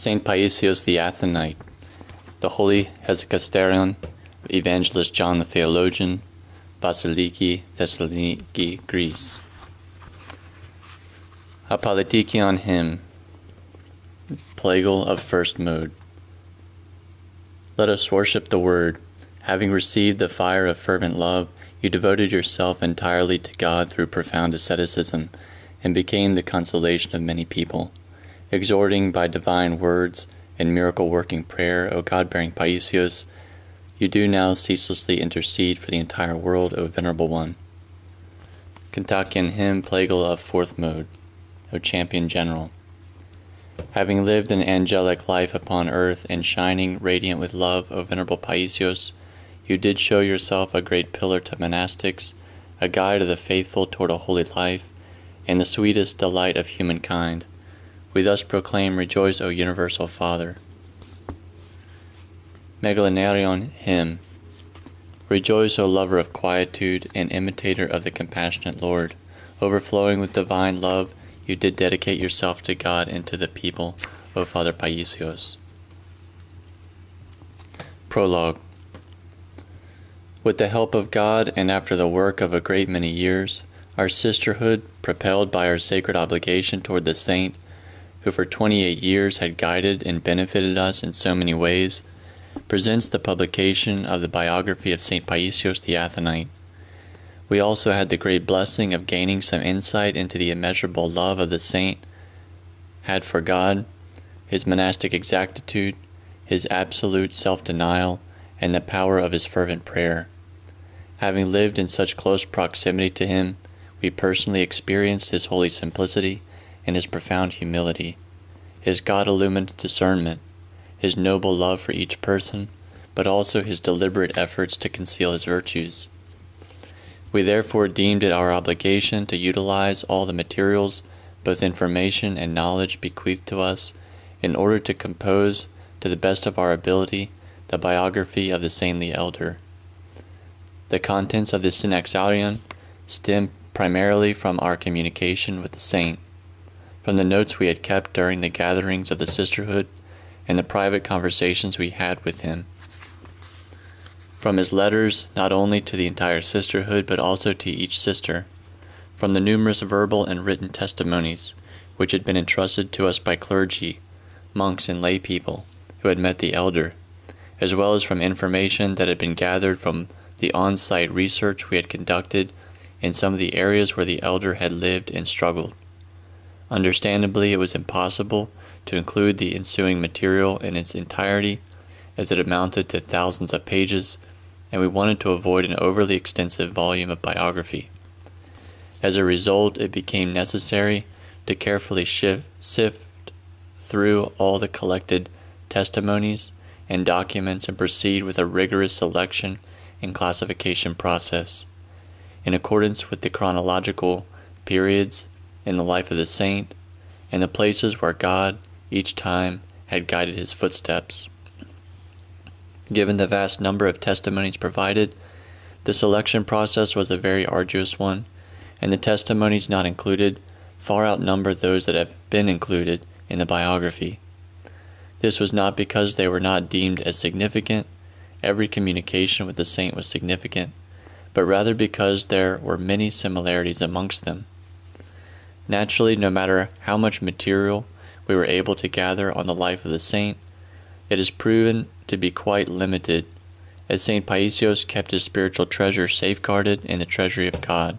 Saint Paisios the Athonite, the Holy Hesychasterion, Evangelist John the Theologian, Vasilika, Thessaloniki, Greece. Apolitikion hymn, Plagal of first mode. Let us worship the Word. Having received the fire of fervent love, you devoted yourself entirely to God through profound asceticism, and became the consolation of many people. Exhorting by divine words and miracle-working prayer, O God-bearing Paisios, you do now ceaselessly intercede for the entire world, O Venerable One. Kontakion hymn, Plagal of fourth mode, O Champion General. Having lived an angelic life upon earth and shining radiant with love, O Venerable Paisios, you did show yourself a great pillar to monastics, a guide of the faithful toward a holy life, and the sweetest delight of humankind. We thus proclaim, Rejoice, O Universal Father. Megalinarion hymn. Rejoice, O lover of quietude and imitator of the compassionate Lord. Overflowing with divine love, you did dedicate yourself to God and to the people, O Father Paisios. Prologue. With the help of God and after the work of a great many years, our sisterhood, propelled by our sacred obligation toward the saint, who for 28 years had guided and benefited us in so many ways, presents the publication of the Biography of St. Paisios the Athonite. We also had the great blessing of gaining some insight into the immeasurable love of the saint had for God, his monastic exactitude, his absolute self-denial, and the power of his fervent prayer. Having lived in such close proximity to him, we personally experienced his holy simplicity and his profound humility, his God-illuminated discernment, his noble love for each person, but also his deliberate efforts to conceal his virtues. We therefore deemed it our obligation to utilize all the materials, both information and knowledge bequeathed to us, in order to compose, to the best of our ability, the biography of the saintly elder. The contents of the Synaxarion stem primarily from our communication with the saint, from the notes we had kept during the gatherings of the Sisterhood and the private conversations we had with him, from his letters not only to the entire Sisterhood but also to each sister, from the numerous verbal and written testimonies which had been entrusted to us by clergy, monks, and lay people who had met the elder, as well as from information that had been gathered from the on-site research we had conducted in some of the areas where the elder had lived and struggled. Understandably, it was impossible to include the ensuing material in its entirety, as it amounted to thousands of pages, and we wanted to avoid an overly extensive volume of biography. As a result, it became necessary to carefully sift through all the collected testimonies and documents and proceed with a rigorous selection and classification process, in accordance with the chronological periods in the life of the saint and the places where God each time had guided his footsteps. Given the vast number of testimonies provided, the selection process was a very arduous one, and the testimonies not included far outnumber those that have been included in the biography. This was not because they were not deemed as significant. Every communication with the saint was significant, but rather because there were many similarities amongst them. Naturally, no matter how much material we were able to gather on the life of the saint, it is proven to be quite limited, as St. Paisios kept his spiritual treasure safeguarded in the treasury of God.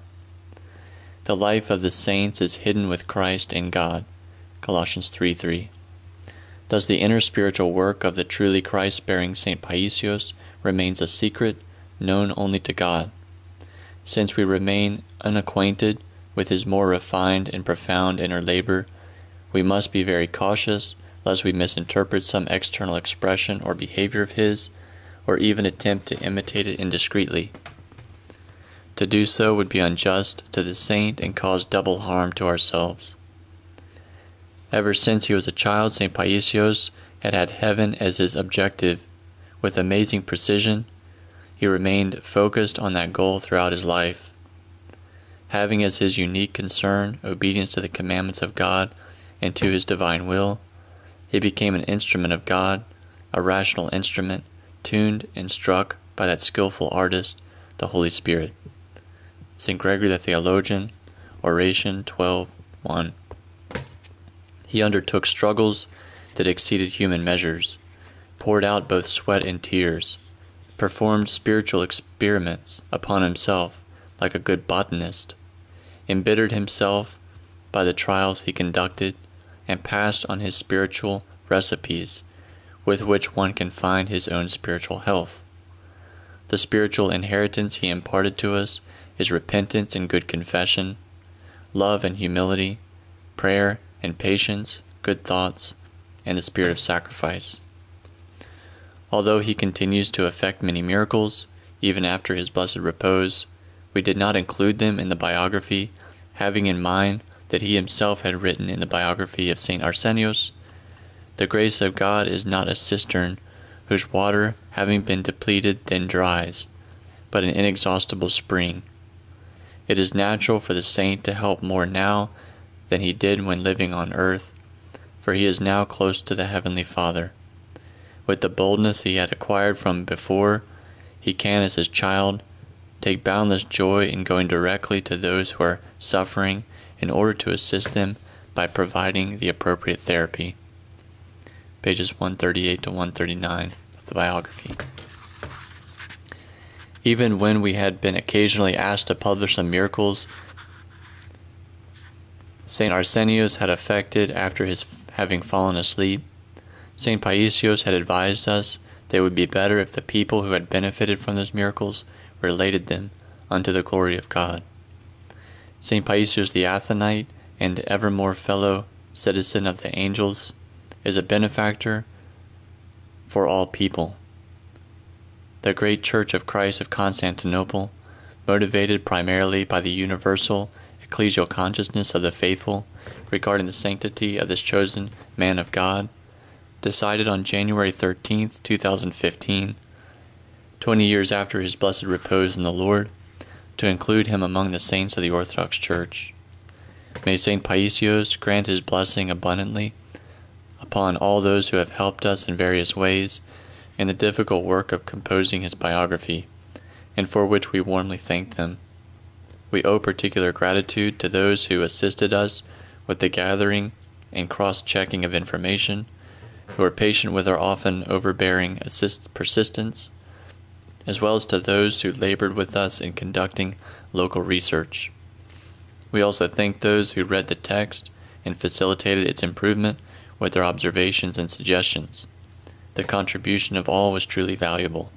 The life of the saints is hidden with Christ in God, Colossians 3:3. Thus the inner spiritual work of the truly Christ-bearing St. Paisios remains a secret known only to God. Since we remain unacquainted with his more refined and profound inner labor, we must be very cautious lest we misinterpret some external expression or behavior of his, or even attempt to imitate it indiscreetly. To do so would be unjust to the saint and cause double harm to ourselves. Ever since he was a child, St. Paisios had had heaven as his objective. With amazing precision, he remained focused on that goal throughout his life. Having as his unique concern obedience to the commandments of God and to his divine will, he became an instrument of God, a rational instrument, tuned and struck by that skillful artist, the Holy Spirit. St. Gregory the Theologian, Oration 12:1. He undertook struggles that exceeded human measures, poured out both sweat and tears, performed spiritual experiments upon himself like a good botanist, embittered himself by the trials he conducted, and passed on his spiritual recipes with which one can find his own spiritual health. The spiritual inheritance he imparted to us is repentance and good confession, love and humility, prayer and patience, good thoughts, and the spirit of sacrifice. Although he continues to effect many miracles, even after his blessed repose, we did not include them in the biography, having in mind that he himself had written in the biography of St. Arsenios, "The grace of God is not a cistern, whose water, having been depleted, then dries, but an inexhaustible spring. It is natural for the saint to help more now than he did when living on earth, for he is now close to the Heavenly Father. With the boldness he had acquired from before, he can, as his child, take boundless joy in going directly to those who are suffering in order to assist them by providing the appropriate therapy." Pages 138 to 139 of the biography. Even when we had been occasionally asked to publish the miracles St. Arsenios had effected after his having fallen asleep, St. Paisios had advised us that it would be better if the people who had benefited from those miracles related them unto the glory of God. St. Paisios the Athonite, and evermore fellow citizen of the angels, is a benefactor for all people. The great Church of Christ of Constantinople, motivated primarily by the universal ecclesial consciousness of the faithful regarding the sanctity of this chosen man of God, decided on January 13th, 2015, 20 years after his blessed repose in the Lord, to include him among the saints of the Orthodox Church. May St. Paisios grant his blessing abundantly upon all those who have helped us in various ways in the difficult work of composing his biography, and for which we warmly thank them. We owe particular gratitude to those who assisted us with the gathering and cross-checking of information, who are patient with our often overbearing persistence, as well as to those who labored with us in conducting local research. We also thank those who read the text and facilitated its improvement with their observations and suggestions. The contribution of all was truly valuable.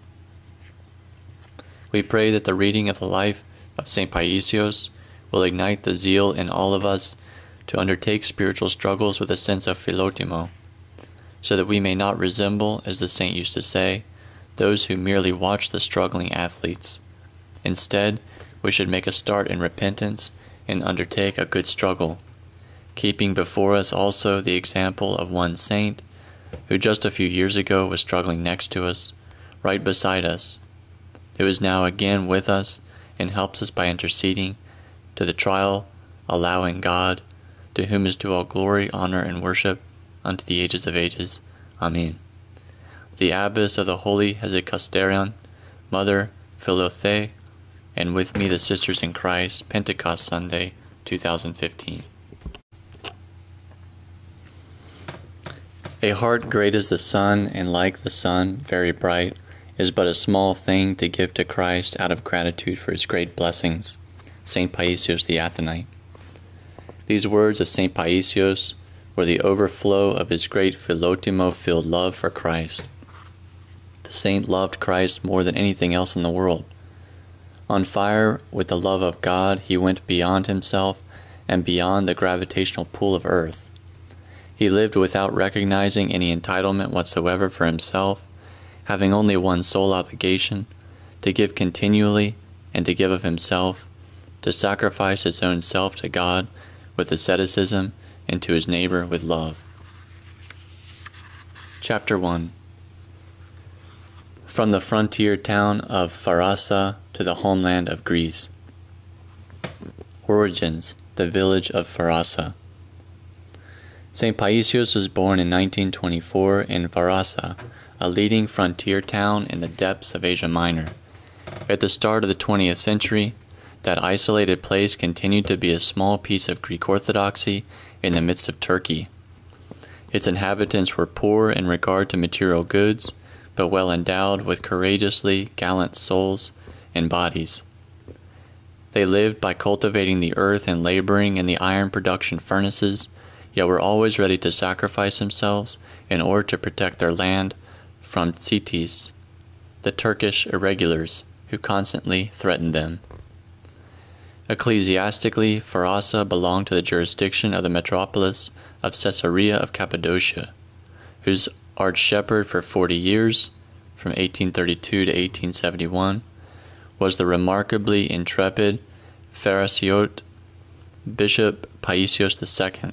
We pray that the reading of the life of St. Paisios will ignite the zeal in all of us to undertake spiritual struggles with a sense of philotimo, so that we may not resemble, as the saint used to say, those who merely watch the struggling athletes. Instead, we should make a start in repentance and undertake a good struggle, keeping before us also the example of one saint who just a few years ago was struggling next to us, right beside us, who is now again with us and helps us by interceding to the trial, allowing God, to whom is due all glory, honor, and worship, unto the ages of ages. Amen. The Abbess of the Holy Hesychasterion, Mother Philothe, and with me the Sisters in Christ, Pentecost Sunday, 2015. A heart great as the sun, and like the sun, very bright, is but a small thing to give to Christ out of gratitude for his great blessings. St. Paisios the Athonite. These words of St. Paisios were the overflow of his great philotimo-filled love for Christ. The saint loved Christ more than anything else in the world. On fire with the love of God, he went beyond himself and beyond the gravitational pull of earth. He lived without recognizing any entitlement whatsoever for himself, having only one sole obligation, to give continually and to give of himself, to sacrifice his own self to God with asceticism and to his neighbor with love. Chapter 1. From the frontier town of Pharasa to the homeland of Greece. Origins, the village of Pharasa. St. Paisios was born in 1924 in Varasa, a leading frontier town in the depths of Asia Minor. At the start of the 20th century, that isolated place continued to be a small piece of Greek Orthodoxy in the midst of Turkey. Its inhabitants were poor in regard to material goods, but well endowed with courageously gallant souls and bodies. They lived by cultivating the earth and laboring in the iron production furnaces, yet were always ready to sacrifice themselves in order to protect their land from Tsitis, the Turkish irregulars who constantly threatened them. Ecclesiastically, Varasa belonged to the jurisdiction of the metropolis of Caesarea of Cappadocia, whose arch-shepherd for 40 years, from 1832 to 1871, was the remarkably intrepid Pharisiote Bishop Paisios II,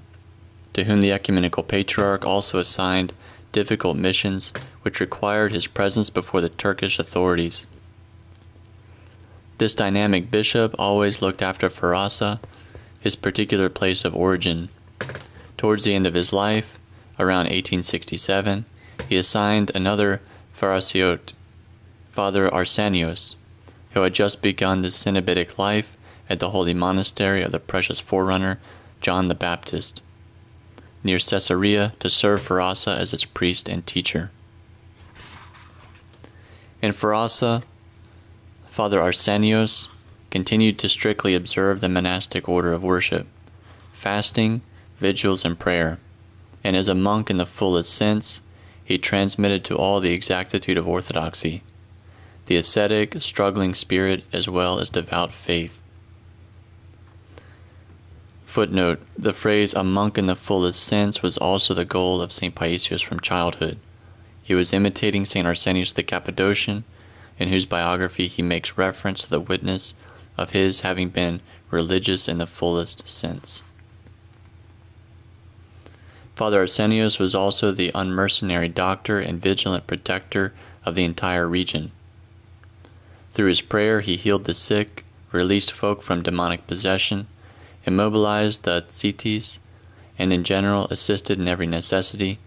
to whom the ecumenical patriarch also assigned difficult missions which required his presence before the Turkish authorities. This dynamic bishop always looked after Varasa, his particular place of origin. Towards the end of his life, around 1867, he assigned another Pharisiote, Father Arsenios, who had just begun the Cenobitic life at the holy monastery of the precious forerunner, John the Baptist, near Caesarea, to serve Varasa as its priest and teacher. In Varasa, Father Arsenios continued to strictly observe the monastic order of worship, fasting, vigils, and prayer, and as a monk in the fullest sense, he transmitted to all the exactitude of orthodoxy, the ascetic, struggling spirit, as well as devout faith. Footnote: the phrase "a monk in the fullest sense" was also the goal of St. Paisios from childhood. He was imitating St. Arsenius the Cappadocian, in whose biography he makes reference to the witness of his having been religious in the fullest sense. Father Arsenios was also the unmercenary doctor and vigilant protector of the entire region. Through his prayer, he healed the sick, released folk from demonic possession, immobilized the Tsitis, and in general assisted in every necessity,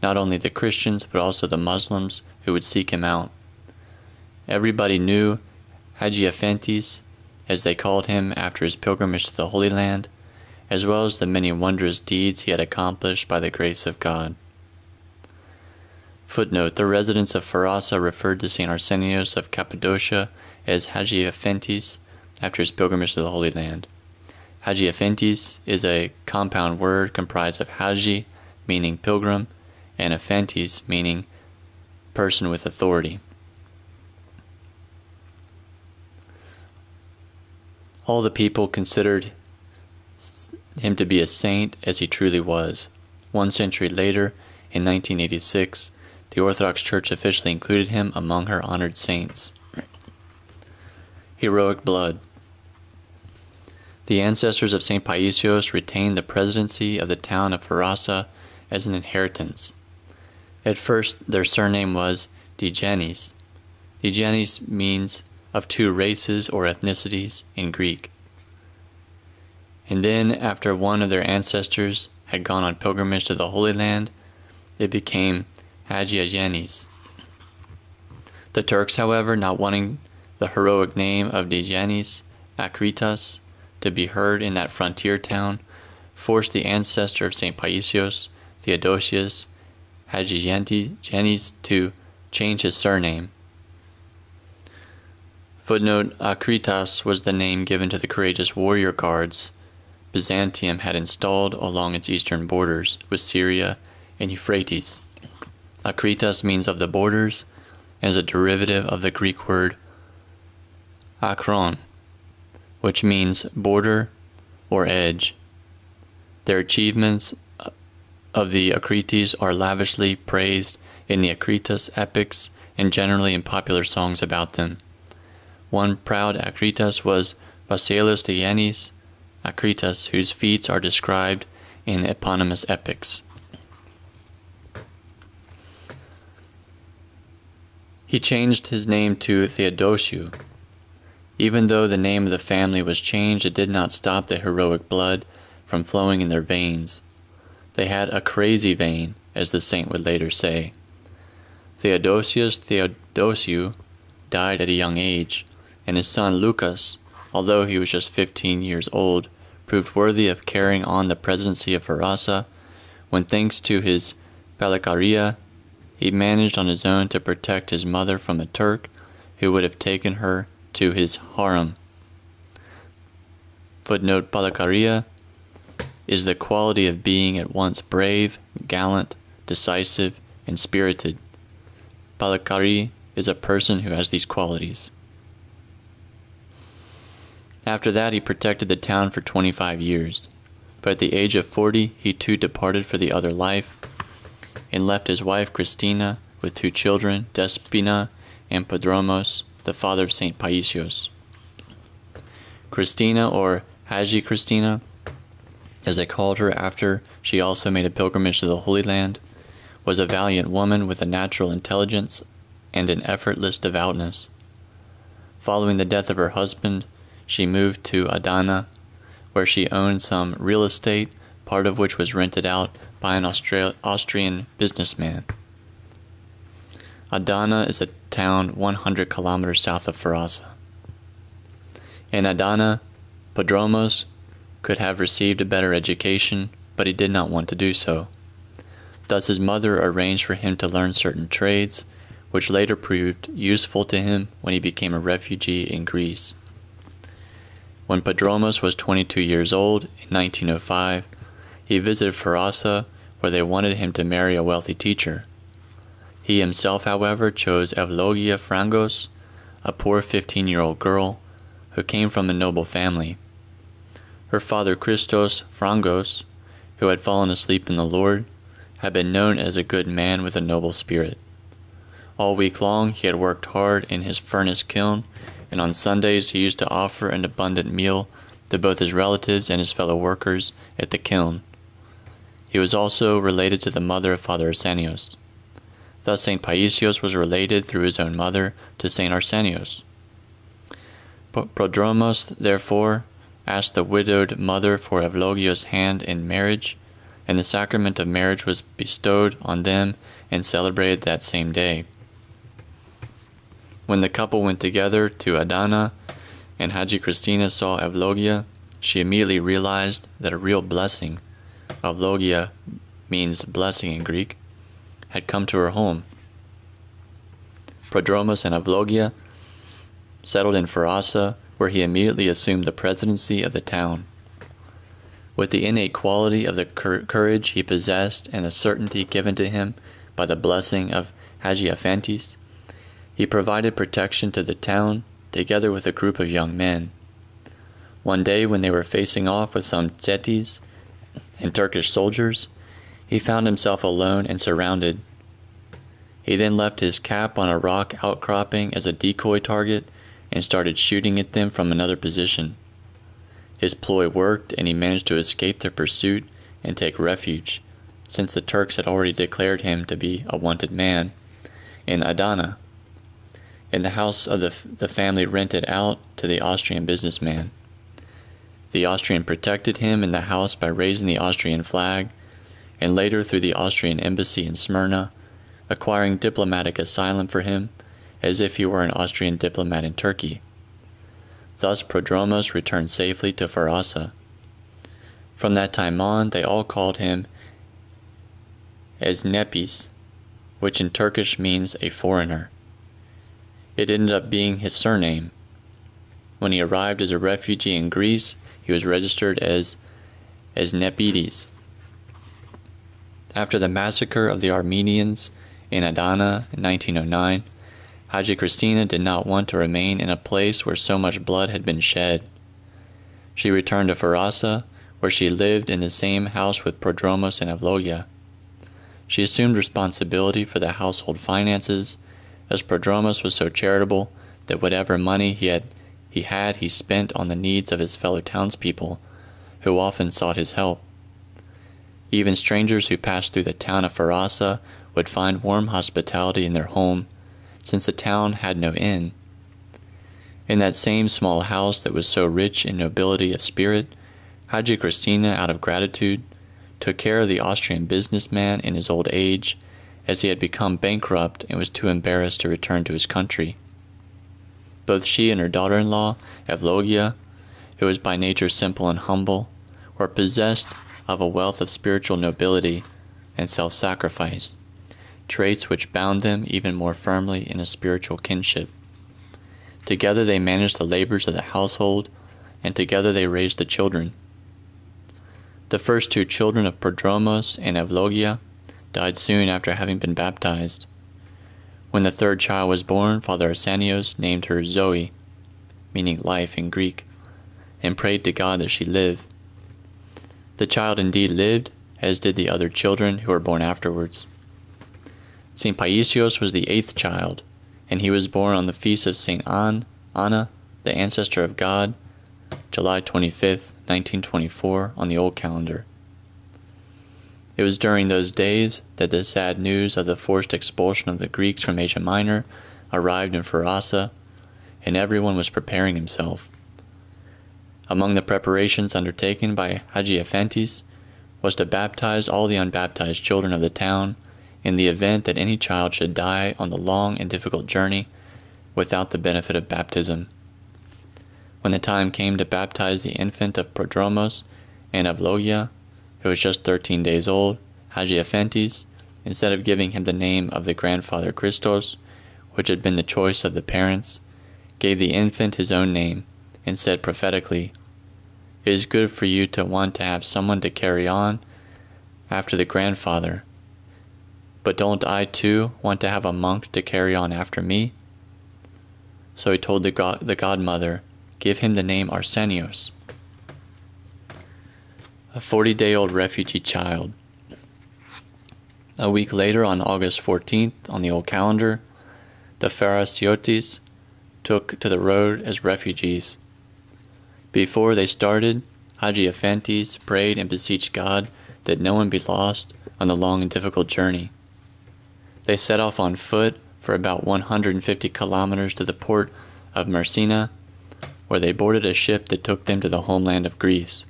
not only the Christians but also the Muslims who would seek him out. Everybody knew Hesychasterion, as they called him after his pilgrimage to the Holy Land, as well as the many wondrous deeds he had accomplished by the grace of God. Footnote: the residents of Varasa referred to St. Arsenios of Cappadocia as Hesychasterion after his pilgrimage to the Holy Land. Hesychasterion is a compound word comprised of Haji, meaning pilgrim, and Aphentis, meaning person with authority. All the people considered him to be a saint, as he truly was. 1 century later, in 1986, the Orthodox Church officially included him among her honored saints. Heroic blood. The ancestors of St. Paisios retained the presidency of the town of Varasa as an inheritance. At first, their surname was Digenis. Digenis means of two races or ethnicities in Greek. And then, after one of their ancestors had gone on pilgrimage to the Holy Land, it became Hesychasterion. The Turks, however, not wanting the heroic name of Digenis Akritas to be heard in that frontier town, forced the ancestor of St. Paisios, Theodosius Hesychasterion, to change his surname. Footnote: Akritas was the name given to the courageous warrior guards Byzantium had installed along its eastern borders with Syria and Euphrates. Akritas means of the borders, and is a derivative of the Greek word akron, which means border or edge. Their achievements of the Akrites are lavishly praised in the Akritas epics and generally in popular songs about them. One proud Akritas was Vasilika the Akritas, whose feats are described in eponymous epics. He changed his name to Theodosiu. Even though the name of the family was changed, it did not stop the heroic blood from flowing in their veins. They had a crazy vein, as the saint would later say. Theodosius Theodosiou died at a young age, and his son Lucas, although he was just 15 years old, proved worthy of carrying on the presidency of Harassa, when thanks to his Palikaria, he managed on his own to protect his mother from a Turk who would have taken her to his harem. Footnote: Palikaria is the quality of being at once brave, gallant, decisive, and spirited. Palikari is a person who has these qualities. After that, he protected the town for 25 years, but at the age of 40, he too departed for the other life, and left his wife Christina with 2 children, Despina and Prodromos, the father of St. Paisios. Christina, or Hesychasterion, as they called her after she also made a pilgrimage to the Holy Land, was a valiant woman with a natural intelligence and an effortless devoutness. Following the death of her husband, she moved to Adana, where she owned some real estate, part of which was rented out by an Austrian businessman. Adana is a town 100 kilometers south of Harassa. In Adana, Prodromos could have received a better education, but he did not want to do so. Thus his mother arranged for him to learn certain trades, which later proved useful to him when he became a refugee in Greece. When Prodromos was 22 years old, in 1905, he visited Harassa, where they wanted him to marry a wealthy teacher. He himself, however, chose Evlogia Frangos, a poor 15-year-old girl who came from a noble family. Her father Christos Frangos, who had fallen asleep in the Lord, had been known as a good man with a noble spirit. All week long he had worked hard in his furnace kiln, and on Sundays he used to offer an abundant meal to both his relatives and his fellow workers at the kiln. He was also related to the mother of Father Arsenios. Thus St. Paisios was related through his own mother to St. Arsenios. Prodromos, therefore, asked the widowed mother for Evlogio's hand in marriage, and the sacrament of marriage was bestowed on them and celebrated that same day. When the couple went together to Adana, and Haji Christina saw Evlogia, she immediately realized that a real blessing, Evlogia means blessing in Greek, had come to her home. Prodromos and Evlogia settled in Harassa, where he immediately assumed the presidency of the town. With the innate quality of the courage he possessed and the certainty given to him by the blessing of Hagiophantes, he provided protection to the town, together with a group of young men. One day, when they were facing off with some Tzetis and Turkish soldiers, he found himself alone and surrounded. He then left his cap on a rock outcropping as a decoy target and started shooting at them from another position. His ploy worked, and he managed to escape their pursuit and take refuge, since the Turks had already declared him to be a wanted man, in Adana, in the house of the family rented out to the Austrian businessman. The Austrian protected him in the house by raising the Austrian flag, and later through the Austrian embassy in Smyrna, acquiring diplomatic asylum for him, as if he were an Austrian diplomat in Turkey. Thus Prodromos returned safely to Harassa. From that time on, they all called him Esnepis, which in Turkish means a foreigner. It ended up being his surname. When he arrived as a refugee in Greece, he was registered as Esnepides. After the massacre of the Armenians in Adana in 1909, Hagia Christina did not want to remain in a place where so much blood had been shed. She returned to Harassa, where she lived in the same house with Prodromos and Evlogia. She assumed responsibility for the household finances, as Prodromos was so charitable that whatever money he spent on the needs of his fellow townspeople, who often sought his help. Even strangers who passed through the town of Harassa would find warm hospitality in their home, since the town had no inn. In that same small house that was so rich in nobility of spirit, Hagia Christina, out of gratitude, took care of the Austrian businessman in his old age, as he had become bankrupt and was too embarrassed to return to his country. Both she and her daughter-in-law, Evlogia, who was by nature simple and humble, were possessed of a wealth of spiritual nobility and self-sacrifice, traits which bound them even more firmly in a spiritual kinship. Together they managed the labors of the household, and together they raised the children. The first two children of Prodromos and Evlogia died soon after having been baptized. When the third child was born, Father Arsenios named her Zoe, meaning life in Greek, and prayed to God that she live. The child indeed lived, as did the other children who were born afterwards. St. Paisios was the 8th child, and he was born on the feast of St. Anna, the ancestor of God, July 25th, 1924, on the old calendar. It was during those days that the sad news of the forced expulsion of the Greeks from Asia Minor arrived in Pharasa, and everyone was preparing himself. Among the preparations undertaken by Hesychasterion was to baptize all the unbaptized children of the town in the event that any child should die on the long and difficult journey without the benefit of baptism. When the time came to baptize the infant of Prodromos and Evlogia, who was just 13 days old, Hesychasterion, instead of giving him the name of the grandfather Christos, which had been the choice of the parents, gave the infant his own name, and said prophetically, "It is good for you to want to have someone to carry on after the grandfather, but don't I too want to have a monk to carry on after me?" So he told the godmother, "Give him the name Arsenios." A 40-day-old refugee child. A week later, on August 14th, on the old calendar, the Pharisiotes took to the road as refugees. Before they started, Hesychasterion prayed and beseeched God that no one be lost on the long and difficult journey. They set off on foot for about 150 kilometers to the port of Messina, where they boarded a ship that took them to the homeland of Greece.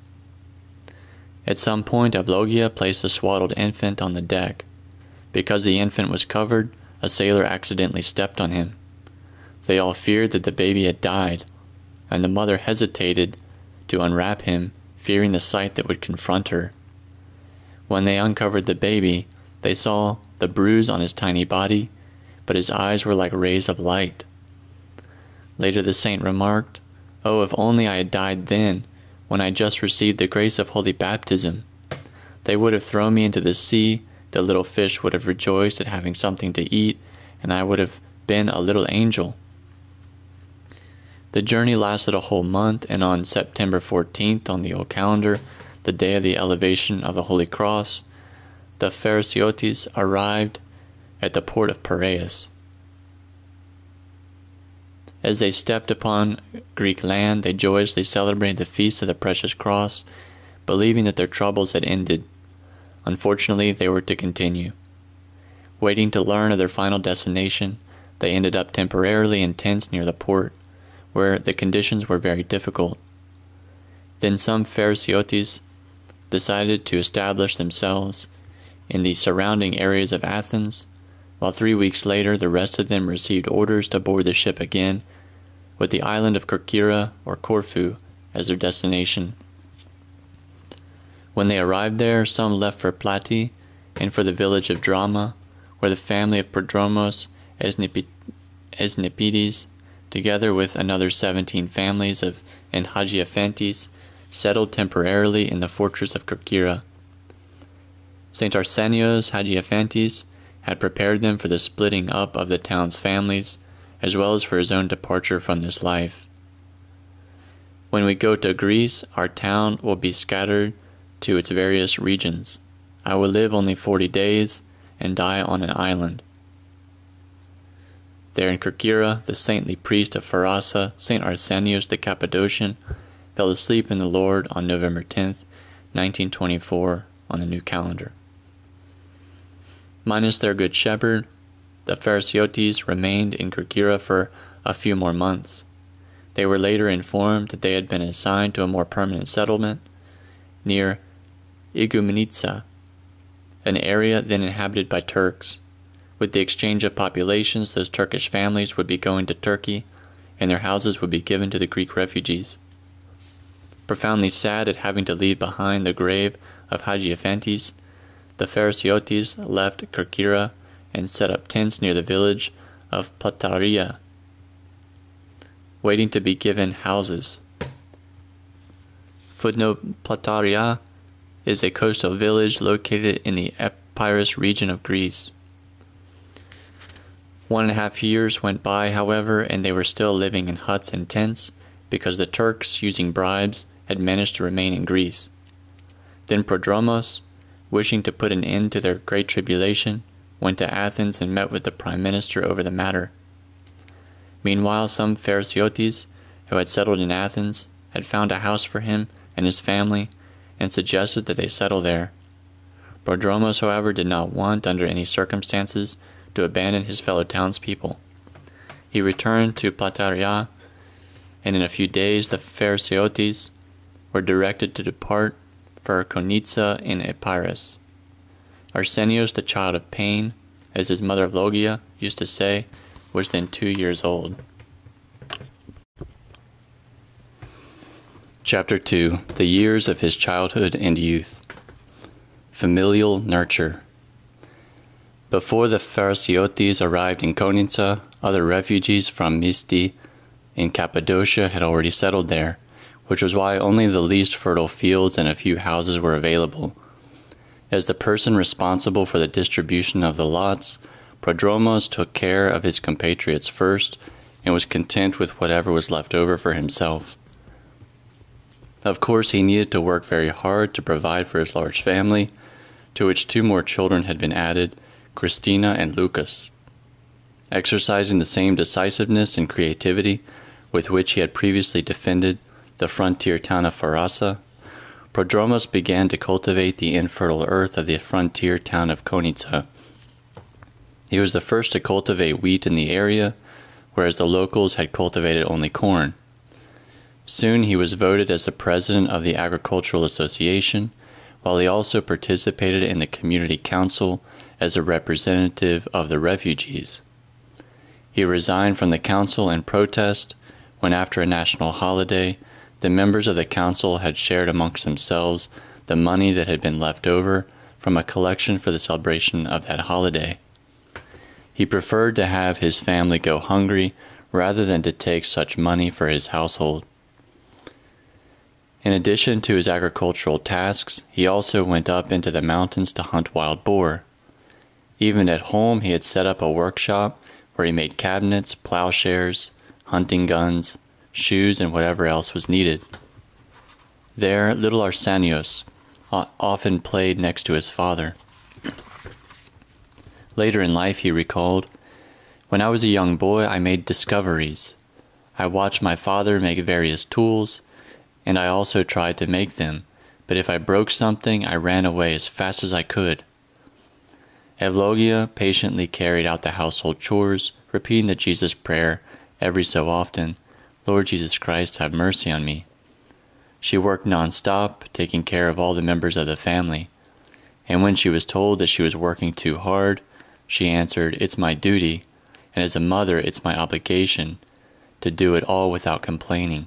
At some point, Evlogia placed a swaddled infant on the deck. Because the infant was covered, a sailor accidentally stepped on him. They all feared that the baby had died, and the mother hesitated to unwrap him, fearing the sight that would confront her. When they uncovered the baby, they saw the bruise on his tiny body, but his eyes were like rays of light. Later the saint remarked, "Oh, if only I had died then, when I just received the grace of holy baptism. They would have thrown me into the sea, the little fish would have rejoiced at having something to eat, and I would have been a little angel." The journey lasted a whole month, and on September 14th, on the old calendar, the day of the elevation of the Holy Cross, the Pharisiotes arrived at the port of Piraeus. As they stepped upon Greek land, they joyously celebrated the feast of the Precious Cross, believing that their troubles had ended. Unfortunately, they were to continue. Waiting to learn of their final destination, they ended up temporarily in tents near the port, where the conditions were very difficult. Then some Pharisiotes decided to establish themselves in the surrounding areas of Athens, while 3 weeks later the rest of them received orders to board the ship again, with the island of Kerkyra or Corfu as their destination. When they arrived there, some left for Plati and for the village of Drama, where the family of Prodromos Esnipides, together with another 17 families of Hesychasterion, settled temporarily in the fortress of Kerkyra. St. Arsenios Hesychasterion had prepared them for the splitting up of the town's families, as well as for his own departure from this life. When we go to Greece, our town will be scattered to its various regions. I will live only 40 days and die on an island. There in Kerkyra, the saintly priest of Pharasa, St. Arsenios the Cappadocian, fell asleep in the Lord on November 10th, 1924, on the new calendar. Minus their good shepherd, the Pharisiotes remained in Kerkyra for a few more months. They were later informed that they had been assigned to a more permanent settlement near Igumenitsa, an area then inhabited by Turks. With the exchange of populations, those Turkish families would be going to Turkey, and their houses would be given to the Greek refugees. Profoundly sad at having to leave behind the grave of Hagiophantes, the Phariseotes left Kerkyra and set up tents near the village of Plataria, waiting to be given houses. Footnote: Plataria is a coastal village located in the Epirus region of Greece. 1.5 years went by, however, and they were still living in huts and tents because the Turks, using bribes, had managed to remain in Greece. Then Prodromos, wishing to put an end to their great tribulation, went to Athens and met with the prime minister over the matter. Meanwhile, some Phariseotes, who had settled in Athens, had found a house for him and his family, and suggested that they settle there. Prodromos, however, did not want, under any circumstances, to abandon his fellow townspeople. He returned to Plataria, and in a few days the Phariseotes were directed to depart for Konitsa in Epirus. Arsenios, the child of pain, as his mother Logia used to say, was then 2 years old. Chapter 2. The years of his childhood and youth. Familial nurture. Before the Phariseotes arrived in Konitsa, other refugees from Mysti in Cappadocia had already settled there, which was why only the least fertile fields and a few houses were available. As the person responsible for the distribution of the lots, Prodromos took care of his compatriots first and was content with whatever was left over for himself. Of course, he needed to work very hard to provide for his large family, to which 2 more children had been added, Christina and Lucas. Exercising the same decisiveness and creativity with which he had previously defended the frontier town of Pharasa, Prodromos began to cultivate the infertile earth of the frontier town of Konitsa. He was the first to cultivate wheat in the area, whereas the locals had cultivated only corn. Soon he was voted as the president of the Agricultural Association, while he also participated in the community council as a representative of the refugees. He resigned from the council in protest when, after a national holiday, the members of the council had shared amongst themselves the money that had been left over from a collection for the celebration of that holiday. He preferred to have his family go hungry rather than to take such money for his household. In addition to his agricultural tasks, he also went up into the mountains to hunt wild boar. Even at home, he had set up a workshop where he made cabinets, plowshares, hunting guns, shoes, and whatever else was needed. There, little Arsenios often played next to his father. Later in life, he recalled, "When I was a young boy, I made discoveries. I watched my father make various tools, and I also tried to make them, but if I broke something, I ran away as fast as I could." Evlogia patiently carried out the household chores, repeating the Jesus prayer every so often, "Lord Jesus Christ, have mercy on me." She worked non-stop, taking care of all the members of the family, and when she was told that she was working too hard, she answered, "It's my duty, and as a mother, it's my obligation to do it all without complaining."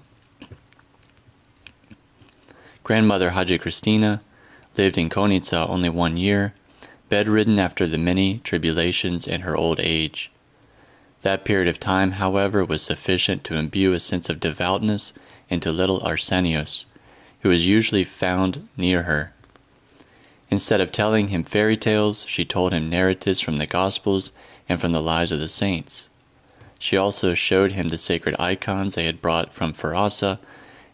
Grandmother Hagia Christina lived in Konitsa only 1 year, bedridden after the many tribulations in her old age. That period of time, however, was sufficient to imbue a sense of devoutness into little Arsenios, who was usually found near her. Instead of telling him fairy tales, she told him narratives from the Gospels and from the lives of the saints. She also showed him the sacred icons they had brought from Pharasa,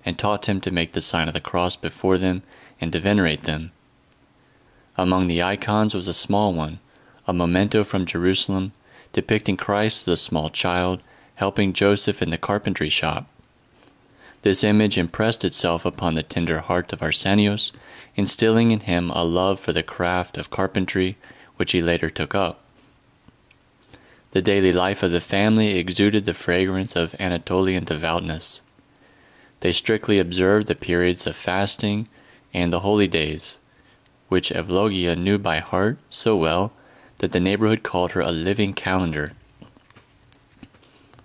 and taught him to make the sign of the cross before them and to venerate them. Among the icons was a small one, a memento from Jerusalem, depicting Christ as a small child, helping Joseph in the carpentry shop. This image impressed itself upon the tender heart of Arsenios, instilling in him a love for the craft of carpentry, which he later took up. The daily life of the family exuded the fragrance of Anatolian devoutness. They strictly observed the periods of fasting and the holy days, which Evlogia knew by heart so well that the neighborhood called her a living calendar.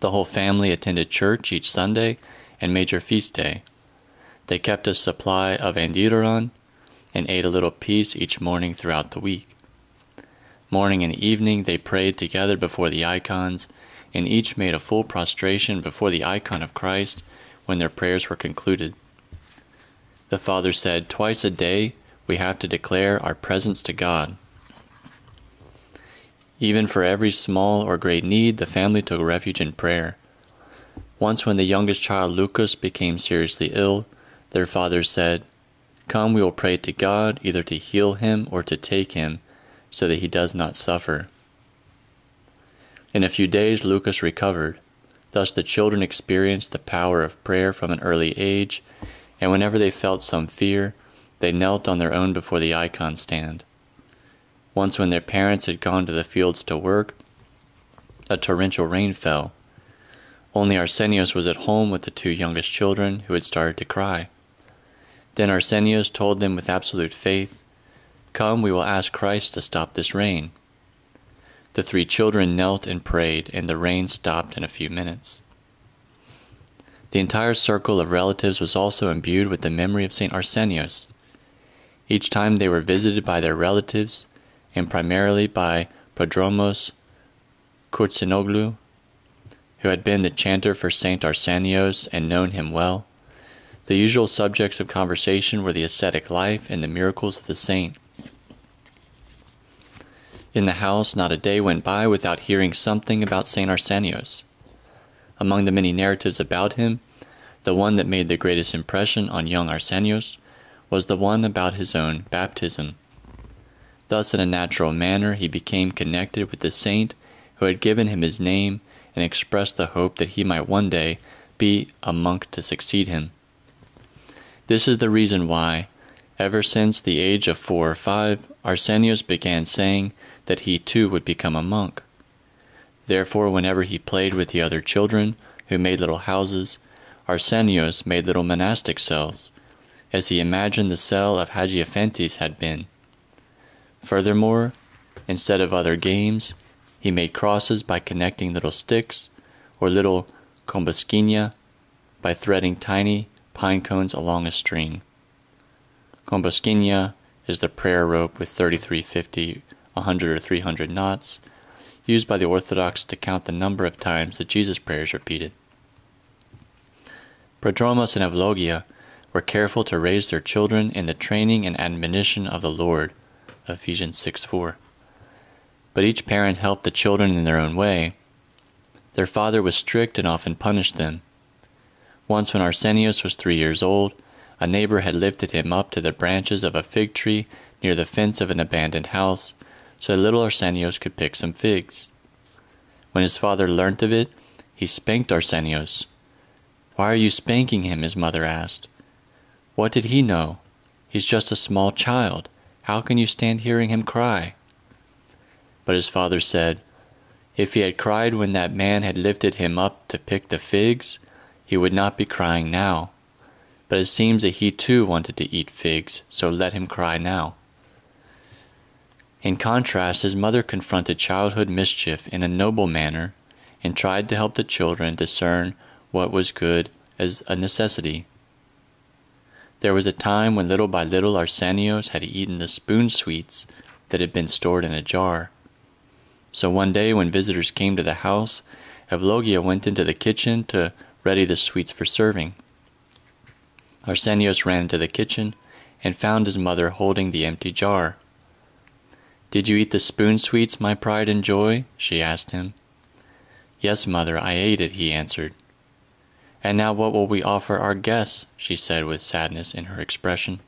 The whole family attended church each Sunday and major feast day. They kept a supply of andiron and ate a little piece each morning throughout the week. Morning and evening they prayed together before the icons, and each made a full prostration before the icon of Christ when their prayers were concluded. The father said, "Twice a day we have to declare our presence to God." Even for every small or great need, the family took refuge in prayer. Once when the youngest child, Lucas, became seriously ill, their father said, "Come, we will pray to God, either to heal him or to take him, so that he does not suffer." In a few days, Lucas recovered. Thus the children experienced the power of prayer from an early age, and whenever they felt some fear, they knelt on their own before the icon stand. Once when their parents had gone to the fields to work, a torrential rain fell. Only Arsenios was at home with the two youngest children, who had started to cry. Then Arsenios told them with absolute faith, "Come, we will ask Christ to stop this rain." The three children knelt and prayed, and the rain stopped in a few minutes. The entire circle of relatives was also imbued with the memory of St. Arsenios. Each time they were visited by their relatives, and primarily by Prodromos Kurtsinoglu, who had been the chanter for St. Arsenios and known him well, the usual subjects of conversation were the ascetic life and the miracles of the saint. In the house, not a day went by without hearing something about St. Arsenios. Among the many narratives about him, the one that made the greatest impression on young Arsenios was the one about his own baptism. Thus, in a natural manner, he became connected with the saint who had given him his name and expressed the hope that he might one day be a monk to succeed him. This is the reason why, ever since the age of 4 or 5, Arsenios began saying that he too would become a monk. Therefore, whenever he played with the other children, who made little houses, Arsenios made little monastic cells, as he imagined the cell of Hagiophantes had been. Furthermore, instead of other games, he made crosses by connecting little sticks, or little komboskinia, by threading tiny pine cones along a string. Komboskinia is the prayer rope with 33, 50, 100, or 300 knots, used by the Orthodox to count the number of times the Jesus prayer is repeated. Prodromos and Evlogia were careful to raise their children in the training and admonition of the Lord, Ephesians 6:4. But each parent helped the children in their own way. Their father was strict and often punished them. Once when Arsenios was 3 years old, a neighbor had lifted him up to the branches of a fig tree near the fence of an abandoned house, so that little Arsenios could pick some figs. When his father learnt of it, he spanked Arsenios. "Why are you spanking him?" his mother asked. "What did he know? He's just a small child. How can you stand hearing him cry?" But his father said, "If he had cried when that man had lifted him up to pick the figs, he would not be crying now. But it seems that he too wanted to eat figs, so let him cry now." In contrast, his mother confronted childhood mischief in a noble manner and tried to help the children discern what was good as a necessity. There was a time when little by little Arsenios had eaten the spoon sweets that had been stored in a jar. So one day when visitors came to the house, Evlogia went into the kitchen to ready the sweets for serving. Arsenios ran into the kitchen and found his mother holding the empty jar. "Did you eat the spoon sweets, my pride and joy?" she asked him. "Yes, mother, I ate it," he answered. "And now what will we offer our guests?" she said with sadness in her expression.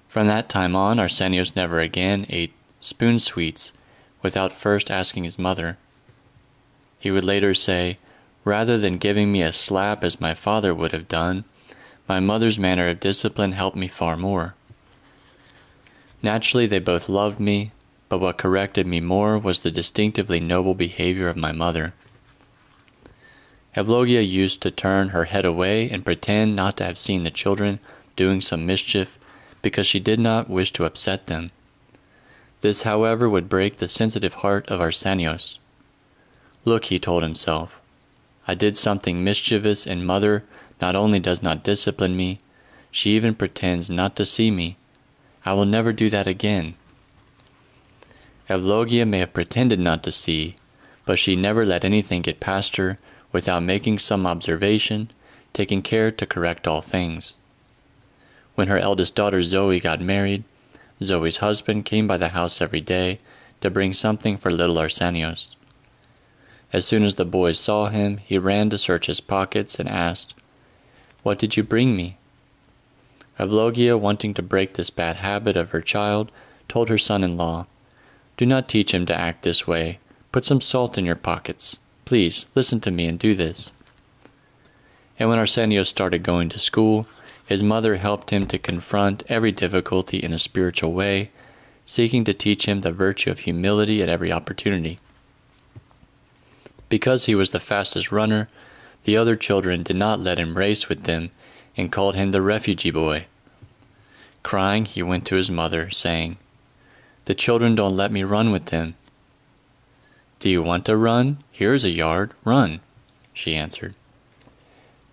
From that time on, Arsenios never again ate spoon sweets without first asking his mother. He would later say, "Rather than giving me a slap as my father would have done, my mother's manner of discipline helped me far more." Naturally, they both loved me, but what corrected me more was the distinctively noble behavior of my mother. Evlogia used to turn her head away and pretend not to have seen the children doing some mischief because she did not wish to upset them. This, however, would break the sensitive heart of Arsenios. Look, he told himself, I did something mischievous, and Mother not only does not discipline me, she even pretends not to see me. I will never do that again. Evlogia may have pretended not to see, but she never let anything get past her without making some observation, taking care to correct all things. When her eldest daughter Zoe got married, Zoe's husband came by the house every day to bring something for little Arsenios. As soon as the boy saw him, he ran to search his pockets and asked, What did you bring me? Evlogia, wanting to break this bad habit of her child, told her son-in-law, Do not teach him to act this way. Put some salt in your pockets. Please, listen to me and do this. And when Arsenios started going to school, his mother helped him to confront every difficulty in a spiritual way, seeking to teach him the virtue of humility at every opportunity. Because he was the fastest runner, the other children did not let him race with them and called him the refugee boy. Crying, he went to his mother, saying, The children don't let me run with them. Do you want to run? Here's a yard. Run, she answered.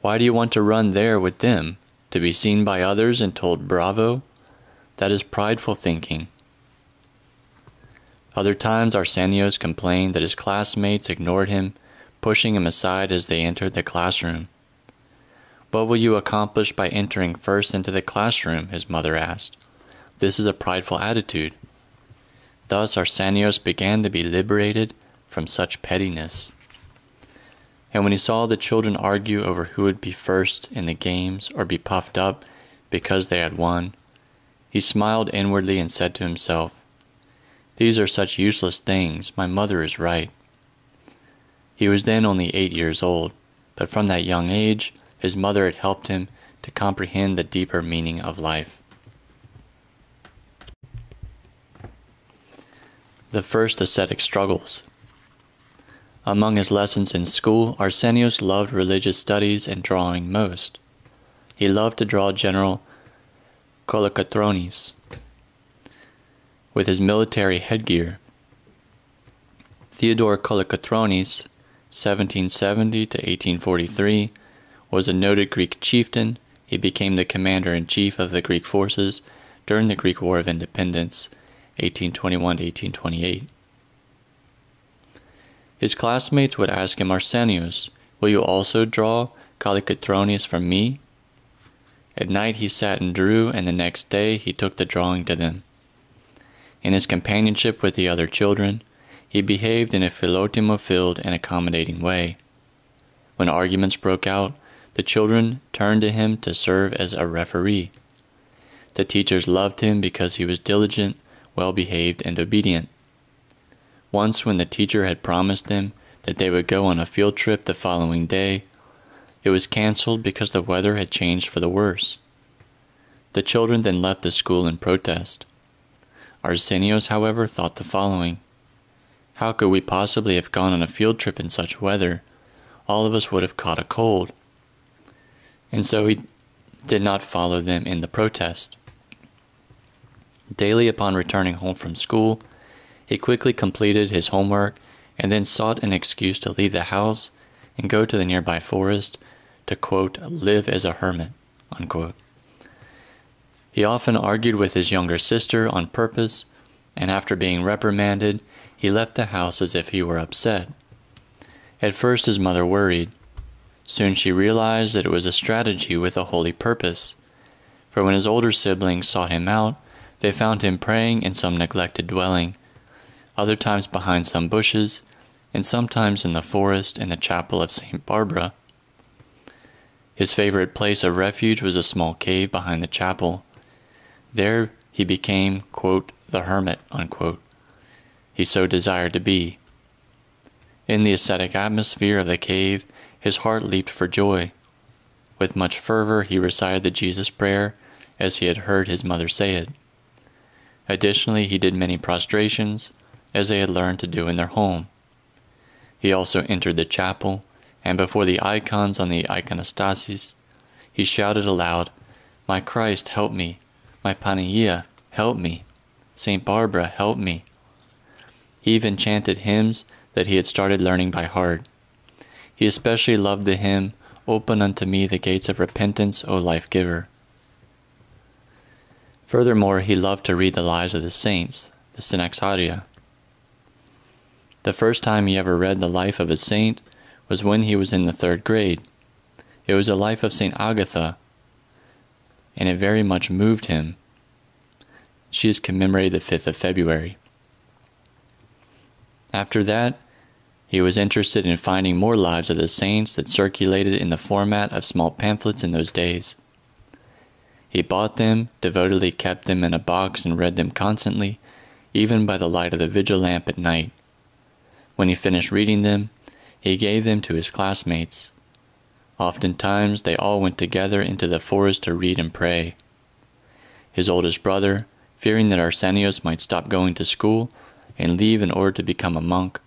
Why do you want to run there with them? To be seen by others and told bravo? That is prideful thinking. Other times Arsenios complained that his classmates ignored him, pushing him aside as they entered the classroom. What will you accomplish by entering first into the classroom? His mother asked. This is a prideful attitude. Thus Arsenios began to be liberated from such pettiness. And when he saw the children argue over who would be first in the games or be puffed up because they had won, he smiled inwardly and said to himself, These are such useless things, my mother is right. He was then only 8 years old, but from that young age, his mother had helped him to comprehend the deeper meaning of life. The first ascetic struggles. Among his lessons in school, Arsenios loved religious studies and drawing most. He loved to draw General Kolokotronis with his military headgear. Theodore Kolokotronis, 1770 to 1843, was a noted Greek chieftain. He became the commander-in-chief of the Greek forces during the Greek War of Independence, 1821 to 1828. His classmates would ask him, Arsenios, will you also draw Kolokotronis from me? At night he sat and drew, and the next day he took the drawing to them. In his companionship with the other children, he behaved in a philotimo-filled and accommodating way. When arguments broke out, the children turned to him to serve as a referee. The teachers loved him because he was diligent, well-behaved, and obedient. Once, when the teacher had promised them that they would go on a field trip the following day, it was canceled because the weather had changed for the worse. The children then left the school in protest. Arsenios, however, thought the following: How could we possibly have gone on a field trip in such weather? All of us would have caught a cold. And so he did not follow them in the protest. Daily upon returning home from school, he quickly completed his homework and then sought an excuse to leave the house and go to the nearby forest to, quote, live as a hermit, unquote. He often argued with his younger sister on purpose, and after being reprimanded, he left the house as if he were upset. At first his mother worried. Soon she realized that it was a strategy with a holy purpose, for when his older siblings sought him out, they found him praying in some neglected dwelling, other times behind some bushes, and sometimes in the forest in the chapel of St. Barbara. His favorite place of refuge was a small cave behind the chapel. There he became, quote, the hermit, unquote, he so desired to be. In the ascetic atmosphere of the cave, his heart leaped for joy. With much fervor he recited the Jesus prayer as he had heard his mother say it. Additionally, he did many prostrations, as they had learned to do in their home. He also entered the chapel, and before the icons on the iconostasis, he shouted aloud, My Christ, help me, My Panagia, help me. St. Barbara, help me. He even chanted hymns that he had started learning by heart. He especially loved the hymn, Open unto me the gates of repentance, O life-giver. Furthermore, he loved to read the lives of the saints, the Synaxarion. The first time he ever read the life of a saint was when he was in the 3rd grade. It was a life of St. Agatha, and it very much moved him. She is commemorated the 5th of February. After that, he was interested in finding more lives of the saints that circulated in the format of small pamphlets in those days. He bought them, devotedly kept them in a box and read them constantly, even by the light of the vigil lamp at night. When he finished reading them, he gave them to his classmates. Oftentimes they all went together into the forest to read and pray. His oldest brother, fearing that Arsenios might stop going to school and leave in order to become a monk,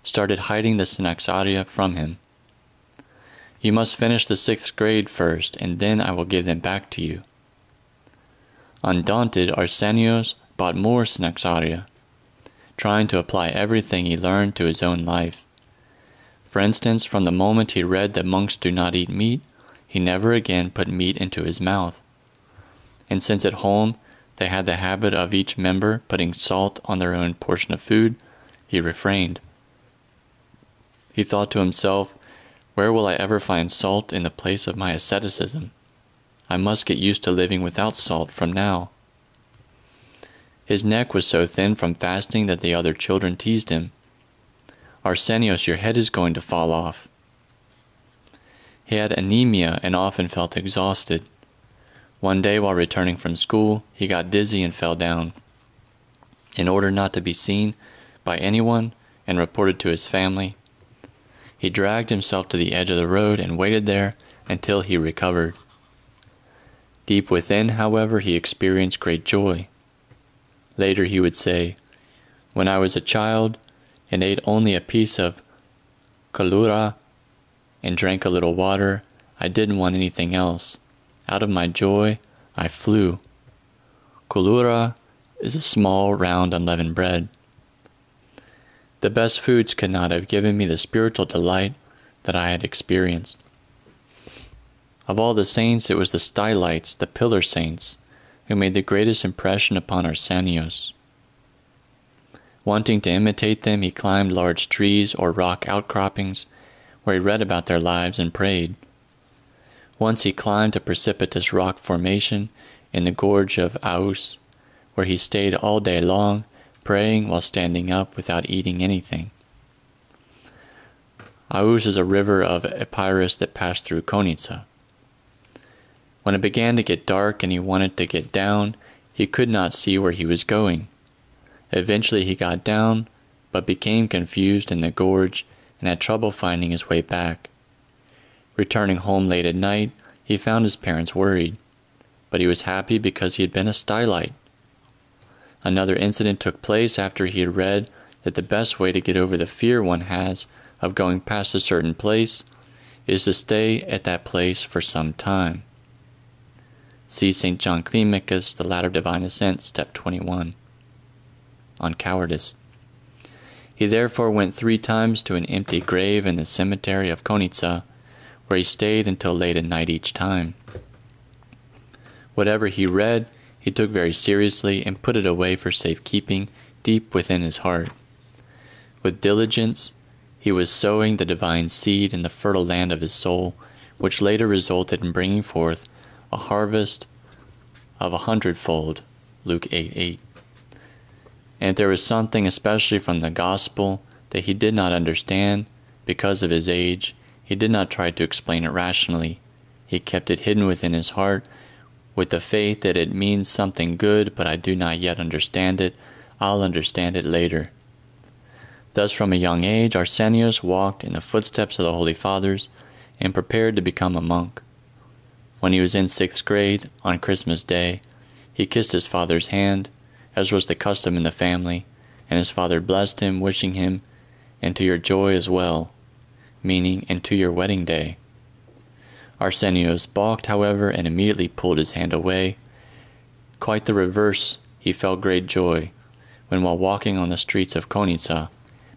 started hiding the Synaxaria from him. You must finish the 6th grade first, and then I will give them back to you. Undaunted, Arsenios bought more Synaxaria, trying to apply everything he learned to his own life. For instance, from the moment he read that monks do not eat meat, he never again put meat into his mouth. And since at home they had the habit of each member putting salt on their own portion of food, he refrained. He thought to himself, where will I ever find salt in the place of my asceticism? I must get used to living without salt from now. His neck was so thin from fasting that the other children teased him. Arsenios, your head is going to fall off. He had anemia and often felt exhausted. One day while returning from school, he got dizzy and fell down. In order not to be seen by anyone and reported to his family, he dragged himself to the edge of the road and waited there until he recovered. Deep within, however, he experienced great joy. Later he would say, when I was a child and ate only a piece of kalura and drank a little water, I didn't want anything else. Out of my joy, I flew. Kalura is a small, round, unleavened bread. The best foods could not have given me the spiritual delight that I had experienced. Of all the saints, it was the stylites, the pillar saints, who made the greatest impression upon Arsenios. Wanting to imitate them, he climbed large trees or rock outcroppings, where he read about their lives and prayed. Once he climbed a precipitous rock formation in the gorge of Aus, where he stayed all day long, praying while standing up without eating anything. Aus is a river of Epirus that passed through Konitsa. When it began to get dark and he wanted to get down, he could not see where he was going. Eventually he got down, but became confused in the gorge and had trouble finding his way back. Returning home late at night, he found his parents worried, but he was happy because he had been a stylite. Another incident took place after he had read that the best way to get over the fear one has of going past a certain place is to stay at that place for some time. See St. John Climacus, The Ladder of Divine Ascent, Step 21, on cowardice. He therefore went 3 times to an empty grave in the cemetery of Konitsa, where he stayed until late at night each time. Whatever he read, he took very seriously and put it away for safekeeping deep within his heart. With diligence, he was sowing the divine seed in the fertile land of his soul, which later resulted in bringing forth a harvest of 100-fold, Luke 8:8. And there was something especially from the gospel that he did not understand because of his age. He did not try to explain it rationally. He kept it hidden within his heart with the faith that it means something good, but I do not yet understand it. I'll understand it later. Thus from a young age, Arsenios walked in the footsteps of the Holy Fathers and prepared to become a monk. When he was in 6th grade, on Christmas Day, he kissed his father's hand, as was the custom in the family, and his father blessed him, wishing him, "And to your joy as well," meaning, "and to your wedding day." Arsenios balked, however, and immediately pulled his hand away, Quite the reverse, he felt great joy when, while walking on the streets of Konitsa,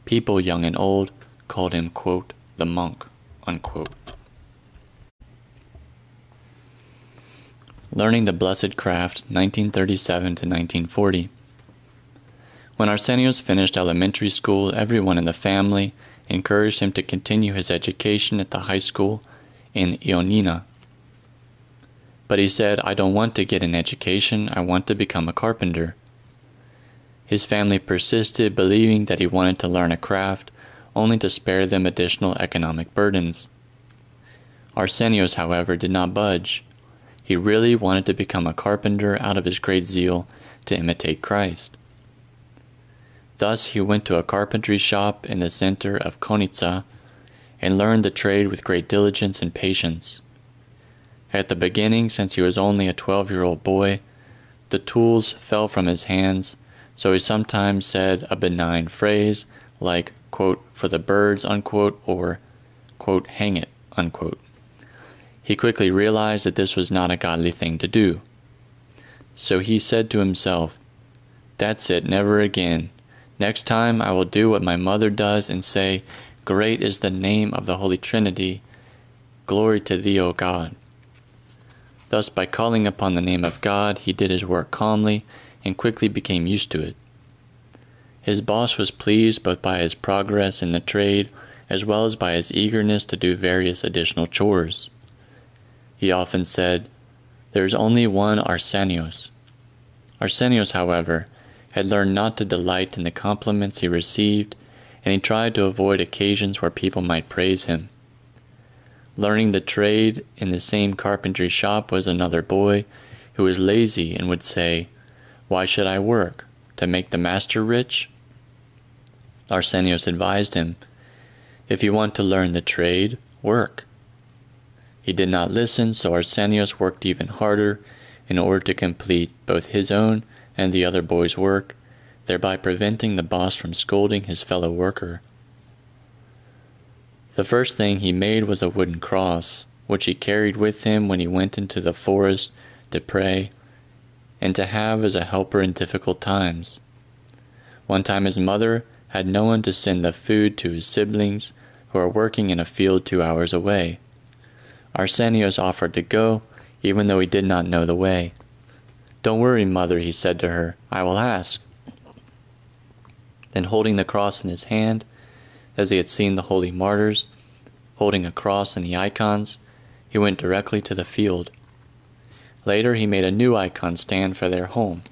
people young and old called him, quote, the monk, unquote. Learning the Blessed Craft, 1937 to 1940. When Arsenios finished elementary school, everyone in the family encouraged him to continue his education at the high school in Ioannina. But he said, I don't want to get an education, I want to become a carpenter. His family persisted, believing that he wanted to learn a craft, only to spare them additional economic burdens. Arsenios, however, did not budge. He really wanted to become a carpenter out of his great zeal to imitate Christ. Thus he went to a carpentry shop in the center of Konitsa and learned the trade with great diligence and patience. At the beginning, since he was only a 12-year-old boy, the tools fell from his hands, so he sometimes said a benign phrase like, quote, for the birds, unquote, or, quote, hang it, unquote. He quickly realized that this was not a godly thing to do. So he said to himself, that's it, never again. Next time I will do what my mother does and say, great is the name of the Holy Trinity, glory to thee, O God. Thus, by calling upon the name of God, he did his work calmly and quickly became used to it. His boss was pleased both by his progress in the trade as well as by his eagerness to do various additional chores. He often said, there is only one Arsenios. Arsenios, however, had learned not to delight in the compliments he received, and he tried to avoid occasions where people might praise him. Learning the trade in the same carpentry shop was another boy who was lazy and would say, why should I work? To make the master rich? Arsenios advised him, if you want to learn the trade, work. He did not listen, so Arsenios worked even harder in order to complete both his own and the other boy's work, thereby preventing the boss from scolding his fellow worker. The first thing he made was a wooden cross, which he carried with him when he went into the forest to pray and to have as a helper in difficult times. One time his mother had no one to send the food to his siblings who were working in a field 2 hours away. Arsenios offered to go, even though he did not know the way. Don't worry, mother, he said to her, I will ask. Then holding the cross in his hand, as he had seen the holy martyrs, holding a cross in the icons, he went directly to the field. Later he made a new icon stand for their home.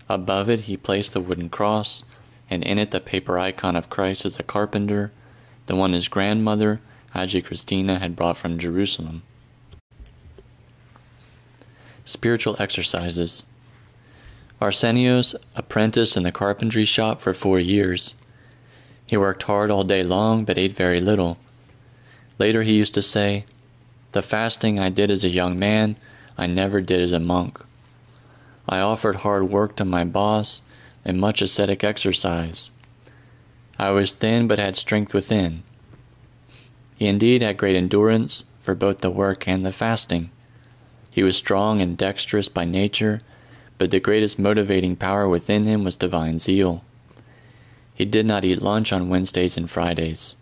Above it he placed the wooden cross, and in it the paper icon of Christ as a carpenter, the one his grandmother, Hesychasterion, had brought from Jerusalem. Spiritual exercises. Arsenios apprenticed in the carpentry shop for 4 years. He worked hard all day long, but ate very little. Later he used to say, the fasting I did as a young man, I never did as a monk. I offered hard work to my boss and much ascetic exercise. I was thin but had strength within. He indeed had great endurance for both the work and the fasting. He was strong and dexterous by nature, but the greatest motivating power within him was divine zeal. He did not eat lunch on Wednesdays and Fridays.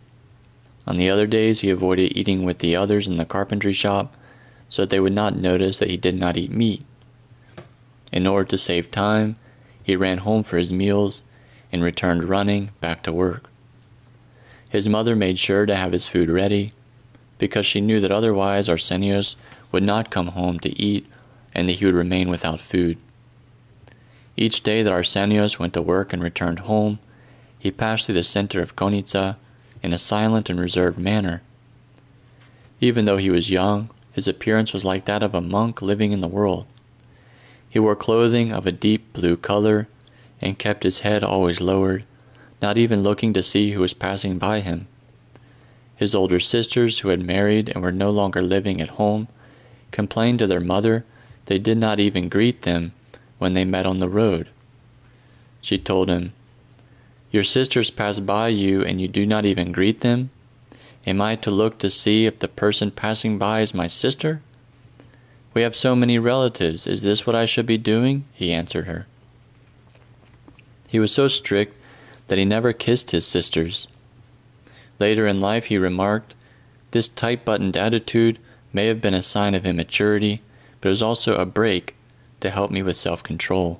On the other days he avoided eating with the others in the carpentry shop so that they would not notice that he did not eat meat. In order to save time, he ran home for his meals and returned running back to work. His mother made sure to have his food ready, because she knew that otherwise Arsenios would not come home to eat and that he would remain without food. Each day that Arsenios went to work and returned home, he passed through the center of Konitsa in a silent and reserved manner. Even though he was young, his appearance was like that of a monk living in the world. He wore clothing of a deep blue color and kept his head always lowered, not even looking to see who was passing by him. His older sisters, who had married and were no longer living at home, complained to their mother they did not even greet them when they met on the road. She told him, your sisters pass by you and you do not even greet them? Am I to look to see if the person passing by is my sister? "We have so many relatives. Is this what I should be doing?" he answered her. He was so strict that he never kissed his sisters. Later in life he remarked, "This tight-buttoned attitude may have been a sign of immaturity, but it was also a brake to help me with self-control."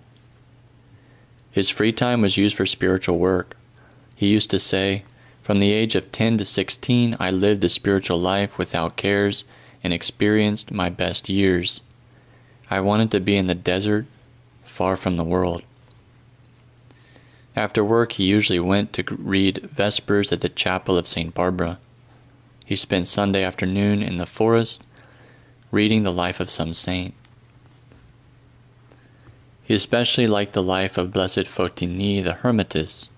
His free time was used for spiritual work. He used to say, "From the age of 10 to 16, I lived the spiritual life without cares and experienced my best years. I wanted to be in the desert, far from the world." After work, he usually went to read Vespers at the chapel of St. Barbara. He spent Sunday afternoon in the forest, reading the life of some saint. He especially liked the life of Blessed Fotini the Hermitess,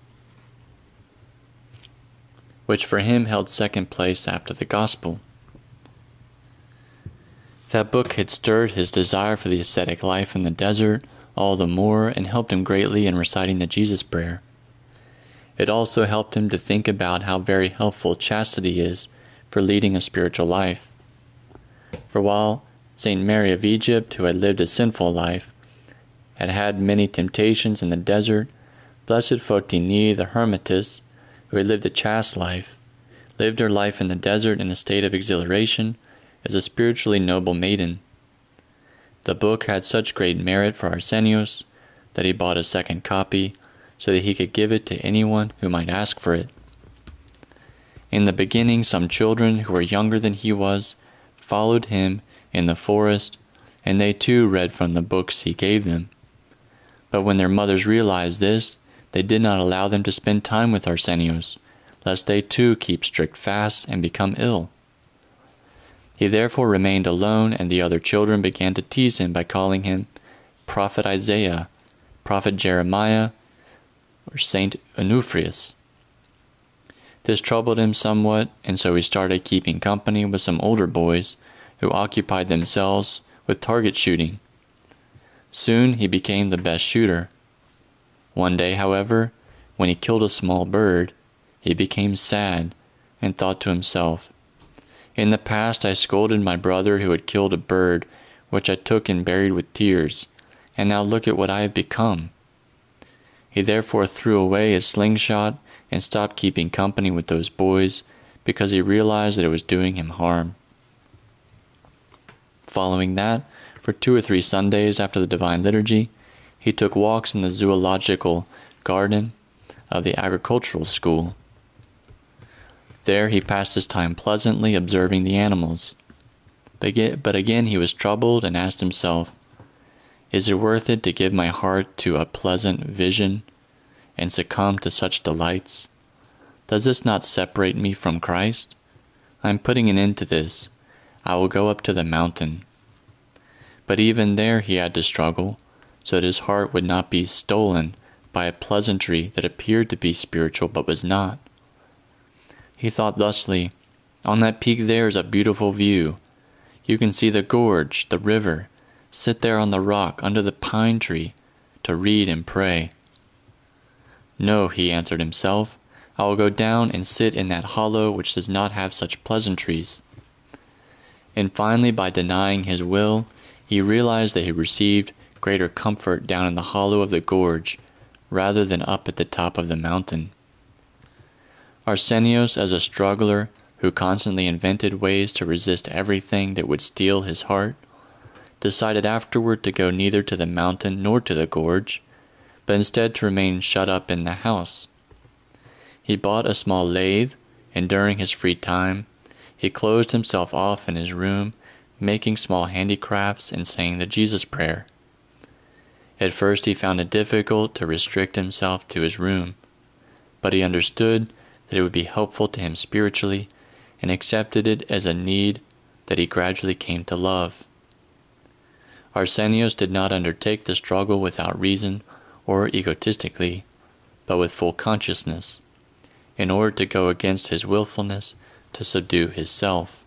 which for him held second place after the Gospel. That book had stirred his desire for the ascetic life in the desert all the more and helped him greatly in reciting the Jesus Prayer. It also helped him to think about how very helpful chastity is for leading a spiritual life. For while St. Mary of Egypt, who had lived a sinful life, had had many temptations in the desert, Blessed Fotini the Hermitess, who had lived a chaste life, lived her life in the desert in a state of exhilaration as a spiritually noble maiden. The book had such great merit for Arsenios that he bought a second copy so that he could give it to anyone who might ask for it. In the beginning, some children who were younger than he was followed him in the forest, and they too read from the books he gave them. But when their mothers realized this, they did not allow them to spend time with Arsenios, lest they too keep strict fasts and become ill. He therefore remained alone, and the other children began to tease him by calling him Prophet Isaiah, Prophet Jeremiah, or Saint Onufrius. This troubled him somewhat, and so he started keeping company with some older boys who occupied themselves with target shooting. Soon he became the best shooter. One day, however, when he killed a small bird, he became sad and thought to himself, "In the past I scolded my brother who had killed a bird, which I took and buried with tears, and now look at what I have become." He therefore threw away his slingshot and stopped keeping company with those boys because he realized that it was doing him harm. Following that, for 2 or 3 Sundays after the Divine Liturgy, he took walks in the zoological garden of the agricultural school. There he passed his time pleasantly observing the animals. But again he was troubled and asked himself, "Is it worth it to give my heart to a pleasant vision and succumb to such delights? Does this not separate me from Christ? I am putting an end to this. I will go up to the mountain." But even there he had to struggle, so that his heart would not be stolen by a pleasantry that appeared to be spiritual but was not. He thought thusly, "On that peak there is a beautiful view. You can see the gorge, the river. Sit there on the rock under the pine tree to read and pray." "No," he answered himself, "I will go down and sit in that hollow which does not have such pleasantries." And finally, by denying his will, he realized that he received greater comfort down in the hollow of the gorge rather than up at the top of the mountain. Arsenios, as a struggler who constantly invented ways to resist everything that would steal his heart, decided afterward to go neither to the mountain nor to the gorge, but instead to remain shut up in the house. He bought a small lathe, and during his free time, he closed himself off in his room, making small handicrafts and saying the Jesus Prayer. At first he found it difficult to restrict himself to his room, but he understood that it would be helpful to him spiritually, and accepted it as a need that he gradually came to love. Arsenios did not undertake the struggle without reason or egotistically, but with full consciousness, in order to go against his willfulness to subdue his self,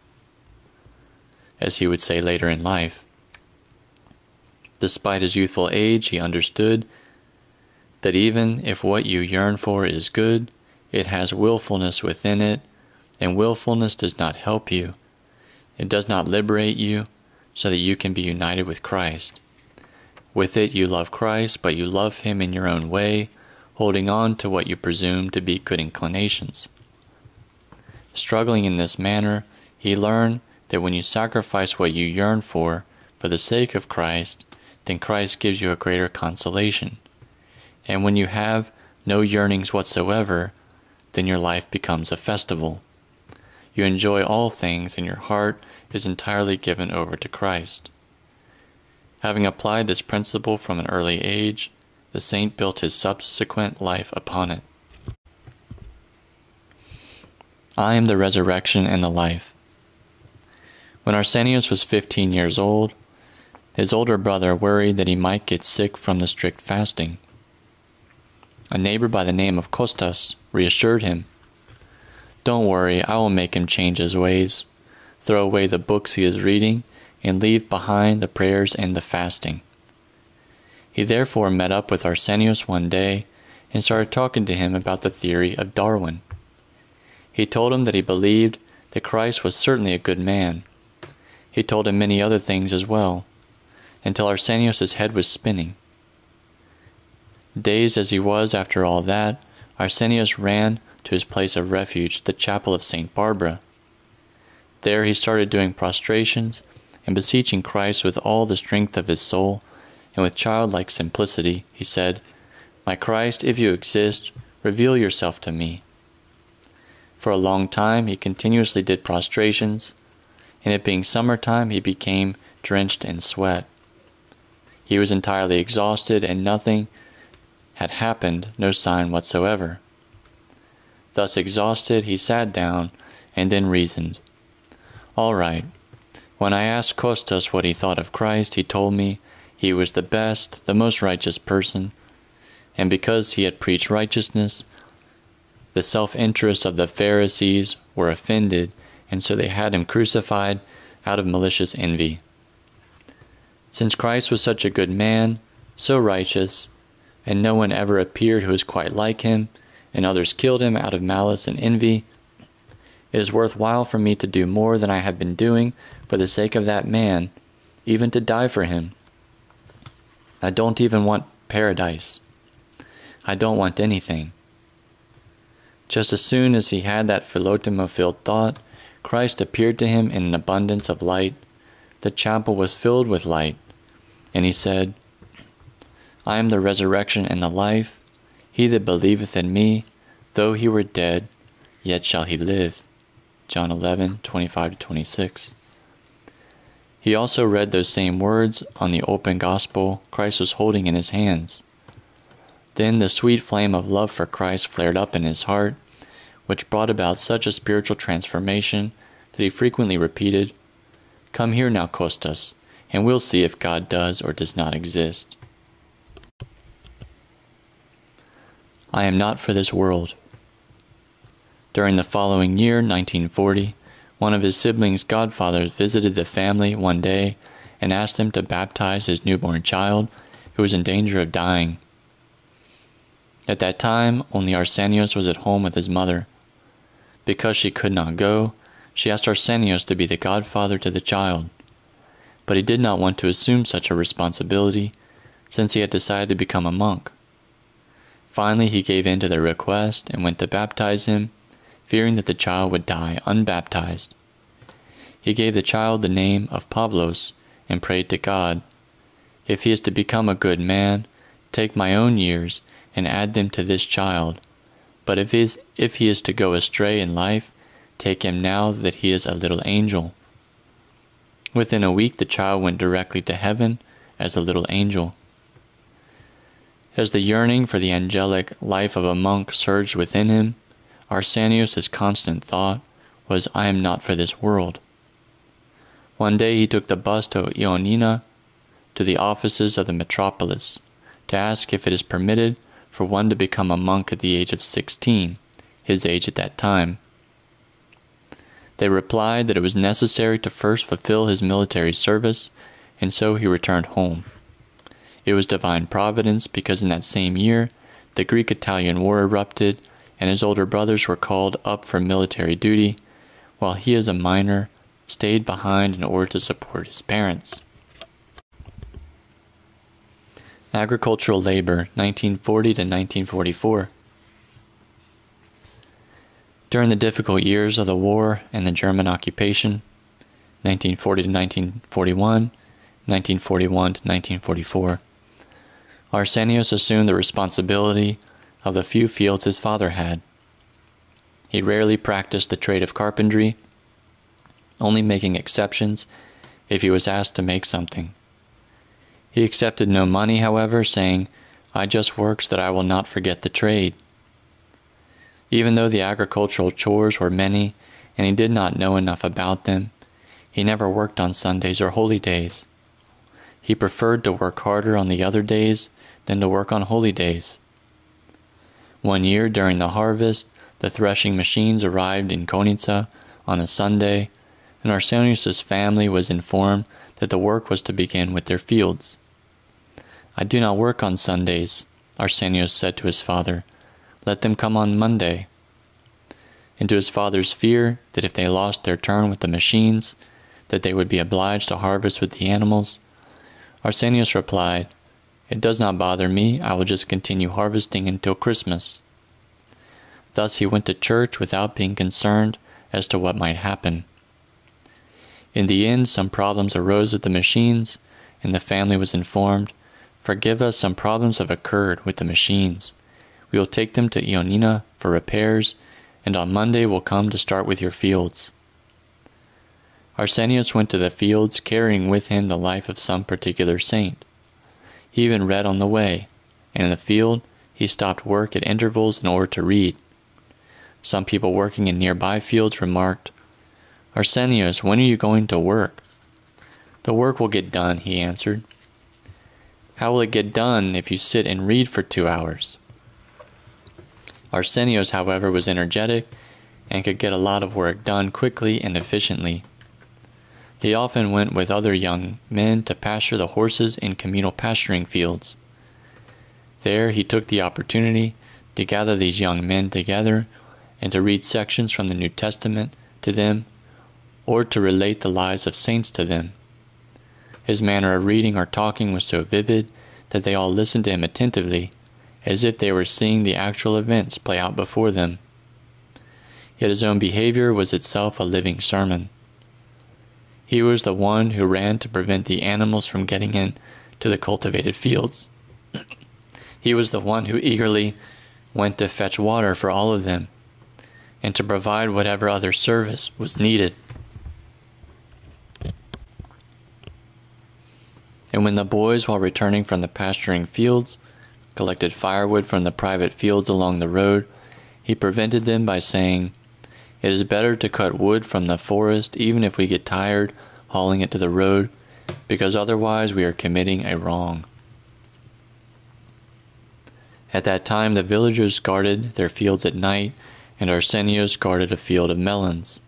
as he would say later in life. Despite his youthful age, he understood that even if what you yearn for is good, it has willfulness within it, and willfulness does not help you. It does not liberate you, so that you can be united with Christ. With it you love Christ, but you love him in your own way, holding on to what you presume to be good inclinations. Struggling in this manner, he learned that when you sacrifice what you yearn for the sake of Christ, then Christ gives you a greater consolation. And when you have no yearnings whatsoever, then your life becomes a festival. You enjoy all things, and your heart is entirely given over to Christ. Having applied this principle from an early age, the saint built his subsequent life upon it. I am the resurrection and the life. When Arsenios was 15 years old, his older brother worried that he might get sick from the strict fasting. A neighbor by the name of Kostas reassured him, "Don't worry, I will make him change his ways, throw away the books he is reading, and leave behind the prayers and the fasting." He therefore met up with Arsenios one day and started talking to him about the theory of Darwin. He told him that he believed that Christ was certainly a good man. He told him many other things as well, until Arsenios' head was spinning. Dazed as he was after all that, Arsenios ran to his place of refuge, the chapel of St. Barbara. There he started doing prostrations and beseeching Christ with all the strength of his soul, and with childlike simplicity he said, "My Christ, if you exist, reveal yourself to me." For a long time he continuously did prostrations, and it being summertime he became drenched in sweat. He was entirely exhausted, and nothing had happened, no sign whatsoever. Thus exhausted, he sat down and then reasoned. All right. When I asked Kostas what he thought of Christ, he told me he was the best, the most righteous person, and because he had preached righteousness, the self-interests of the Pharisees were offended, and so they had him crucified out of malicious envy. Since Christ was such a good man, so righteous, and no one ever appeared who was quite like him, and others killed him out of malice and envy, it is worthwhile for me to do more than I have been doing for the sake of that man, even to die for him. I don't even want paradise. I don't want anything. Just as soon as he had that philotimo-filled thought, Christ appeared to him in an abundance of light. The chapel was filled with light, and he said, "I am the resurrection and the life. He that believeth in me, though he were dead, yet shall he live." John 11:25-26. He also read those same words on the open gospel Christ was holding in his hands. Then the sweet flame of love for Christ flared up in his heart, which brought about such a spiritual transformation that he frequently repeated, "Come here now, Kostas, and we'll see if God does or does not exist." I am not for this world. During the following year, 1940, one of his siblings' godfathers visited the family one day and asked him to baptize his newborn child, who was in danger of dying. At that time, only Arsenios was at home with his mother. Because she could not go, she asked Arsenios to be the godfather to the child. But he did not want to assume such a responsibility, since he had decided to become a monk. Finally, he gave in to their request and went to baptize him, fearing that the child would die unbaptized. He gave the child the name of Pavlos and prayed to God, "If he is to become a good man, take my own years and add them to this child. But if he is to go astray in life, take him now that he is a little angel." Within a week the child went directly to heaven as a little angel. As the yearning for the angelic life of a monk surged within him, Arsenios' constant thought was, "I am not for this world." One day he took the bus to Ioannina, to the offices of the metropolis, to ask if it is permitted for one to become a monk at the age of 16, his age at that time. They replied that it was necessary to first fulfill his military service, and so he returned home. It was divine providence, because in that same year the Greek-Italian War erupted, and his older brothers were called up for military duty, while he as a minor stayed behind in order to support his parents. Agricultural labor, 1940 to 1944. During the difficult years of the war and the German occupation, 1940 to 1941, 1941 to 1944, Arsenios assumed the responsibility of the few fields his father had. He rarely practiced the trade of carpentry, only making exceptions if he was asked to make something. He accepted no money, however, saying, "I just work so that I will not forget the trade." Even though the agricultural chores were many and he did not know enough about them, he never worked on Sundays or holy days. He preferred to work harder on the other days than to work on holy days. One year during the harvest, the threshing machines arrived in Konica on a Sunday, and Arsenios' family was informed that the work was to begin with their fields. "I do not work on Sundays," Arsenios said to his father. "Let them come on Monday." And to his father's fear that if they lost their turn with the machines, that they would be obliged to harvest with the animals, Arsenios replied, "It does not bother me, I will just continue harvesting until Christmas." Thus he went to church without being concerned as to what might happen. In the end, some problems arose with the machines, and the family was informed, "Forgive us, some problems have occurred with the machines. We will take them to Ioannina for repairs, and on Monday will come to start with your fields." Arsenios went to the fields carrying with him the life of some particular saint. He even read on the way, and in the field he stopped work at intervals in order to read. Some people working in nearby fields remarked, "Arsenios, when are you going to work?" "The work will get done," he answered. "How will it get done if you sit and read for 2 hours? Arsenios, however, was energetic and could get a lot of work done quickly and efficiently. He often went with other young men to pasture the horses in communal pasturing fields. There he took the opportunity to gather these young men together and to read sections from the New Testament to them, or to relate the lives of saints to them. His manner of reading or talking was so vivid that they all listened to him attentively, as if they were seeing the actual events play out before them. Yet his own behavior was itself a living sermon. He was the one who ran to prevent the animals from getting in to the cultivated fields. He was the one who eagerly went to fetch water for all of them, and to provide whatever other service was needed. And when the boys, while returning from the pasturing fields, collected firewood from the private fields along the road, he prevented them by saying, "It is better to cut wood from the forest even if we get tired hauling it to the road, because otherwise we are committing a wrong." At that time the villagers guarded their fields at night, and Arsenios guarded a field of melons.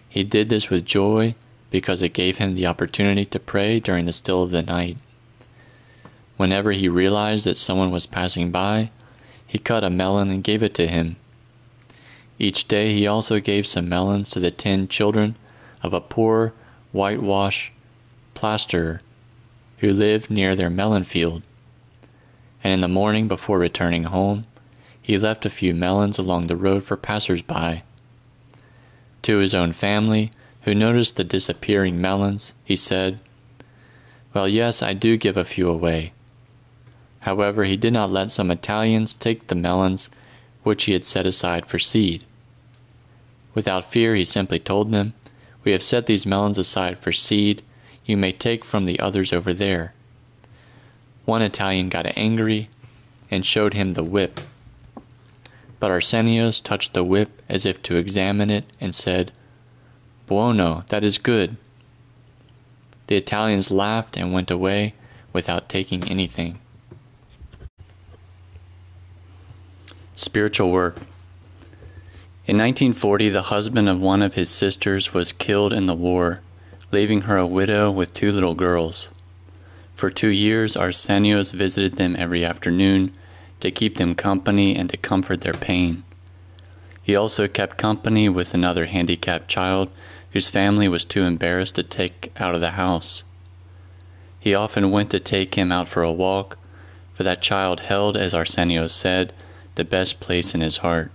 He did this with joy, because it gave him the opportunity to pray during the still of the night. Whenever he realized that someone was passing by, he cut a melon and gave it to him. Each day he also gave some melons to the 10 children of a poor whitewash plasterer who lived near their melon field. And in the morning before returning home, he left a few melons along the road for passers-by. To his own family, who noticed the disappearing melons, he said, "Well, yes, I do give a few away." However, he did not let some Italians take the melons which he had set aside for seed. Without fear, he simply told them, "We have set these melons aside for seed. You may take from the others over there." One Italian got angry and showed him the whip. But Arsenios touched the whip as if to examine it and said, "Buono, that is good." The Italians laughed and went away without taking anything. Spiritual work. In 1940, the husband of one of his sisters was killed in the war, leaving her a widow with 2 little girls. For 2 years, Arsenios visited them every afternoon to keep them company and to comfort their pain. He also kept company with another handicapped child whose family was too embarrassed to take out of the house. He often went to take him out for a walk, for that child held, as Arsenios said, the best place in his heart.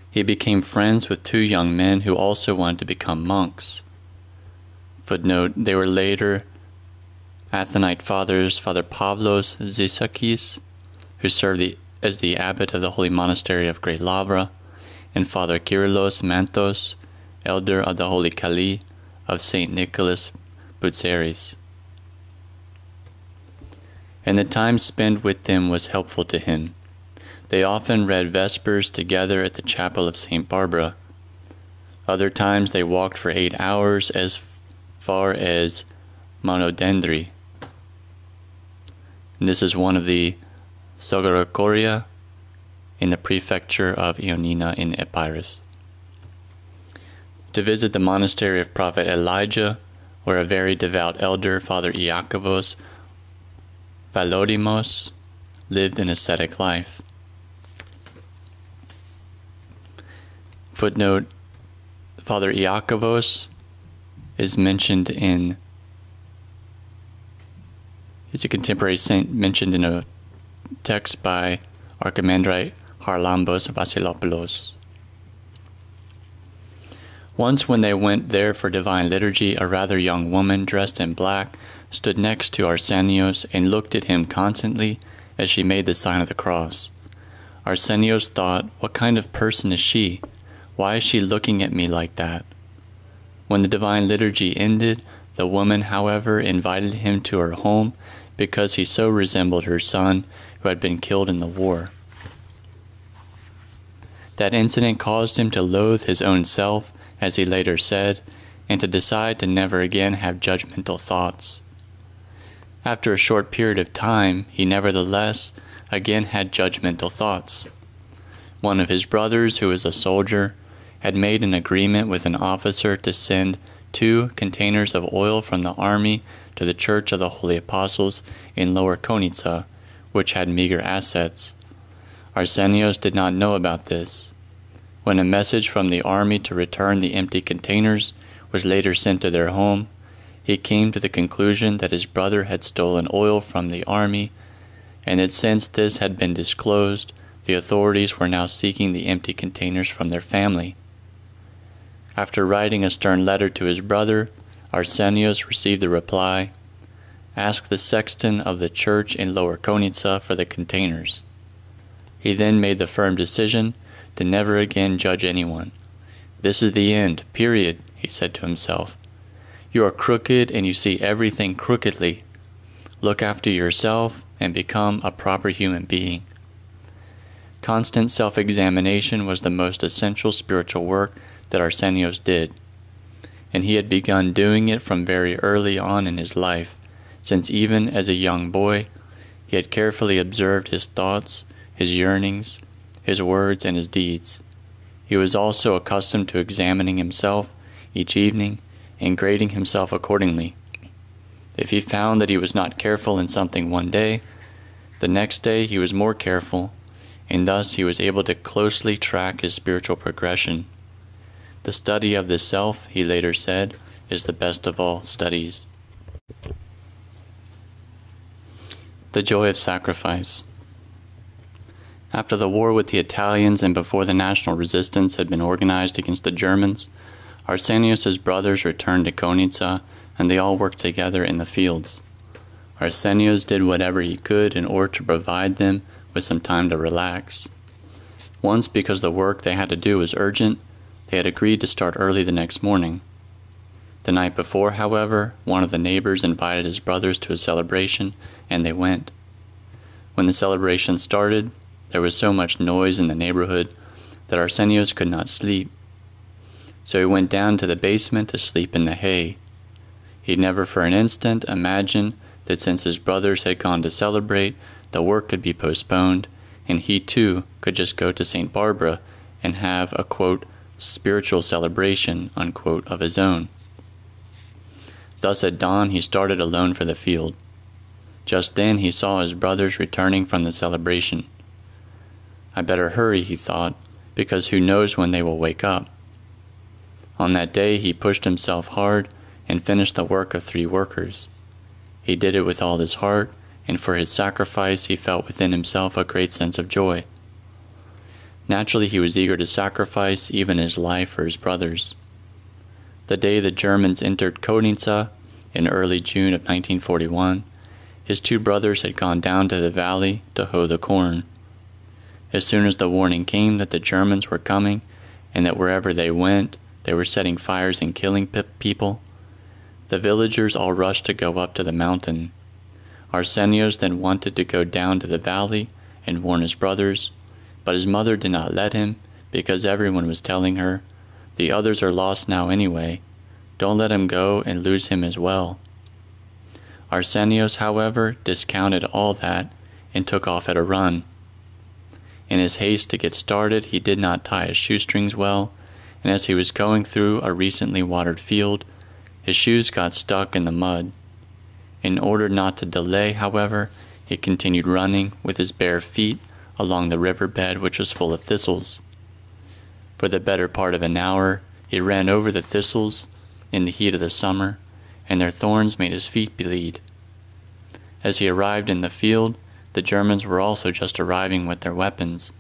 He became friends with two young men who also wanted to become monks. Footnote, they were later Athonite fathers, Father Pavlos Zisakis, who served as the abbot of the holy monastery of Great Lavra, and Father Kyrillos Mantos, elder of the Holy Kali of St. Nicholas Butzeris. And the time spent with them was helpful to him. They often read Vespers together at the chapel of St. Barbara. Other times they walked for 8 hours as far as Monodendri. And this is one of the Sogorokoria in the prefecture of Ioannina in Epirus. To visit the monastery of Prophet Elijah, where a very devout elder, Father Iakovos Valodimos, lived an ascetic life. Footnote, Father Iakovos is mentioned in, he's a contemporary saint mentioned in a text by Archimandrite Harlambos Vasilopoulos. Once when they went there for divine liturgy, a rather young woman dressed in black stood next to Arsenios and looked at him constantly as she made the sign of the cross. Arsenios thought, what kind of person is she? Why is she looking at me like that? When the divine liturgy ended, the woman, however, invited him to her home because he so resembled her son who had been killed in the war. That incident caused him to loathe his own self, as he later said, and to decide to never again have judgmental thoughts. After a short period of time, he nevertheless again had judgmental thoughts. One of his brothers, who was a soldier, had made an agreement with an officer to send 2 containers of oil from the army to the Church of the Holy Apostles in Lower Konitsa, which had meager assets. Arsenios did not know about this. When a message from the army to return the empty containers was later sent to their home, he came to the conclusion that his brother had stolen oil from the army, and that since this had been disclosed, the authorities were now seeking the empty containers from their family. After writing a stern letter to his brother, Arsenios received the reply, "Ask the sexton of the church in Lower Konitsa for the containers." He then made the firm decision to never again judge anyone. "This is the end, period," he said to himself. "You are crooked and you see everything crookedly. Look after yourself and become a proper human being." Constant self-examination was the most essential spiritual work that Arsenios did, and he had begun doing it from very early on in his life, since even as a young boy he had carefully observed his thoughts, his yearnings, his words, and his deeds. He was also accustomed to examining himself each evening and grading himself accordingly. If he found that he was not careful in something one day, the next day he was more careful, and thus he was able to closely track his spiritual progression. The study of the self, he later said, is the best of all studies. The joy of sacrifice. After the war with the Italians and before the national resistance had been organized against the Germans, Arsenios' brothers returned to Konitsa, and they all worked together in the fields. Arsenios did whatever he could in order to provide them with some time to relax. Once, because the work they had to do was urgent, they had agreed to start early the next morning. The night before, however, one of the neighbors invited his brothers to a celebration, and they went. When the celebration started, there was so much noise in the neighborhood that Arsenios could not sleep. So he went down to the basement to sleep in the hay. He never for an instant imagined that since his brothers had gone to celebrate, the work could be postponed, and he too could just go to St. Barbara and have a, quote, spiritual celebration, unquote, of his own. Thus at dawn he started alone for the field. Just then he saw his brothers returning from the celebration. "I better hurry," he thought, "because who knows when they will wake up." On that day he pushed himself hard and finished the work of 3 workers. He did it with all his heart, and for his sacrifice he felt within himself a great sense of joy. Naturally, he was eager to sacrifice even his life for his brothers. The day the Germans entered Konitsa in early June of 1941, his 2 brothers had gone down to the valley to hoe the corn. As soon as the warning came that the Germans were coming and that wherever they went, they were setting fires and killing people, the villagers all rushed to go up to the mountain. Arsenios then wanted to go down to the valley and warn his brothers, but his mother did not let him because everyone was telling her, "The others are lost now anyway. Don't let him go and lose him as well." Arsenios, however, discounted all that and took off at a run. In his haste to get started, he did not tie his shoestrings well, and as he was going through a recently watered field, his shoes got stuck in the mud. In order not to delay, however, he continued running with his bare feet along the riverbed, which was full of thistles. For the better part of an hour, he ran over the thistles in the heat of the summer, and their thorns made his feet bleed. As he arrived in the field, the Germans were also just arriving with their weapons.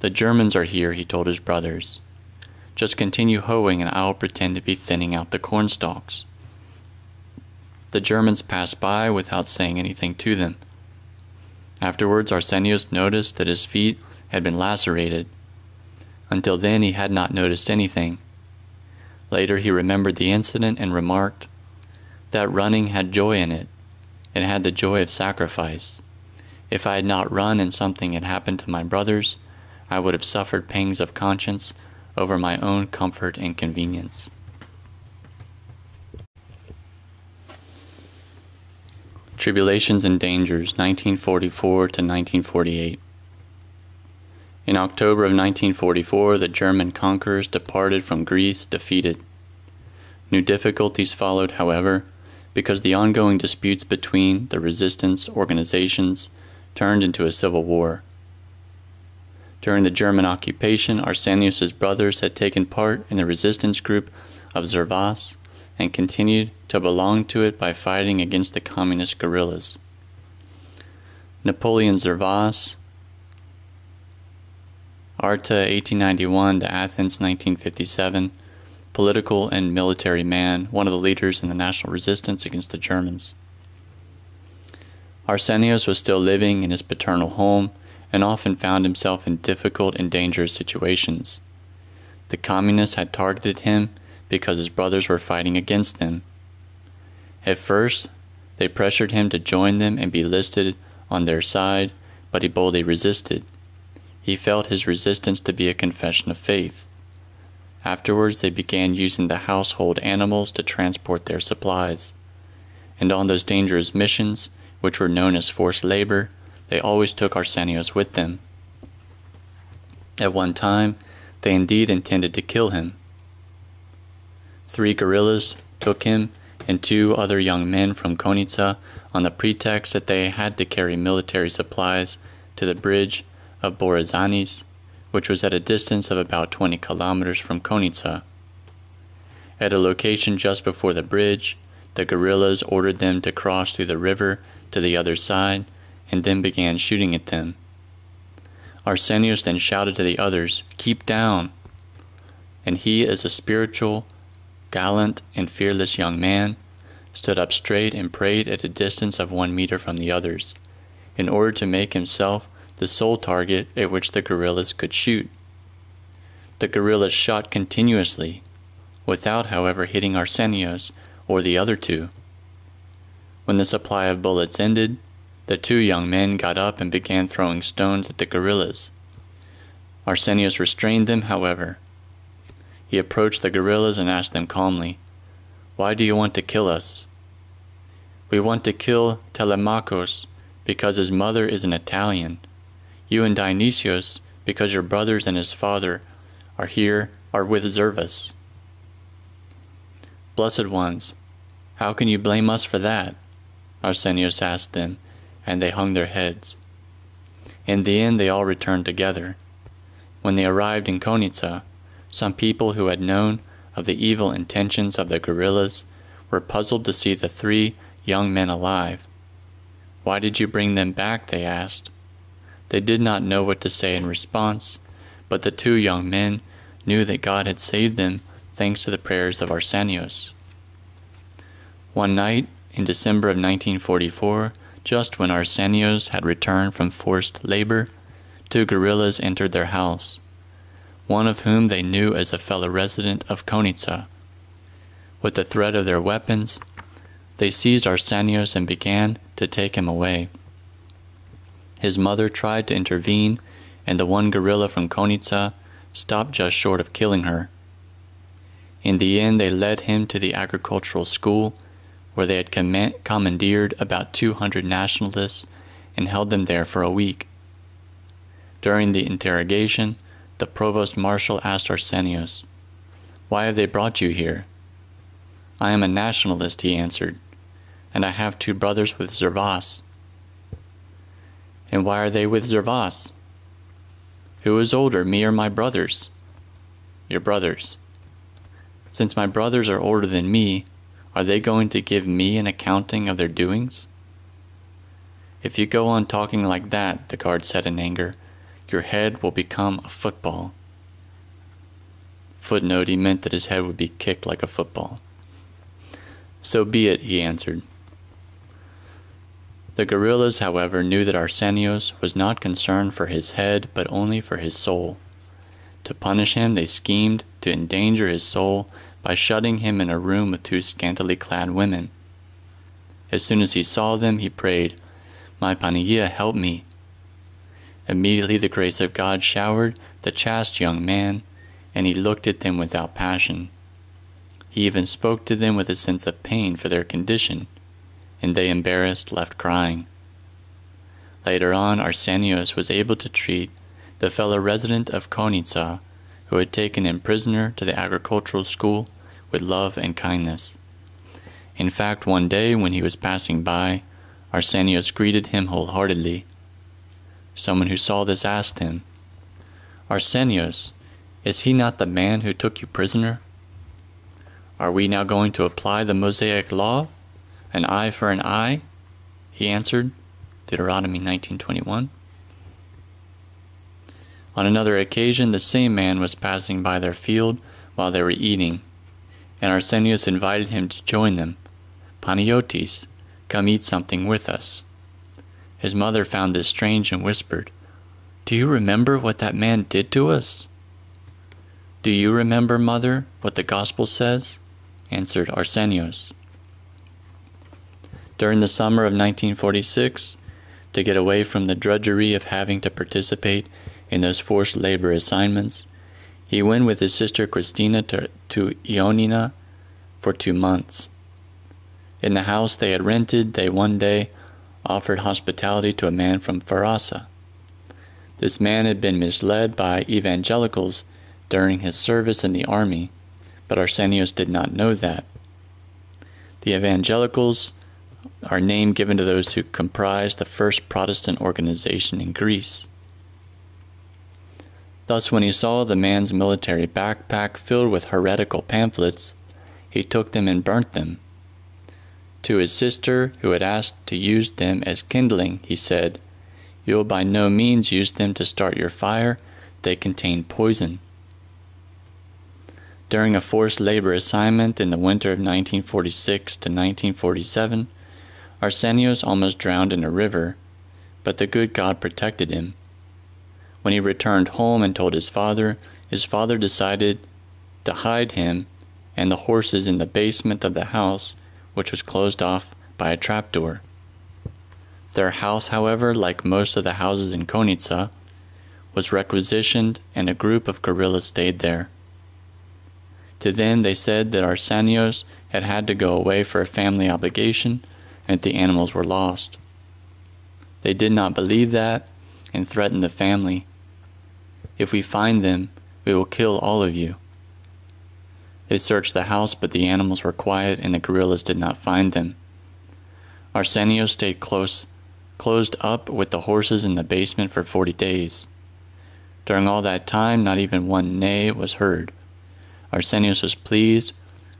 "The Germans are here," he told his brothers. "Just continue hoeing and I'll pretend to be thinning out the corn stalks." The Germans passed by without saying anything to them. Afterwards, Arsenios noticed that his feet had been lacerated. Until then, he had not noticed anything. Later, he remembered the incident and remarked, "That running had joy in it. It had the joy of sacrifice. If I had not run and something had happened to my brothers, I would have suffered pangs of conscience over my own comfort and convenience." Tribulations and Dangers, 1944 to 1948. In October of 1944, the German conquerors departed from Greece defeated. New difficulties followed, however, because the ongoing disputes between the resistance organizations turned into a civil war. During the German occupation, Arsenios' brothers had taken part in the resistance group of Zervas and continued to belong to it by fighting against the communist guerrillas. Napoleon Zervas, Arta 1891 to Athens 1957, political and military man, one of the leaders in the national resistance against the Germans. Arsenios was still living in his paternal home and often found himself in difficult and dangerous situations. The communists had targeted him because his brothers were fighting against them. At first, they pressured him to join them and be listed on their side, but he boldly resisted. He felt his resistance to be a confession of faith. Afterwards, they began using the household animals to transport their supplies. And on those dangerous missions, which were known as forced labor, they always took Arsenios with them. At one time, they indeed intended to kill him. 3 guerrillas took him and 2 other young men from Konitsa on the pretext that they had to carry military supplies to the bridge of Borizanis, which was at a distance of about 20 kilometers from Konitsa. At a location just before the bridge, the guerrillas ordered them to cross through the river to the other side and then began shooting at them. Arsenios then shouted to the others, "Keep down!" And he, as a spiritual, gallant, and fearless young man, stood up straight and prayed at a distance of 1 meter from the others, in order to make himself the sole target at which the guerrillas could shoot. The guerrillas shot continuously, without, however, hitting Arsenios or the other 2. When the supply of bullets ended, the 2 young men got up and began throwing stones at the guerrillas. Arsenios restrained them, however. He approached the guerrillas and asked them calmly, "Why do you want to kill us?" "We want to kill Telemachos because his mother is an Italian. You and Dionysios because your brothers and his father are with Zervas." "Blessed ones, how can you blame us for that?" Arsenios asked them, and they hung their heads. In the end, they all returned together. When they arrived in Konitsa, some people who had known of the evil intentions of the guerrillas, were puzzled to see the 3 young men alive. "Why did you bring them back?" they asked. They did not know what to say in response, but the 2 young men knew that God had saved them thanks to the prayers of Arsenios. One night, in December of 1944, just when Arsenios had returned from forced labor, 2 guerrillas entered their house, one of whom they knew as a fellow resident of Konitsa. With the threat of their weapons, they seized Arsenios and began to take him away. His mother tried to intervene, and the one guerrilla from Konitsa stopped just short of killing her. In the end, they led him to the agricultural school, where they had commandeered about 200 nationalists and held them there for a week. During the interrogation, the provost marshal asked Arsenios, "Why have they brought you here?" "I am a nationalist," he answered, "and I have 2 brothers with Zervas." "And why are they with Zervas?" "Who is older, me or my brothers?" "Your brothers." "Since my brothers are older than me, are they going to give me an accounting of their doings?" "If you go on talking like that," the guard said in anger, "your head will become a football." Footnote, he meant that his head would be kicked like a football. "So be it," he answered. The guerrillas, however, knew that Arsenios was not concerned for his head, but only for his soul. To punish him, they schemed to endanger his soul by shutting him in a room with 2 scantily clad women. As soon as he saw them, he prayed, "My Pania, help me." Immediately the grace of God showered the chaste young man, and he looked at them without passion. He even spoke to them with a sense of pain for their condition, and they, embarrassed, left crying. Later on, Arsenios was able to treat the fellow resident of Konitsa, who had taken him prisoner to the agricultural school, with love and kindness. In fact, one day when he was passing by, Arsenios greeted him wholeheartedly. Someone who saw this asked him, "Arsenios, is he not the man who took you prisoner?" "Are we now going to apply the Mosaic law? An eye for an eye?" he answered, Deuteronomy 19:21. On another occasion, the same man was passing by their field while they were eating, and Arsenios invited him to join them. "Paniotis, come eat something with us." His mother found this strange and whispered, "Do you remember what that man did to us?" "Do you remember, mother, what the gospel says?" answered Arsenios. During the summer of 1946, to get away from the drudgery of having to participate in those forced labor assignments, he went with his sister Christina to Ioannina for 2 months. In the house they had rented, they one day offered hospitality to a man from Farasa. This man had been misled by evangelicals during his service in the army, but Arsenios did not know that. The evangelicals are a name given to those who comprised the first Protestant organization in Greece. Thus, when he saw the man's military backpack filled with heretical pamphlets, he took them and burnt them. To his sister, who had asked to use them as kindling, he said, "You will by no means use them to start your fire. They contain poison." During a forced labor assignment in the winter of 1946 to 1947, Arsenios almost drowned in a river, but the good God protected him. When he returned home and told his father decided to hide him and the horses in the basement of the house, which was closed off by a trapdoor. Their house, however, like most of the houses in Konitsa, was requisitioned, and a group of guerrillas stayed there. To them they said that Arsenios had to go away for a family obligation, and that the animals were lost. They did not believe that, and threatened the family. "If we find them, we will kill all of you." They searched the house, but the animals were quiet, and the guerrillas did not find them. Arsenios stayed closed up with the horses in the basement for 40 days. During all that time, not even one neigh was heard. Arsenios was pleased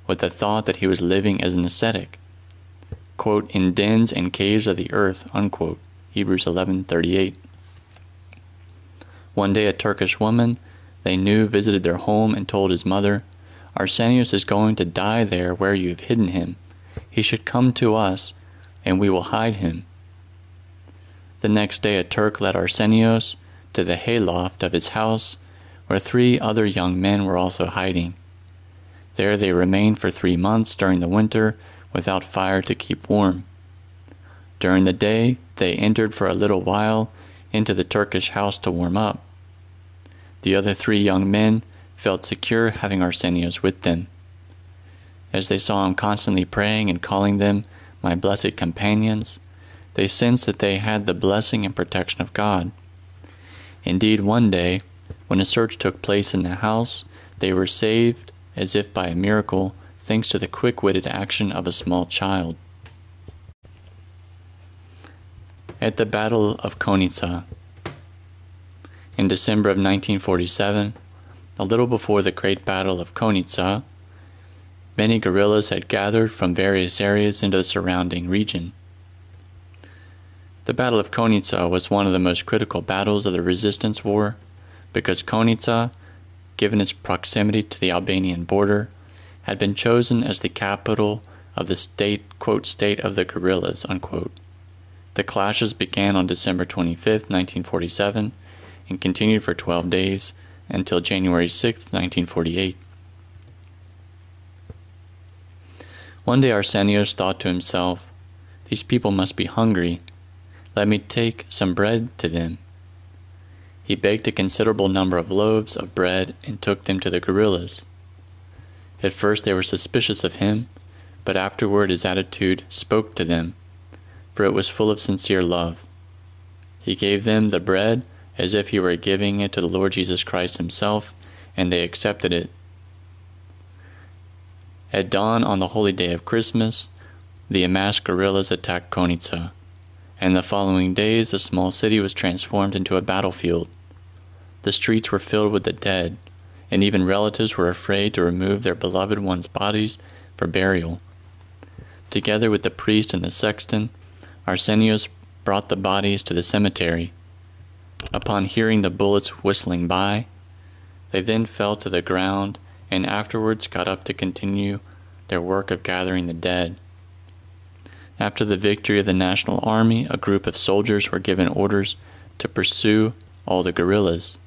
with the thought that he was living as an ascetic, quote, in dens and caves of the earth, unquote, Hebrews 11:38. One day a Turkish woman they knew visited their home and told his mother, Arsenios is going to die there where you have hidden him. He should come to us, and we will hide him. The next day a Turk led Arsenios to the hayloft of his house, where 3 other young men were also hiding. There they remained for 3 months during the winter without fire to keep warm. During the day they entered for a little while into the Turkish house to warm up. The other 3 young men felt secure having Arsenios with them. As they saw him constantly praying and calling them my blessed companions, they sensed that they had the blessing and protection of God. Indeed, one day, when a search took place in the house, they were saved as if by a miracle, thanks to the quick-witted action of a small child. At the Battle of Konitsa, in December of 1947, a little before the Great Battle of Konitsa, many guerrillas had gathered from various areas into the surrounding region. The Battle of Konitsa was one of the most critical battles of the resistance war, because Konitsa, given its proximity to the Albanian border, had been chosen as the capital of the state, quote, state of the guerrillas, unquote. The clashes began on December 25, 1947, and continued for 12 days until January 6, 1948. One day Arsenios thought to himself, these people must be hungry. Let me take some bread to them. He baked a considerable number of loaves of bread and took them to the guerrillas. At first they were suspicious of him, but afterward his attitude spoke to them, for it was full of sincere love. He gave them the bread as if he were giving it to the Lord Jesus Christ himself, and they accepted it. At dawn on the holy day of Christmas, the amassed guerrillas attacked Konitsa, and the following days the small city was transformed into a battlefield. The streets were filled with the dead, and even relatives were afraid to remove their beloved ones' bodies for burial. Together with the priest and the sexton, Arsenios brought the bodies to the cemetery. Upon hearing the bullets whistling by, they then fell to the ground and afterwards got up to continue their work of gathering the dead. After the victory of the National Army, a group of soldiers were given orders to pursue all the guerrillas.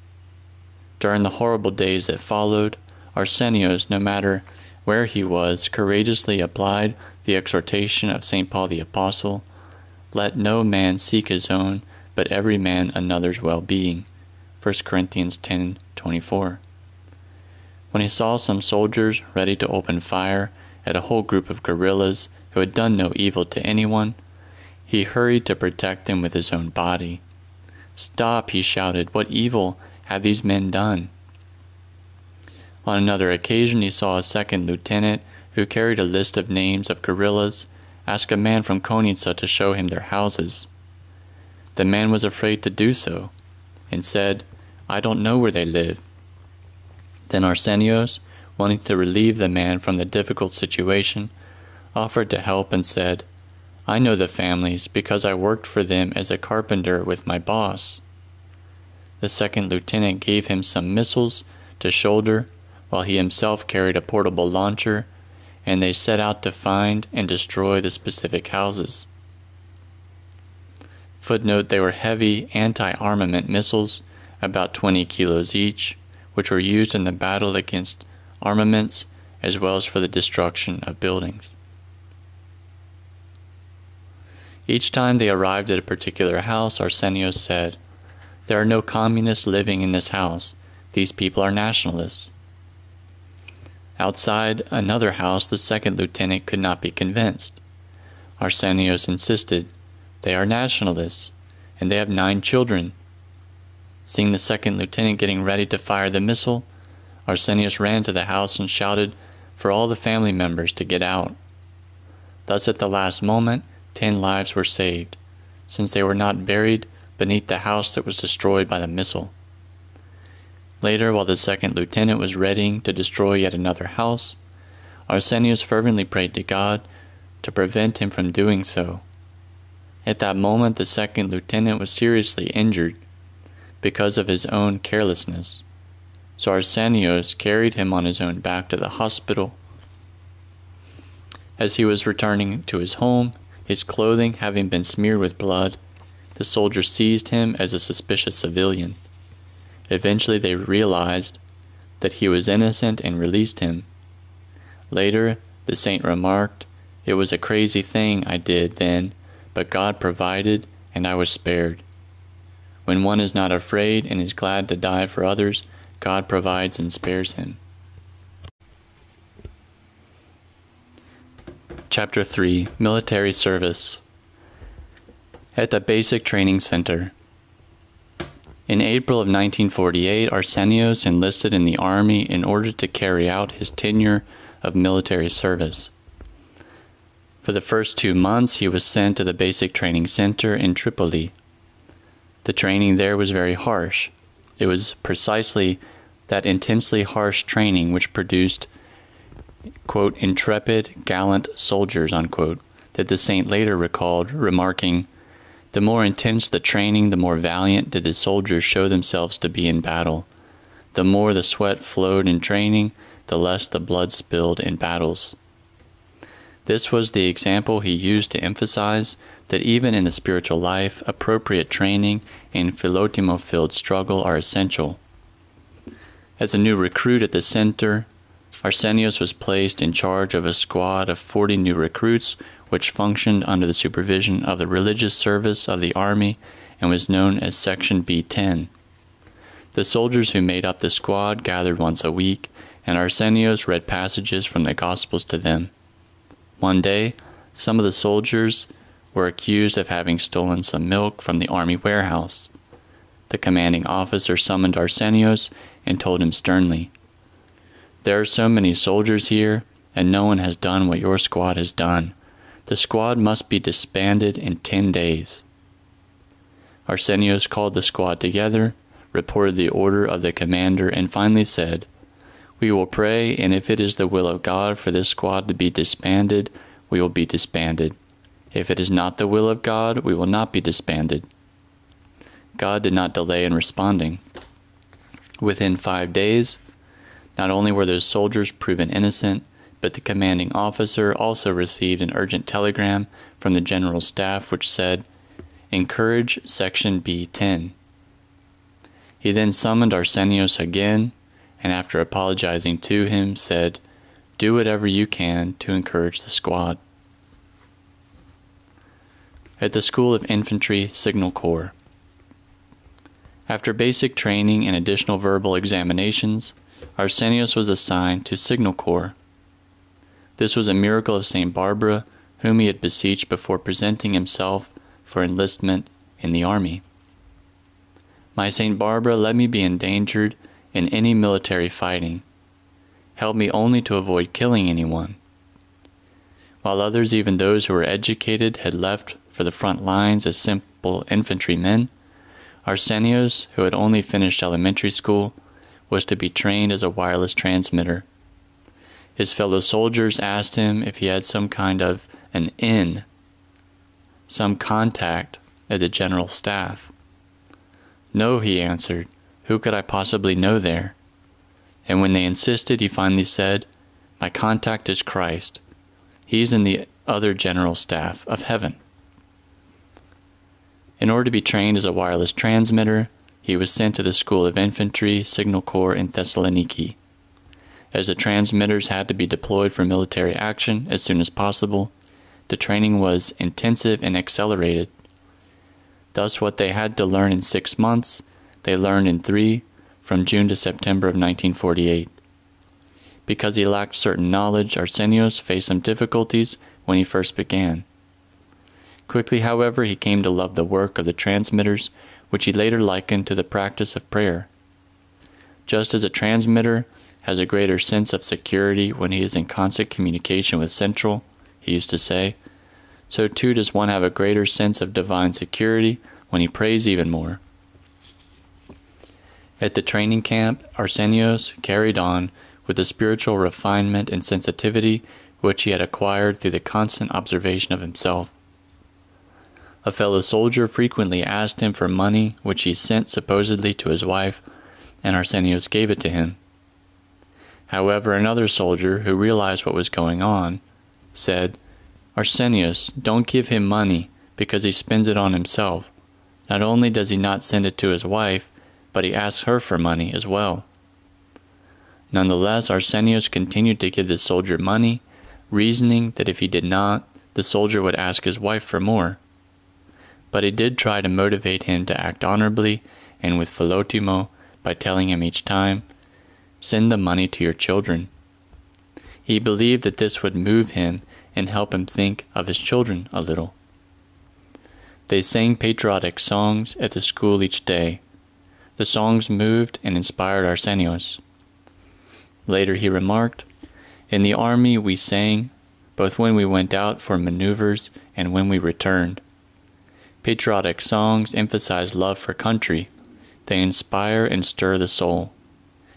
During the horrible days that followed, Arsenios, no matter where he was, courageously applied the exhortation of St. Paul the Apostle, "Let no man seek his own, but every man another's well-being." 1 Corinthians 10:24. When he saw some soldiers ready to open fire at a whole group of guerrillas who had done no evil to anyone, he hurried to protect them with his own body. "Stop," he shouted, "what evil have these men done?" On another occasion he saw a second lieutenant who carried a list of names of guerrillas ask a man from Konitsa to show him their houses. The man was afraid to do so, and said, "I don't know where they live." Then Arsenios, wanting to relieve the man from the difficult situation, offered to help and said, "I know the families because I worked for them as a carpenter with my boss." The second lieutenant gave him some missiles to shoulder, while he himself carried a portable launcher, and they set out to find and destroy the specific houses. Footnote, they were heavy anti-armament missiles, about 20 kilos each, which were used in the battle against armaments as well as for the destruction of buildings. Each time they arrived at a particular house, Arsenios said, "There are no communists living in this house. These people are nationalists." Outside another house, the second lieutenant could not be convinced. Arsenios insisted, "They are nationalists, and they have 9 children." Seeing the second lieutenant getting ready to fire the missile, Arsenios ran to the house and shouted for all the family members to get out. Thus at the last moment, 10 lives were saved, since they were not buried beneath the house that was destroyed by the missile. Later, while the second lieutenant was readying to destroy yet another house, Arsenios fervently prayed to God to prevent him from doing so. At that moment, the second lieutenant was seriously injured because of his own carelessness. So Arsenios carried him on his own back to the hospital. As he was returning to his home, his clothing having been smeared with blood, the soldiers seized him as a suspicious civilian. Eventually they realized that he was innocent and released him. Later, the saint remarked, "It was a crazy thing I did then, but God provided, and I was spared." When one is not afraid and is glad to die for others, God provides and spares him. Chapter 3. Military Service. At the Basic Training Center. In April of 1948, Arsenios enlisted in the army in order to carry out his tenure of military service. For the first 2 months, he was sent to the Basic Training Center in Tripoli. The training there was very harsh. It was precisely that intensely harsh training which produced, quote, intrepid, gallant soldiers, unquote, that the saint later recalled, remarking, "The more intense the training, the more valiant did the soldiers show themselves to be in battle. The more the sweat flowed in training, the less the blood spilled in battles." This was the example he used to emphasize that even in the spiritual life, appropriate training and philotimo-filled struggle are essential. As a new recruit at the center, Arsenios was placed in charge of a squad of 40 new recruits, which functioned under the supervision of the religious service of the army and was known as Section B10. The soldiers who made up the squad gathered once a week, and Arsenios read passages from the Gospels to them. One day, some of the soldiers were accused of having stolen some milk from the army warehouse. The commanding officer summoned Arsenios and told him sternly, "There are so many soldiers here, and no one has done what your squad has done. The squad must be disbanded in 10 days. Arsenios called the squad together, reported the order of the commander, and finally said, "We will pray, and if it is the will of God for this squad to be disbanded, we will be disbanded. If it is not the will of God, we will not be disbanded." God did not delay in responding. Within 5 days, not only were those soldiers proven innocent, but the commanding officer also received an urgent telegram from the general staff which said, "Encourage Section B10. He then summoned Arsenios again, and after apologizing to him, said, "Do whatever you can to encourage the squad." At the School of Infantry Signal Corps. After basic training and additional verbal examinations, Arsenios was assigned to Signal Corps. This was a miracle of St. Barbara, whom he had beseeched before presenting himself for enlistment in the army. "My St. Barbara, let me be endangered in any military fighting. Help me only to avoid killing anyone." While others, even those who were educated, had left for the front lines as simple infantrymen, Arsenios, who had only finished elementary school, was to be trained as a wireless transmitter. His fellow soldiers asked him if he had some kind of an in, some contact at the general staff. "No," he answered, "who could I possibly know there?" And when they insisted, he finally said, "My contact is Christ. He's in the other general staff of heaven." In order to be trained as a wireless transmitter, he was sent to the School of Infantry Signal Corps in Thessaloniki. As the transmitters had to be deployed for military action as soon as possible, the training was intensive and accelerated. Thus what they had to learn in 6 months, they learned in 3, from June to September of 1948. Because he lacked certain knowledge, Arsenios faced some difficulties when he first began. Quickly, however, he came to love the work of the transmitters, which he later likened to the practice of prayer. Just as a transmitter has a greater sense of security when he is in constant communication with Central, he used to say, so too does one have a greater sense of divine security when he prays even more. At the training camp, Arsenios carried on with the spiritual refinement and sensitivity which he had acquired through the constant observation of himself. A fellow soldier frequently asked him for money which he sent supposedly to his wife, and Arsenios gave it to him. However, another soldier, who realized what was going on, said, "Arsenios, don't give him money, because he spends it on himself. Not only does he not send it to his wife, but he asks her for money as well." Nonetheless, Arsenios continued to give the soldier money, reasoning that if he did not, the soldier would ask his wife for more. But he did try to motivate him to act honorably and with philotimo by telling him each time, "Send the money to your children." He believed that this would move him and help him think of his children a little. They sang patriotic songs at the school each day. The songs moved and inspired Arsenios. Later he remarked, "In the army we sang, both when we went out for maneuvers and when we returned. Patriotic songs emphasize love for country. They inspire and stir the soul.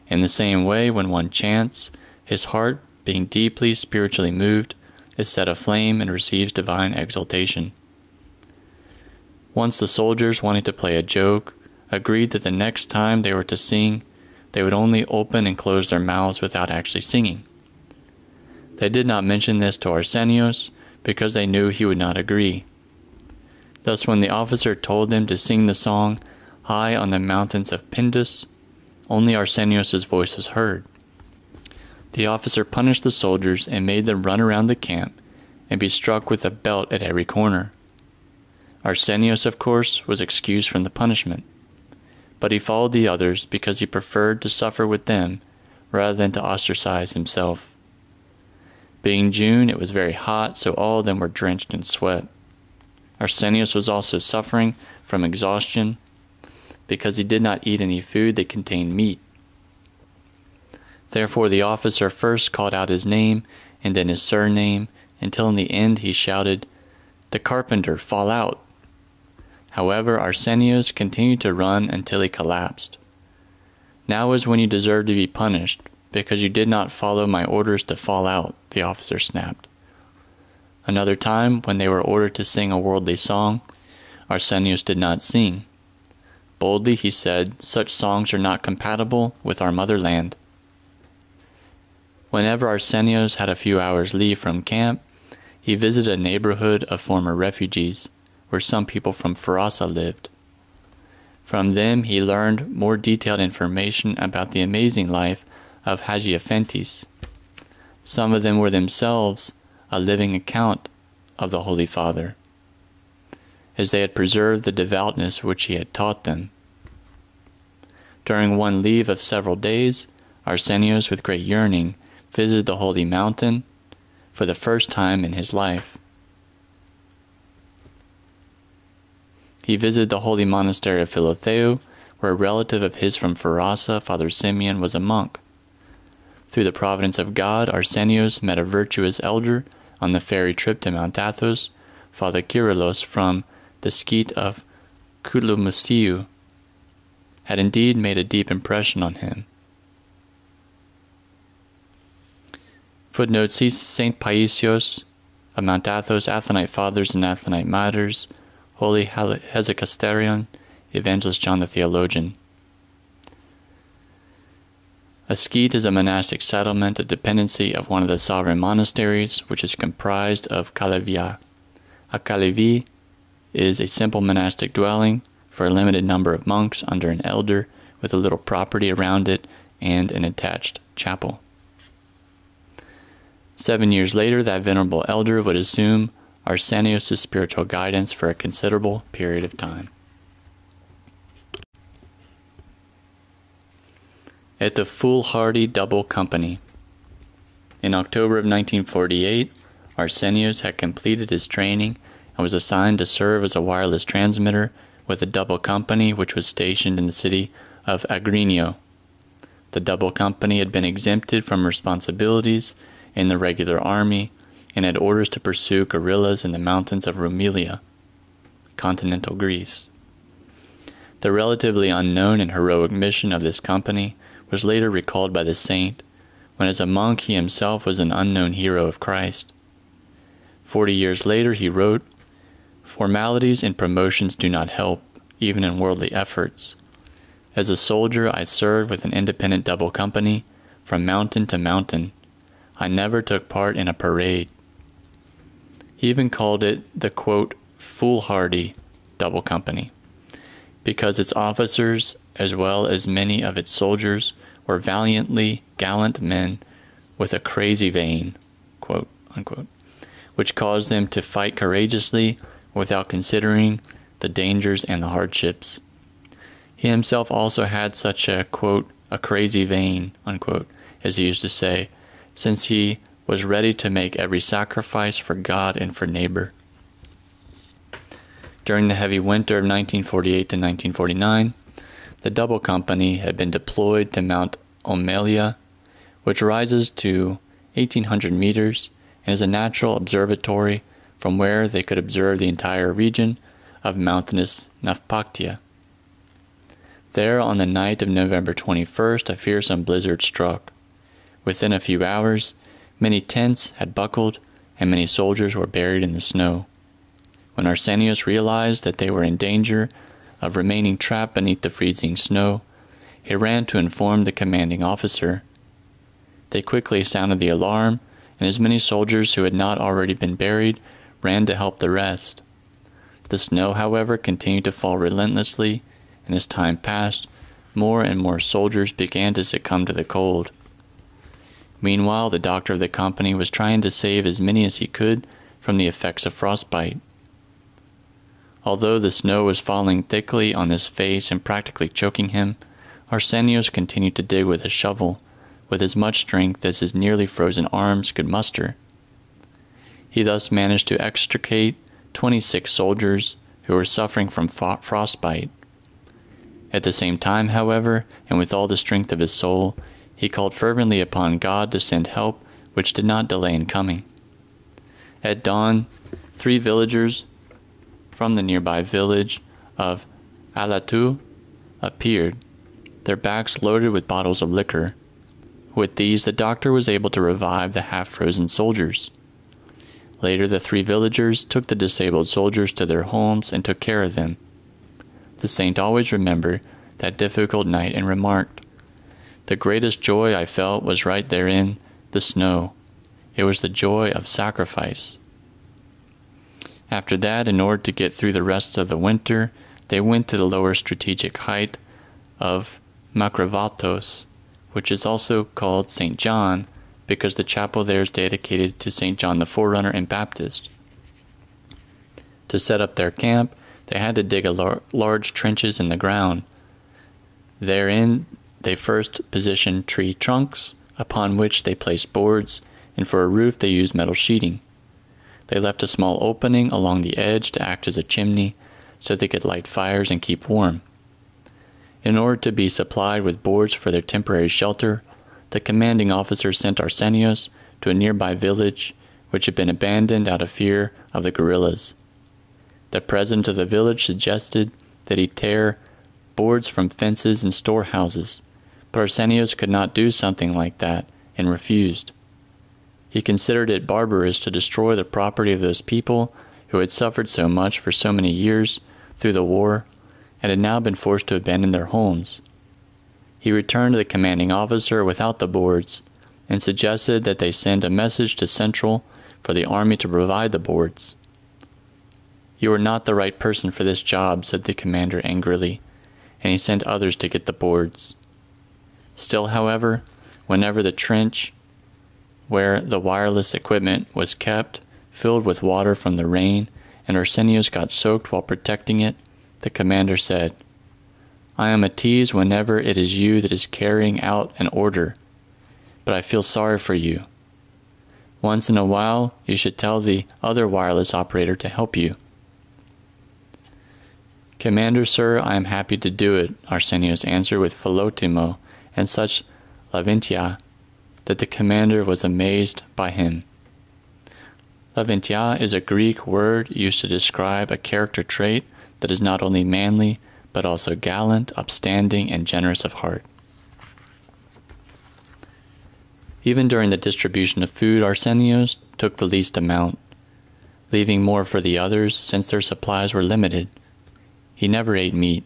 In the same way, when one chants, his heart, being deeply spiritually moved, is set aflame and receives divine exaltation." Once the soldiers, wanting to play a joke, agreed that the next time they were to sing, they would only open and close their mouths without actually singing. They did not mention this to Arsenios, because they knew he would not agree. Thus, when the officer told them to sing the song, "High on the mountains of Pindus," only Arsenios' voice was heard. The officer punished the soldiers and made them run around the camp and be struck with a belt at every corner. Arsenios, of course, was excused from the punishment, but he followed the others because he preferred to suffer with them rather than to ostracize himself. Being June, it was very hot, so all of them were drenched in sweat. Arsenios was also suffering from exhaustion because he did not eat any food that contained meat. Therefore the officer first called out his name and then his surname, until in the end he shouted, "The carpenter, fall out!" However, Arsenios continued to run until he collapsed. "Now is when you deserve to be punished, because you did not follow my orders to fall out," the officer snapped. Another time, when they were ordered to sing a worldly song, Arsenios did not sing. Boldly he said, "Such songs are not compatible with our motherland." Whenever Arsenios had a few hours' leave from camp, he visited a neighborhood of former refugees, where some people from Farasa lived. From them he learned more detailed information about the amazing life of Hagiophantes. Some of them were themselves a living account of the Holy Father, as they had preserved the devoutness which he had taught them. During one leave of several days, Arsenios, with great yearning, visited the holy mountain for the first time in his life. He visited the holy monastery of Philotheu, where a relative of his from Farasa, Father Simeon, was a monk. Through the providence of God, Arsenios met a virtuous elder on the ferry trip to Mount Athos, Father Kyrillos from the skete of Kouloumoussiou, had indeed made a deep impression on him. Footnote: see St. Paisios of Mount Athos, Athonite Fathers and Athonite Martyrs, Holy Hesychasterion, Evangelist John the Theologian. A skete is a monastic settlement, a dependency of one of the sovereign monasteries, which is comprised of kalevia. A kalevi is a simple monastic dwelling for a limited number of monks under an elder, with a little property around it and an attached chapel. 7 years later, that venerable elder would assume Arsenios' spiritual guidance for a considerable period of time. At the foolhardy double company. In October of 1948, Arsenios had completed his training and was assigned to serve as a wireless transmitter with a double company which was stationed in the city of Agrinio. The double company had been exempted from responsibilities in the regular army and had orders to pursue guerrillas in the mountains of Roumelia, continental Greece. The relatively unknown and heroic mission of this company was later recalled by the saint, when as a monk he himself was an unknown hero of Christ. 40 years later he wrote, "Formalities and promotions do not help, even in worldly efforts. As a soldier I served with an independent double company, from mountain to mountain. I never took part in a parade." He even called it the, quote, "foolhardy double company," because its officers, as well as many of its soldiers, were valiantly gallant men with a crazy vein, quote, unquote, which caused them to fight courageously without considering the dangers and the hardships. He himself also had such a, quote, "a crazy vein," unquote, as he used to say, since he was ready to make every sacrifice for God and for neighbor. During the heavy winter of 1948 to 1949, the double company had been deployed to Mount Omelia, which rises to 1,800 meters and is a natural observatory from where they could observe the entire region of mountainous Navpaktia. There, on the night of November 21st, a fearsome blizzard struck. Within a few hours, many tents had buckled and many soldiers were buried in the snow. When Arsenios realized that they were in danger of remaining trapped beneath the freezing snow, he ran to inform the commanding officer. They quickly sounded the alarm, and as many soldiers who had not already been buried ran to help the rest. The snow, however, continued to fall relentlessly, and as time passed, more and more soldiers began to succumb to the cold. Meanwhile, the doctor of the company was trying to save as many as he could from the effects of frostbite. Although the snow was falling thickly on his face and practically choking him, Arsenios continued to dig with a shovel, with as much strength as his nearly frozen arms could muster. He thus managed to extricate 26 soldiers who were suffering from frostbite. At the same time, however, and with all the strength of his soul, he called fervently upon God to send help, which did not delay in coming. At dawn, 3 villagers from the nearby village of Alatu appeared, their backs loaded with bottles of liquor. With these, the doctor was able to revive the half-frozen soldiers. Later, the 3 villagers took the disabled soldiers to their homes and took care of them. The saint always remembered that difficult night and remarked, "The greatest joy I felt was right there in the snow. It was the joy of sacrifice." After that, in order to get through the rest of the winter, they went to the lower strategic height of Makravatos, which is also called St. John, because the chapel there is dedicated to St. John the Forerunner and Baptist. To set up their camp, they had to dig large trenches in the ground. Therein, they first positioned tree trunks, upon which they placed boards, and for a roof they used metal sheeting. They left a small opening along the edge to act as a chimney, so they could light fires and keep warm. In order to be supplied with boards for their temporary shelter, the commanding officer sent Arsenios to a nearby village, which had been abandoned out of fear of the guerrillas. The president of the village suggested that he tear boards from fences and storehouses, but Arsenios could not do something like that and refused. He considered it barbarous to destroy the property of those people who had suffered so much for so many years through the war and had now been forced to abandon their homes. He returned to the commanding officer without the boards and suggested that they send a message to Central for the army to provide the boards. "You are not the right person for this job," said the commander angrily, and he sent others to get the boards. Still, however, whenever the trench where the wireless equipment was kept filled with water from the rain and Arsenios got soaked while protecting it, the commander said, "I am at ease whenever it is you that is carrying out an order, but I feel sorry for you. Once in a while, you should tell the other wireless operator to help you." "Commander, sir, I am happy to do it," Arsenios answered with philotimo and such laventia that the commander was amazed by him. Laventia is a Greek word used to describe a character trait that is not only manly, but also gallant, upstanding, and generous of heart. Even during the distribution of food, Arsenios took the least amount, leaving more for the others since their supplies were limited. He never ate meat.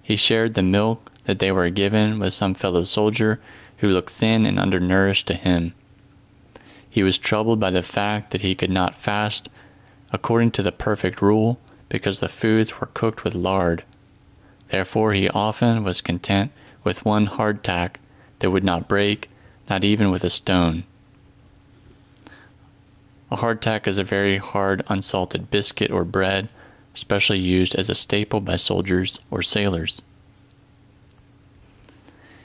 He shared the milk that they were given with some fellow soldier who looked thin and undernourished to him. He was troubled by the fact that he could not fast according to the perfect rule because the foods were cooked with lard. Therefore he often was content with one hardtack that would not break, not even with a stone. A hardtack is a very hard unsalted biscuit or bread, especially used as a staple by soldiers or sailors.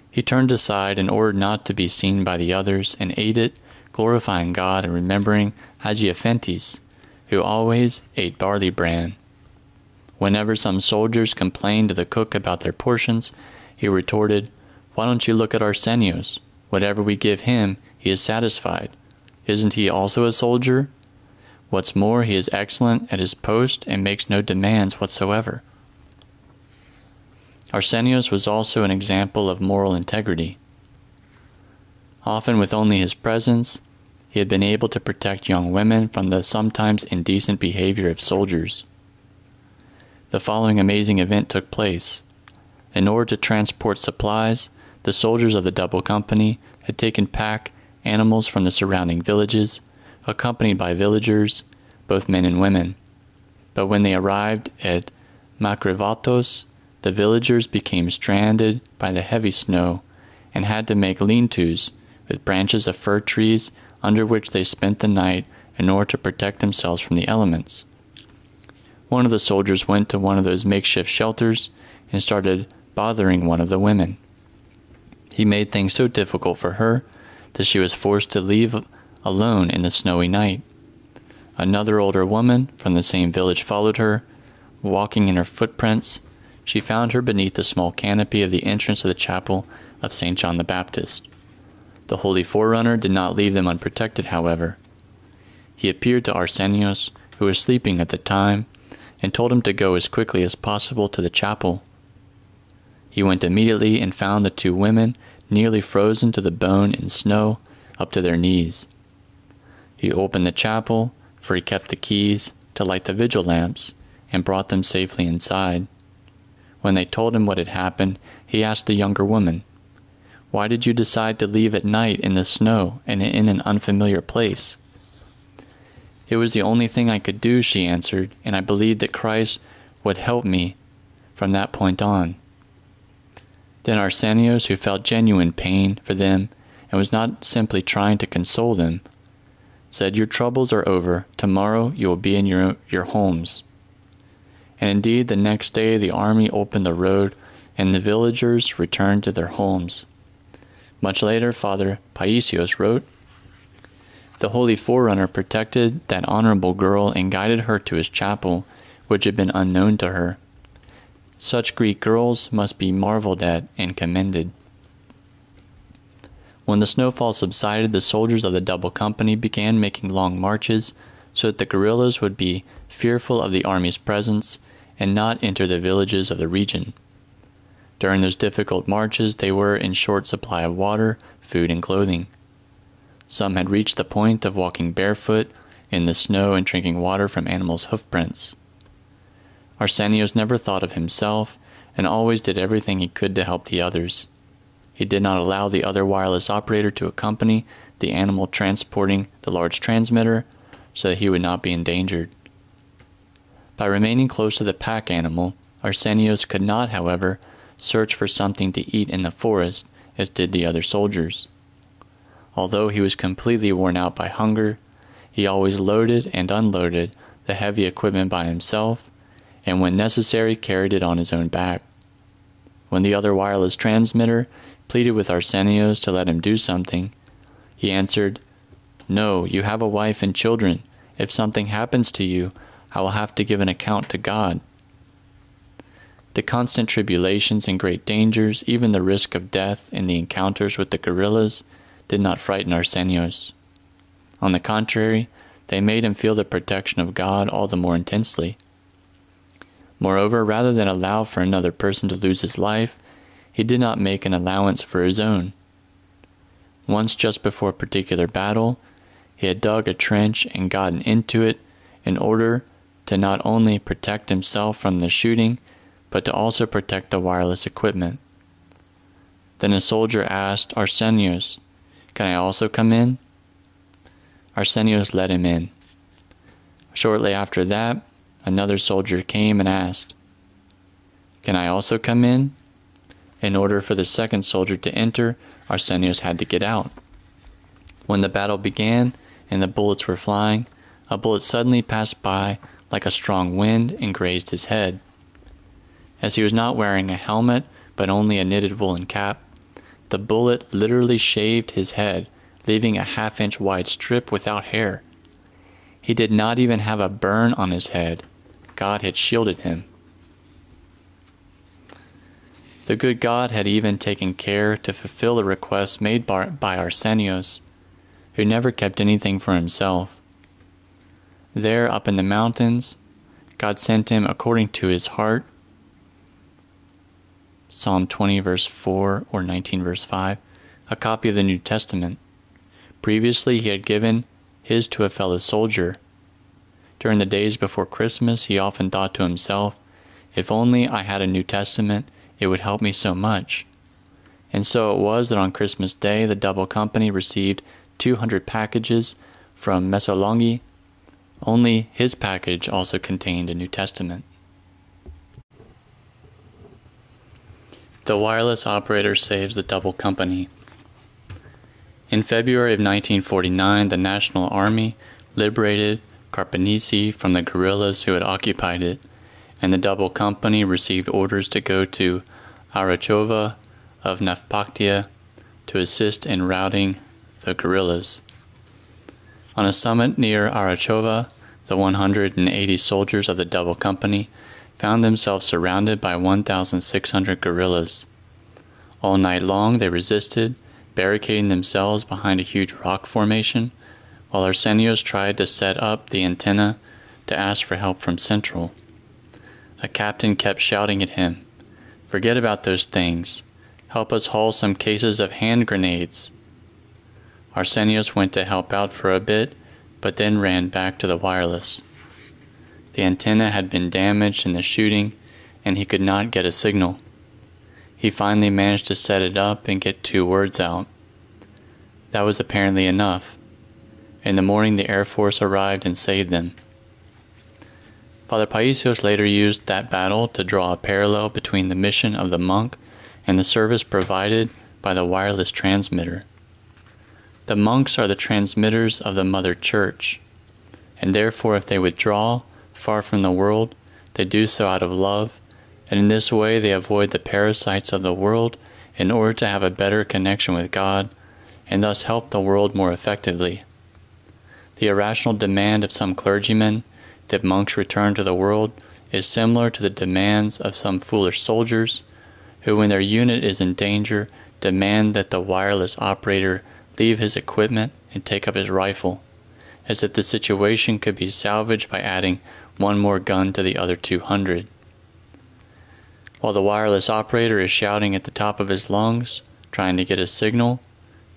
He turned aside in order not to be seen by the others and ate it, glorifying God and remembering Hesychasterion, who always ate barley bran. Whenever some soldiers complained to the cook about their portions, he retorted, "Why don't you look at Arsenios? Whatever we give him, he is satisfied. Isn't he also a soldier? What's more, he is excellent at his post and makes no demands whatsoever." Arsenios was also an example of moral integrity. Often with only his presence, he had been able to protect young women from the sometimes indecent behavior of soldiers. The following amazing event took place. In order to transport supplies, the soldiers of the double company had taken pack animals from the surrounding villages, accompanied by villagers, both men and women. But when they arrived at Makrivatos, the villagers became stranded by the heavy snow and had to make lean-tos with branches of fir trees under which they spent the night in order to protect themselves from the elements. One of the soldiers went to one of those makeshift shelters and started bothering one of the women. He made things so difficult for her that she was forced to leave alone in the snowy night. Another older woman from the same village followed her. Walking in her footprints, she found her beneath the small canopy of the entrance of the chapel of St. John the Baptist. The Holy Forerunner did not leave them unprotected, however. He appeared to Arsenios, who was sleeping at the time, and told him to go as quickly as possible to the chapel. He went immediately and found the two women nearly frozen to the bone in snow up to their knees. He opened the chapel, for he kept the keys, to light the vigil lamps, and brought them safely inside. When they told him what had happened, he asked the younger woman, "Why did you decide to leave at night in the snow and in an unfamiliar place?" "It was the only thing I could do," she answered, "and I believed that Christ would help me from that point on." Then Arsenios, who felt genuine pain for them and was not simply trying to console them, said, "Your troubles are over. Tomorrow you will be in your homes." And indeed, the next day the army opened the road, and the villagers returned to their homes. Much later, Father PAISIOS wrote, "The Holy Forerunner protected that honorable girl and guided her to his chapel, which had been unknown to her. Such Greek girls must be marveled at and commended." When the snowfall subsided, the soldiers of the double company began making long marches so that the guerrillas would be fearful of the army's presence and not enter the villages of the region. During those difficult marches, they were in short supply of water, food, and clothing. Some had reached the point of walking barefoot in the snow and drinking water from animals' hoofprints. Arsenios never thought of himself and always did everything he could to help the others. He did not allow the other wireless operator to accompany the animal transporting the large transmitter so that he would not be endangered. By remaining close to the pack animal, Arsenios could not, however, search for something to eat in the forest as did the other soldiers. Although he was completely worn out by hunger, he always loaded and unloaded the heavy equipment by himself, and when necessary carried it on his own back. When the other wireless transmitter pleaded with Arsenios to let him do something, he answered, "No, you have a wife and children. If something happens to you, I will have to give an account to God." The constant tribulations and great dangers, even the risk of death in the encounters with the guerrillas, did not frighten Arsenios. On the contrary, they made him feel the protection of God all the more intensely. Moreover, rather than allow for another person to lose his life, he did not make an allowance for his own. Once, just before a particular battle, he had dug a trench and gotten into it in order to not only protect himself from the shooting, but to also protect the wireless equipment. Then a soldier asked Arsenios, "Can I also come in?" Arsenios let him in. Shortly after that, another soldier came and asked, "Can I also come in?" In order for the second soldier to enter, Arsenios had to get out. When the battle began and the bullets were flying, a bullet suddenly passed by like a strong wind and grazed his head. As he was not wearing a helmet, but only a knitted woolen cap, the bullet literally shaved his head, leaving a half-inch wide strip without hair. He did not even have a burn on his head. God had shielded him. The good God had even taken care to fulfill the request made by Arsenios, who never kept anything for himself. There, up in the mountains, God sent him according to his heart. Psalm 20 verse 4 or 19 verse 5, a copy of the New Testament. Previously he had given his to a fellow soldier. During the days before Christmas, he often thought to himself, "If only I had a New Testament, it would help me so much." And so it was that on Christmas Day, the double company received 200 packages from Mesolongi. Only his package also contained a New Testament. The wireless operator saves the double company. In February of 1949, the National Army liberated Karpenisi from the guerrillas who had occupied it, and the double company received orders to go to Arachova of Navpaktia to assist in routing the guerrillas. On a summit near Arachova, the 180 soldiers of the double company found themselves surrounded by 1,600 guerrillas. All night long they resisted, barricading themselves behind a huge rock formation, while Arsenios tried to set up the antenna to ask for help from Central. A captain kept shouting at him, "Forget about those things. Help us haul some cases of hand grenades." Arsenios went to help out for a bit, but then ran back to the wireless. The antenna had been damaged in the shooting, and he could not get a signal. He finally managed to set it up and get 2 words out. That was apparently enough. In the morning, the Air Force arrived and saved them. Father Paisios later used that battle to draw a parallel between the mission of the monk and the service provided by the wireless transmitter. The monks are the transmitters of the Mother Church, and therefore if they withdraw far from the world, they do so out of love, and in this way they avoid the parasites of the world in order to have a better connection with God, and thus help the world more effectively. The irrational demand of some clergymen that monks return to the world is similar to the demands of some foolish soldiers, who when their unit is in danger demand that the wireless operator leave his equipment and take up his rifle, as if the situation could be salvaged by adding 1 more gun to the other 200. While the wireless operator is shouting at the top of his lungs, trying to get a signal,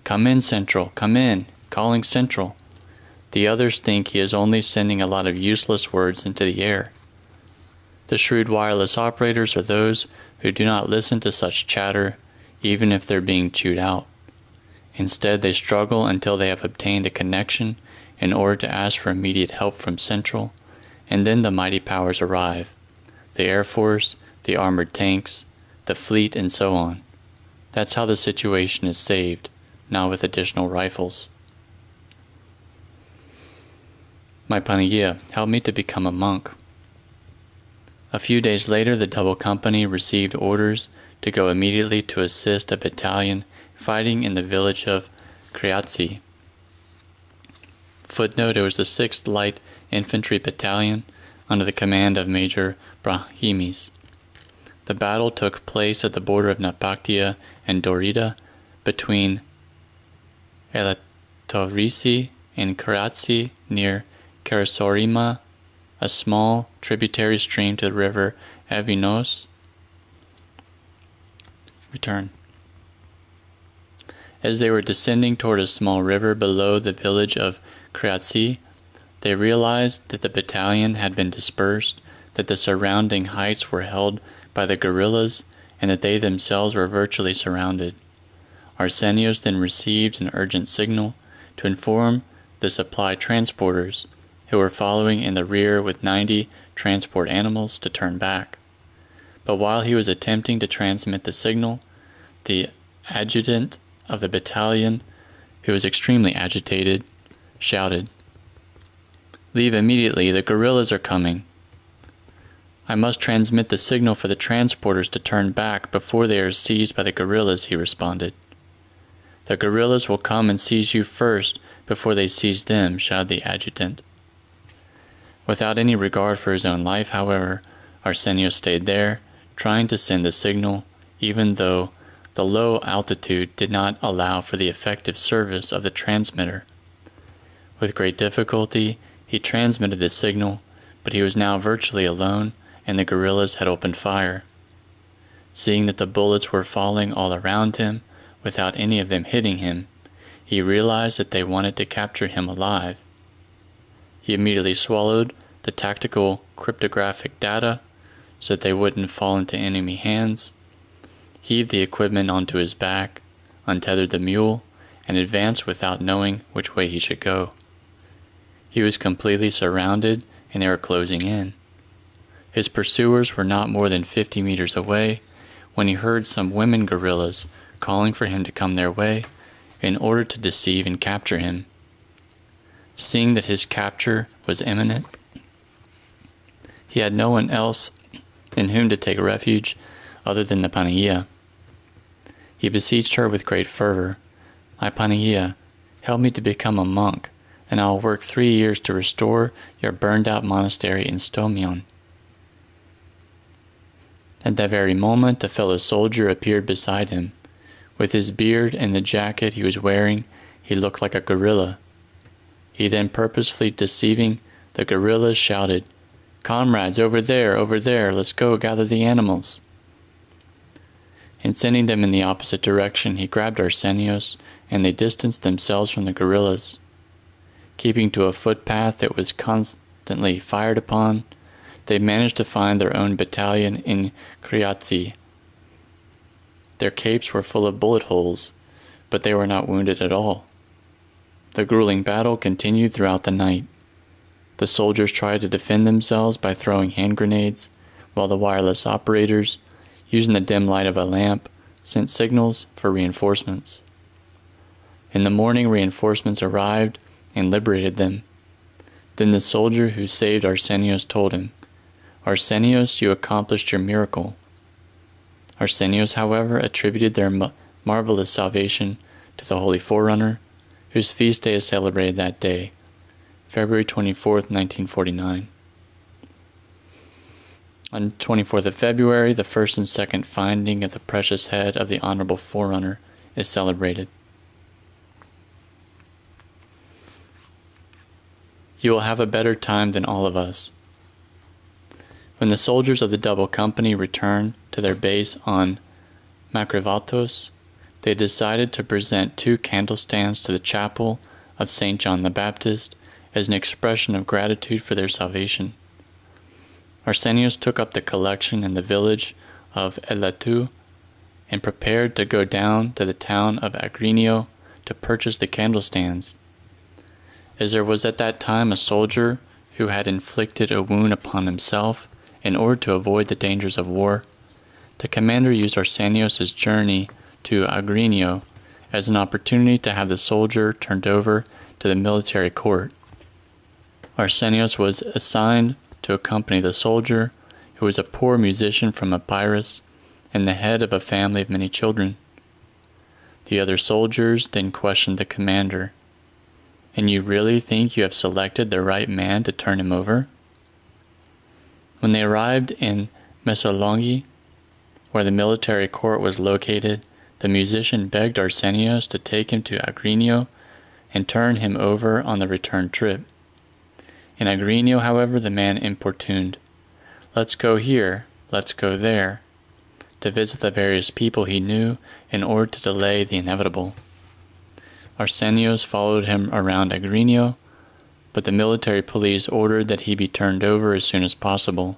"Come in, Central, come in," calling Central, the others think he is only sending a lot of useless words into the air. The shrewd wireless operators are those who do not listen to such chatter, even if they're being chewed out. Instead, they struggle until they have obtained a connection in order to ask for immediate help from Central, and then the mighty powers arrive, the Air Force, the armored tanks, the fleet, and so on. That's how the situation is saved, not with additional rifles. My Panagia, help me to become a monk. A few days later, the double company received orders to go immediately to assist a battalion fighting in the village of Kreatsi. Footnote, it was the 6th Light Infantry Battalion under the command of Major Brahimis. The battle took place at the border of Navpaktia and Dorida, between Elatorisi and Kreatsi near Karasorima a small tributary stream to the river Avinos. Return. As they were descending toward a small river below the village of Kreatsi, they realized that the battalion had been dispersed, that the surrounding heights were held by the guerrillas, and that they themselves were virtually surrounded. Arsenios then received an urgent signal to inform the supply transporters, who were following in the rear with 90 transport animals, to turn back. But while he was attempting to transmit the signal, the adjutant of the battalion, who was extremely agitated, shouted, "Leave immediately, the guerrillas are coming." "I must transmit the signal for the transporters to turn back before they are seized by the guerrillas," he responded. "The guerrillas will come and seize you first before they seize them," shouted the adjutant. Without any regard for his own life, however, Arsenios stayed there, trying to send the signal, even though the low altitude did not allow for the effective service of the transmitter. With great difficulty, he transmitted the signal, but he was now virtually alone, and the guerrillas had opened fire. Seeing that the bullets were falling all around him, without any of them hitting him, he realized that they wanted to capture him alive. He immediately swallowed the tactical cryptographic data so that they wouldn't fall into enemy hands, heaved the equipment onto his back, untethered the mule, and advanced without knowing which way he should go. He was completely surrounded, and they were closing in. His pursuers were not more than 50 meters away when he heard some women guerrillas calling for him to come their way in order to deceive and capture him. Seeing that his capture was imminent, he had no one else in whom to take refuge other than the Panagia. He beseeched her with great fervor, "My Panagia, help me to become a monk, and I will work 3 years to restore your burned-out monastery in Stomion." At that very moment, a fellow soldier appeared beside him. With his beard and the jacket he was wearing, he looked like a guerrilla. He then, purposefully deceiving the guerrillas, shouted, "Comrades, over there, let's go gather the animals." And sending them in the opposite direction, he grabbed Arsenios, and they distanced themselves from the guerrillas. Keeping to a footpath that was constantly fired upon, they managed to find their own battalion in Kreatsi. Their capes were full of bullet holes, but they were not wounded at all. The grueling battle continued throughout the night. The soldiers tried to defend themselves by throwing hand grenades, while the wireless operators, using the dim light of a lamp, sent signals for reinforcements. In the morning, reinforcements arrived and liberated them. Then the soldier who saved Arsenios told him, "Arsenios, you accomplished your miracle." Arsenios, however, attributed their marvelous salvation to the Holy Forerunner, whose feast day is celebrated that day, February 24th, 1949. On 24th of February, the first and second finding of the precious head of the Honorable Forerunner is celebrated. You will have a better time than all of us. When the soldiers of the double company returned to their base on Makrivatos, they decided to present 2 candlestands to the chapel of St. John the Baptist as an expression of gratitude for their salvation. Arsenios took up the collection in the village of Elatu and prepared to go down to the town of Agrinio to purchase the candlestands. As there was at that time a soldier who had inflicted a wound upon himself in order to avoid the dangers of war, the commander used Arsenios' journey to Agrinio as an opportunity to have the soldier turned over to the military court. Arsenios was assigned to accompany the soldier, who was a poor musician from Epirus and the head of a family of many children. The other soldiers then questioned the commander, "And you really think you have selected the right man to turn him over?" When they arrived in Messalongi, where the military court was located, the musician begged Arsenios to take him to Agrinio and turn him over on the return trip. In Agrinio, however, the man importuned, "Let's go here, let's go there," to visit the various people he knew in order to delay the inevitable. Arsenios followed him around Agrinio, but the military police ordered that he be turned over as soon as possible.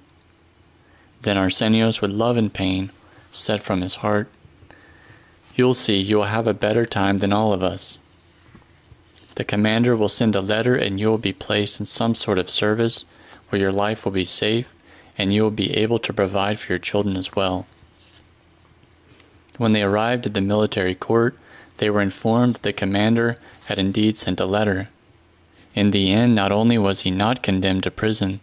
Then Arsenios, with love and pain, said from his heart, "You'll see, you will have a better time than all of us. The commander will send a letter and you will be placed in some sort of service where your life will be safe and you will be able to provide for your children as well." When they arrived at the military court, they were informed that the commander had indeed sent a letter. In the end, not only was he not condemned to prison,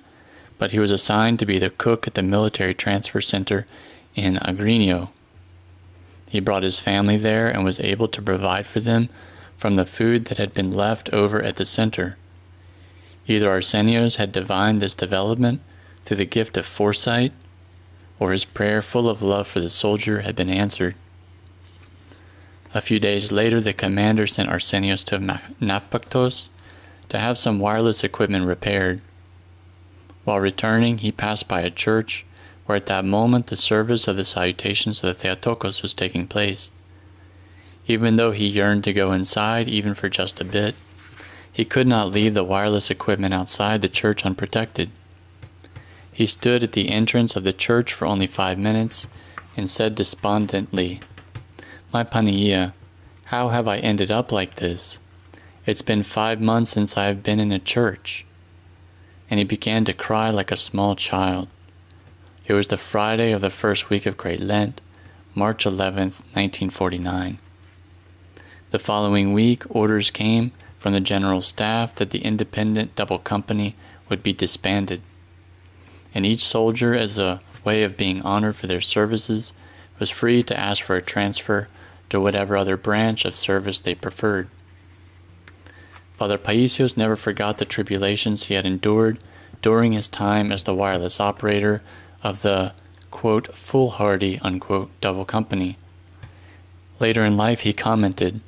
but he was assigned to be the cook at the military transfer center in Agrinio. He brought his family there and was able to provide for them from the food that had been left over at the center. Either Arsenios had divined this development through the gift of foresight, or his prayer full of love for the soldier had been answered. A few days later, the commander sent Arsenios to Nafpaktos to have some wireless equipment repaired. While returning, he passed by a church where at that moment the service of the salutations of the Theotokos was taking place. Even though he yearned to go inside, even for just a bit, he could not leave the wireless equipment outside the church unprotected. He stood at the entrance of the church for only 5 minutes and said despondently, "My Pania, how have I ended up like this? It's been 5 months since I have been in a church." And he began to cry like a small child. It was the Friday of the first week of Great Lent, March 11th, 1949. The following week, orders came from the General Staff that the independent double company would be disbanded, and each soldier, as a way of being honored for their services, was free to ask for a transfer to whatever other branch of service they preferred. Father Paisios never forgot the tribulations he had endured during his time as the wireless operator of the, quote, foolhardy, unquote, double company. Later in life he commented,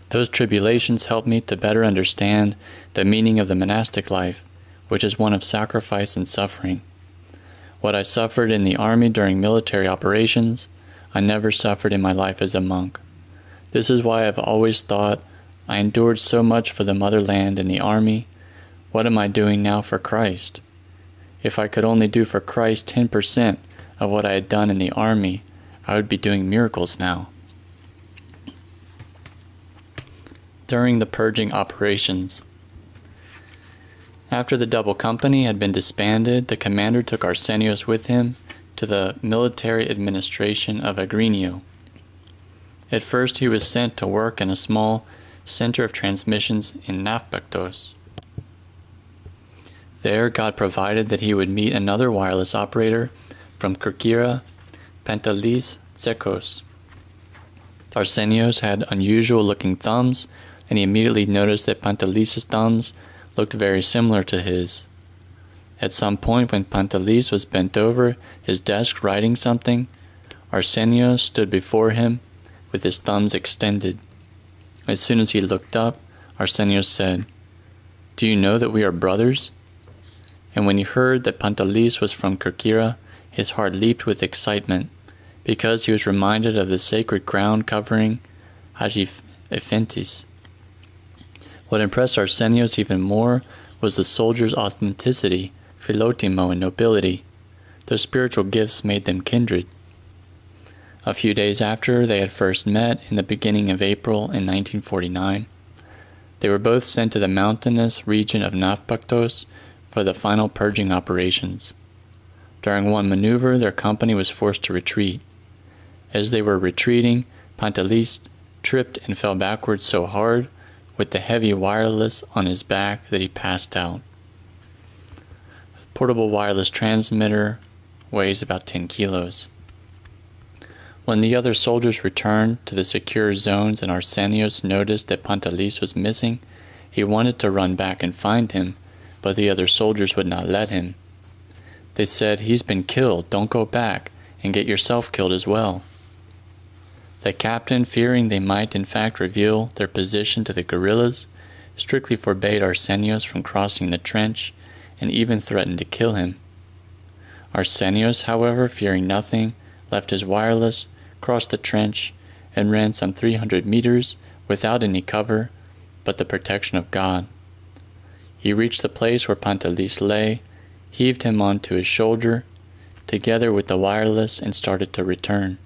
"Those tribulations helped me to better understand the meaning of the monastic life, which is one of sacrifice and suffering. What I suffered in the army during military operations, I never suffered in my life as a monk. This is why I've always thought, I endured so much for the motherland in the army. What am I doing now for Christ? If I could only do for Christ 10% of what I had done in the army, I would be doing miracles now." During the purging operations. After the double company had been disbanded, the commander took Arsenios with him to the military administration of Agrinio. At first he was sent to work in a small center of transmissions in Nafpaktos. There God provided that he would meet another wireless operator from Kerkyra, Pantelis Tsekos. Arsenios had unusual looking thumbs, and he immediately noticed that Pantelis' thumbs looked very similar to his. At some point when Pantelis was bent over his desk writing something, Arsenios stood before him with his thumbs extended. As soon as he looked up, Arsenios said, "Do you know that we are brothers?" And when he heard that Pantelis was from Kerkyra, his heart leaped with excitement, because he was reminded of the sacred ground covering Hesychasterion. What impressed Arsenios even more was the soldiers' authenticity, philotimo, and nobility. Their spiritual gifts made them kindred. A few days after they had first met, in the beginning of April in 1949, they were both sent to the mountainous region of Nafpaktos for the final purging operations. During one maneuver, their company was forced to retreat. As they were retreating, Pantelis tripped and fell backwards so hard, with the heavy wireless on his back, that he passed out. A portable wireless transmitter weighs about 10 kilos. When the other soldiers returned to the secure zones and Arsenios noticed that Pantelis was missing, he wanted to run back and find him, but the other soldiers would not let him. They said, "He's been killed, don't go back, and get yourself killed as well." The captain, fearing they might in fact reveal their position to the guerrillas, strictly forbade Arsenios from crossing the trench and even threatened to kill him. Arsenios, however, fearing nothing, left his wireless, crossed the trench, and ran some 300 meters without any cover but the protection of God. He reached the place where Pantelis lay, heaved him onto his shoulder, together with the wireless, and started to return.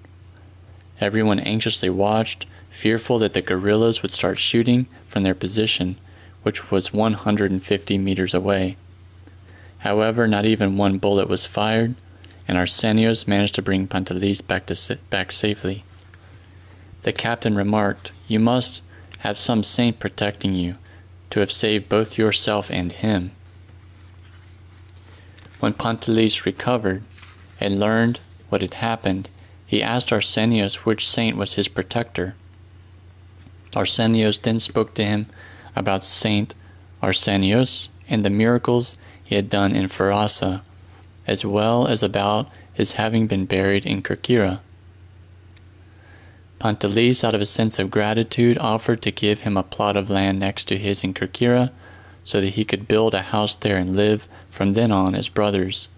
Everyone anxiously watched, fearful that the guerrillas would start shooting from their position, which was 150 meters away. However, not even one bullet was fired, and Arsenios managed to bring Pantelis back safely. The captain remarked, "You must have some saint protecting you, to have saved both yourself and him." When Pantelis recovered and learned what had happened, he asked Arsenios which saint was his protector. Arsenios then spoke to him about Saint Arsenios and the miracles he had done in Pharasa, as well as about his having been buried in Kerkyra. Pantelis, out of a sense of gratitude, offered to give him a plot of land next to his in Kerkyra, so that he could build a house there and live from then on as brothers.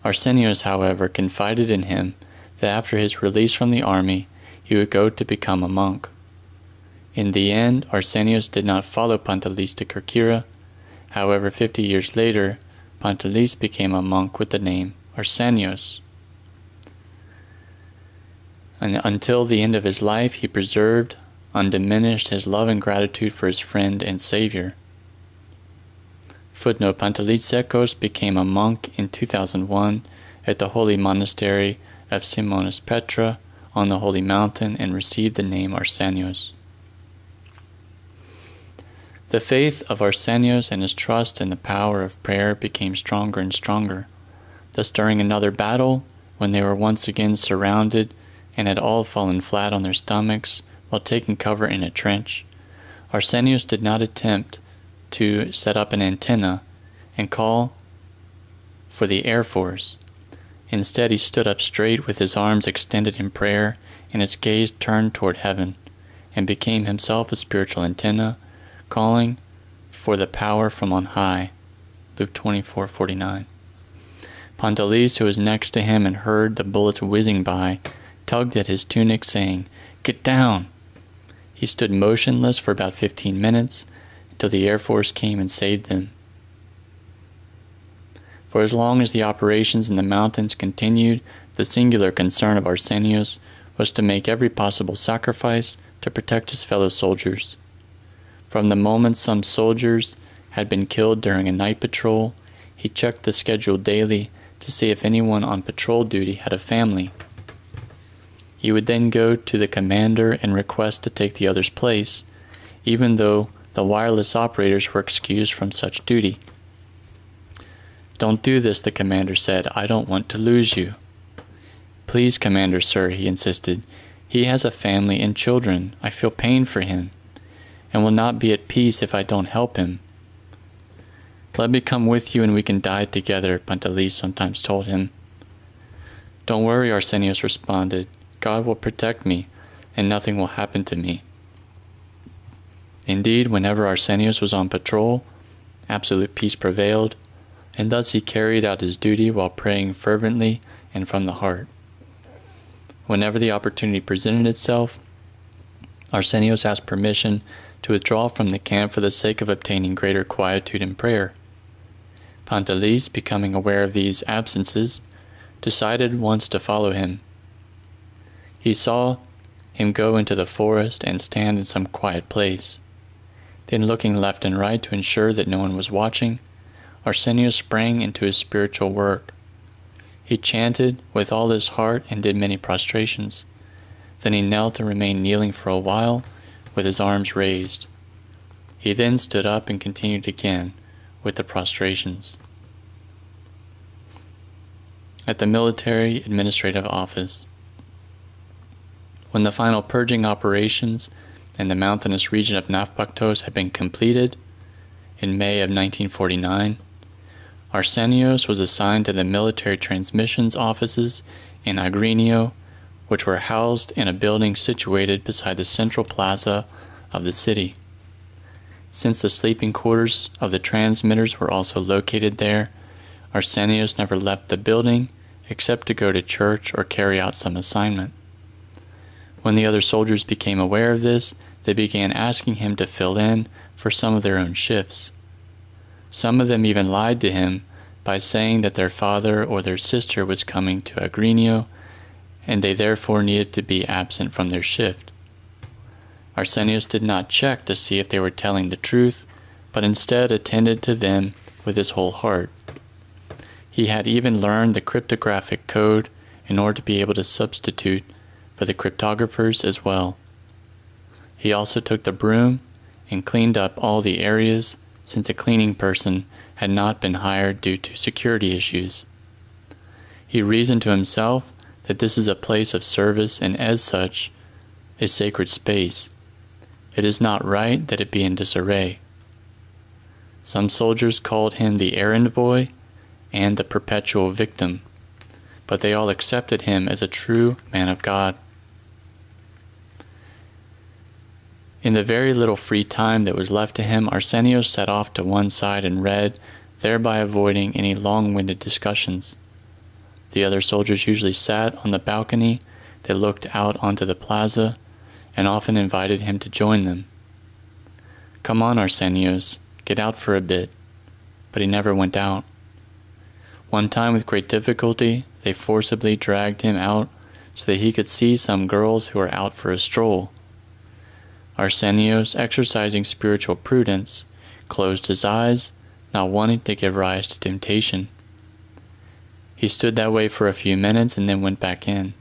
Arsenios, however, confided in him that after his release from the army, he would go to become a monk. In the end, Arsenios did not follow Pantelis to Kerkyra. However, 50 years later, Pantelis became a monk with the name Arsenios. And until the end of his life, he preserved, undiminished, his love and gratitude for his friend and Savior. Footnote: Pantelis became a monk in 2001 at the holy monastery of Simonis Petra on the Holy Mountain and received the name Arsenios. The faith of Arsenios and his trust in the power of prayer became stronger and stronger. Thus, during another battle, when they were once again surrounded and had all fallen flat on their stomachs while taking cover in a trench, Arsenios did not attempt to set up an antenna and call for the Air Force. Instead, he stood up straight with his arms extended in prayer and his gaze turned toward heaven, and became himself a spiritual antenna, calling for the power from on high. Luke 24:49. Pantelis, who was next to him and heard the bullets whizzing by, tugged at his tunic, saying, "Get down!" He stood motionless for about 15 minutes, until the Air Force came and saved them. For as long as the operations in the mountains continued, the singular concern of Arsenios was to make every possible sacrifice to protect his fellow soldiers. From the moment some soldiers had been killed during a night patrol, he checked the schedule daily to see if anyone on patrol duty had a family. He would then go to the commander and request to take the other's place, even though the wireless operators were excused from such duty. "Don't do this," the commander said. "I don't want to lose you." "Please, Commander, sir," he insisted. "He has a family and children. I feel pain for him, and will not be at peace if I don't help him." "Let me come with you and we can die together," Pantelis sometimes told him. "Don't worry," Arsenios responded. "God will protect me, and nothing will happen to me." Indeed, whenever Arsenios was on patrol, absolute peace prevailed, and thus he carried out his duty while praying fervently and from the heart. Whenever the opportunity presented itself, Arsenios asked permission to withdraw from the camp for the sake of obtaining greater quietude in prayer. Pantelis, becoming aware of these absences, decided once to follow him. He saw him go into the forest and stand in some quiet place. Then, looking left and right to ensure that no one was watching, Arsenios sprang into his spiritual work. He chanted with all his heart and did many prostrations. Then he knelt and remained kneeling for a while with his arms raised. He then stood up and continued again with the prostrations. At the military administrative office, when the final purging operations in the mountainous region of Nafpaktos had been completed in May of 1949, Arsenios was assigned to the military transmissions offices in Agrinio, which were housed in a building situated beside the central plaza of the city. Since the sleeping quarters of the transmitters were also located there, Arsenios never left the building except to go to church or carry out some assignment. When the other soldiers became aware of this, they began asking him to fill in for some of their own shifts. Some of them even lied to him by saying that their father or their sister was coming to Agrinio, and they therefore needed to be absent from their shift. Arsenios did not check to see if they were telling the truth, but instead attended to them with his whole heart. He had even learned the cryptographic code in order to be able to substitute for the cryptographers as well. He also took the broom and cleaned up all the areas, since a cleaning person had not been hired due to security issues. He reasoned to himself that this is a place of service and as such, a sacred space. It is not right that it be in disarray. Some soldiers called him the errand boy and the perpetual victim, but they all accepted him as a true man of God. In the very little free time that was left to him, Arsenios sat off to one side and read, thereby avoiding any long-winded discussions. The other soldiers usually sat on the balcony that looked out onto the plaza, and often invited him to join them. "Come on, Arsenios, get out for a bit." But he never went out. One time, with great difficulty, they forcibly dragged him out so that he could see some girls who were out for a stroll. Arsenios, exercising spiritual prudence, closed his eyes, not wanting to give rise to temptation. He stood that way for a few minutes and then went back in.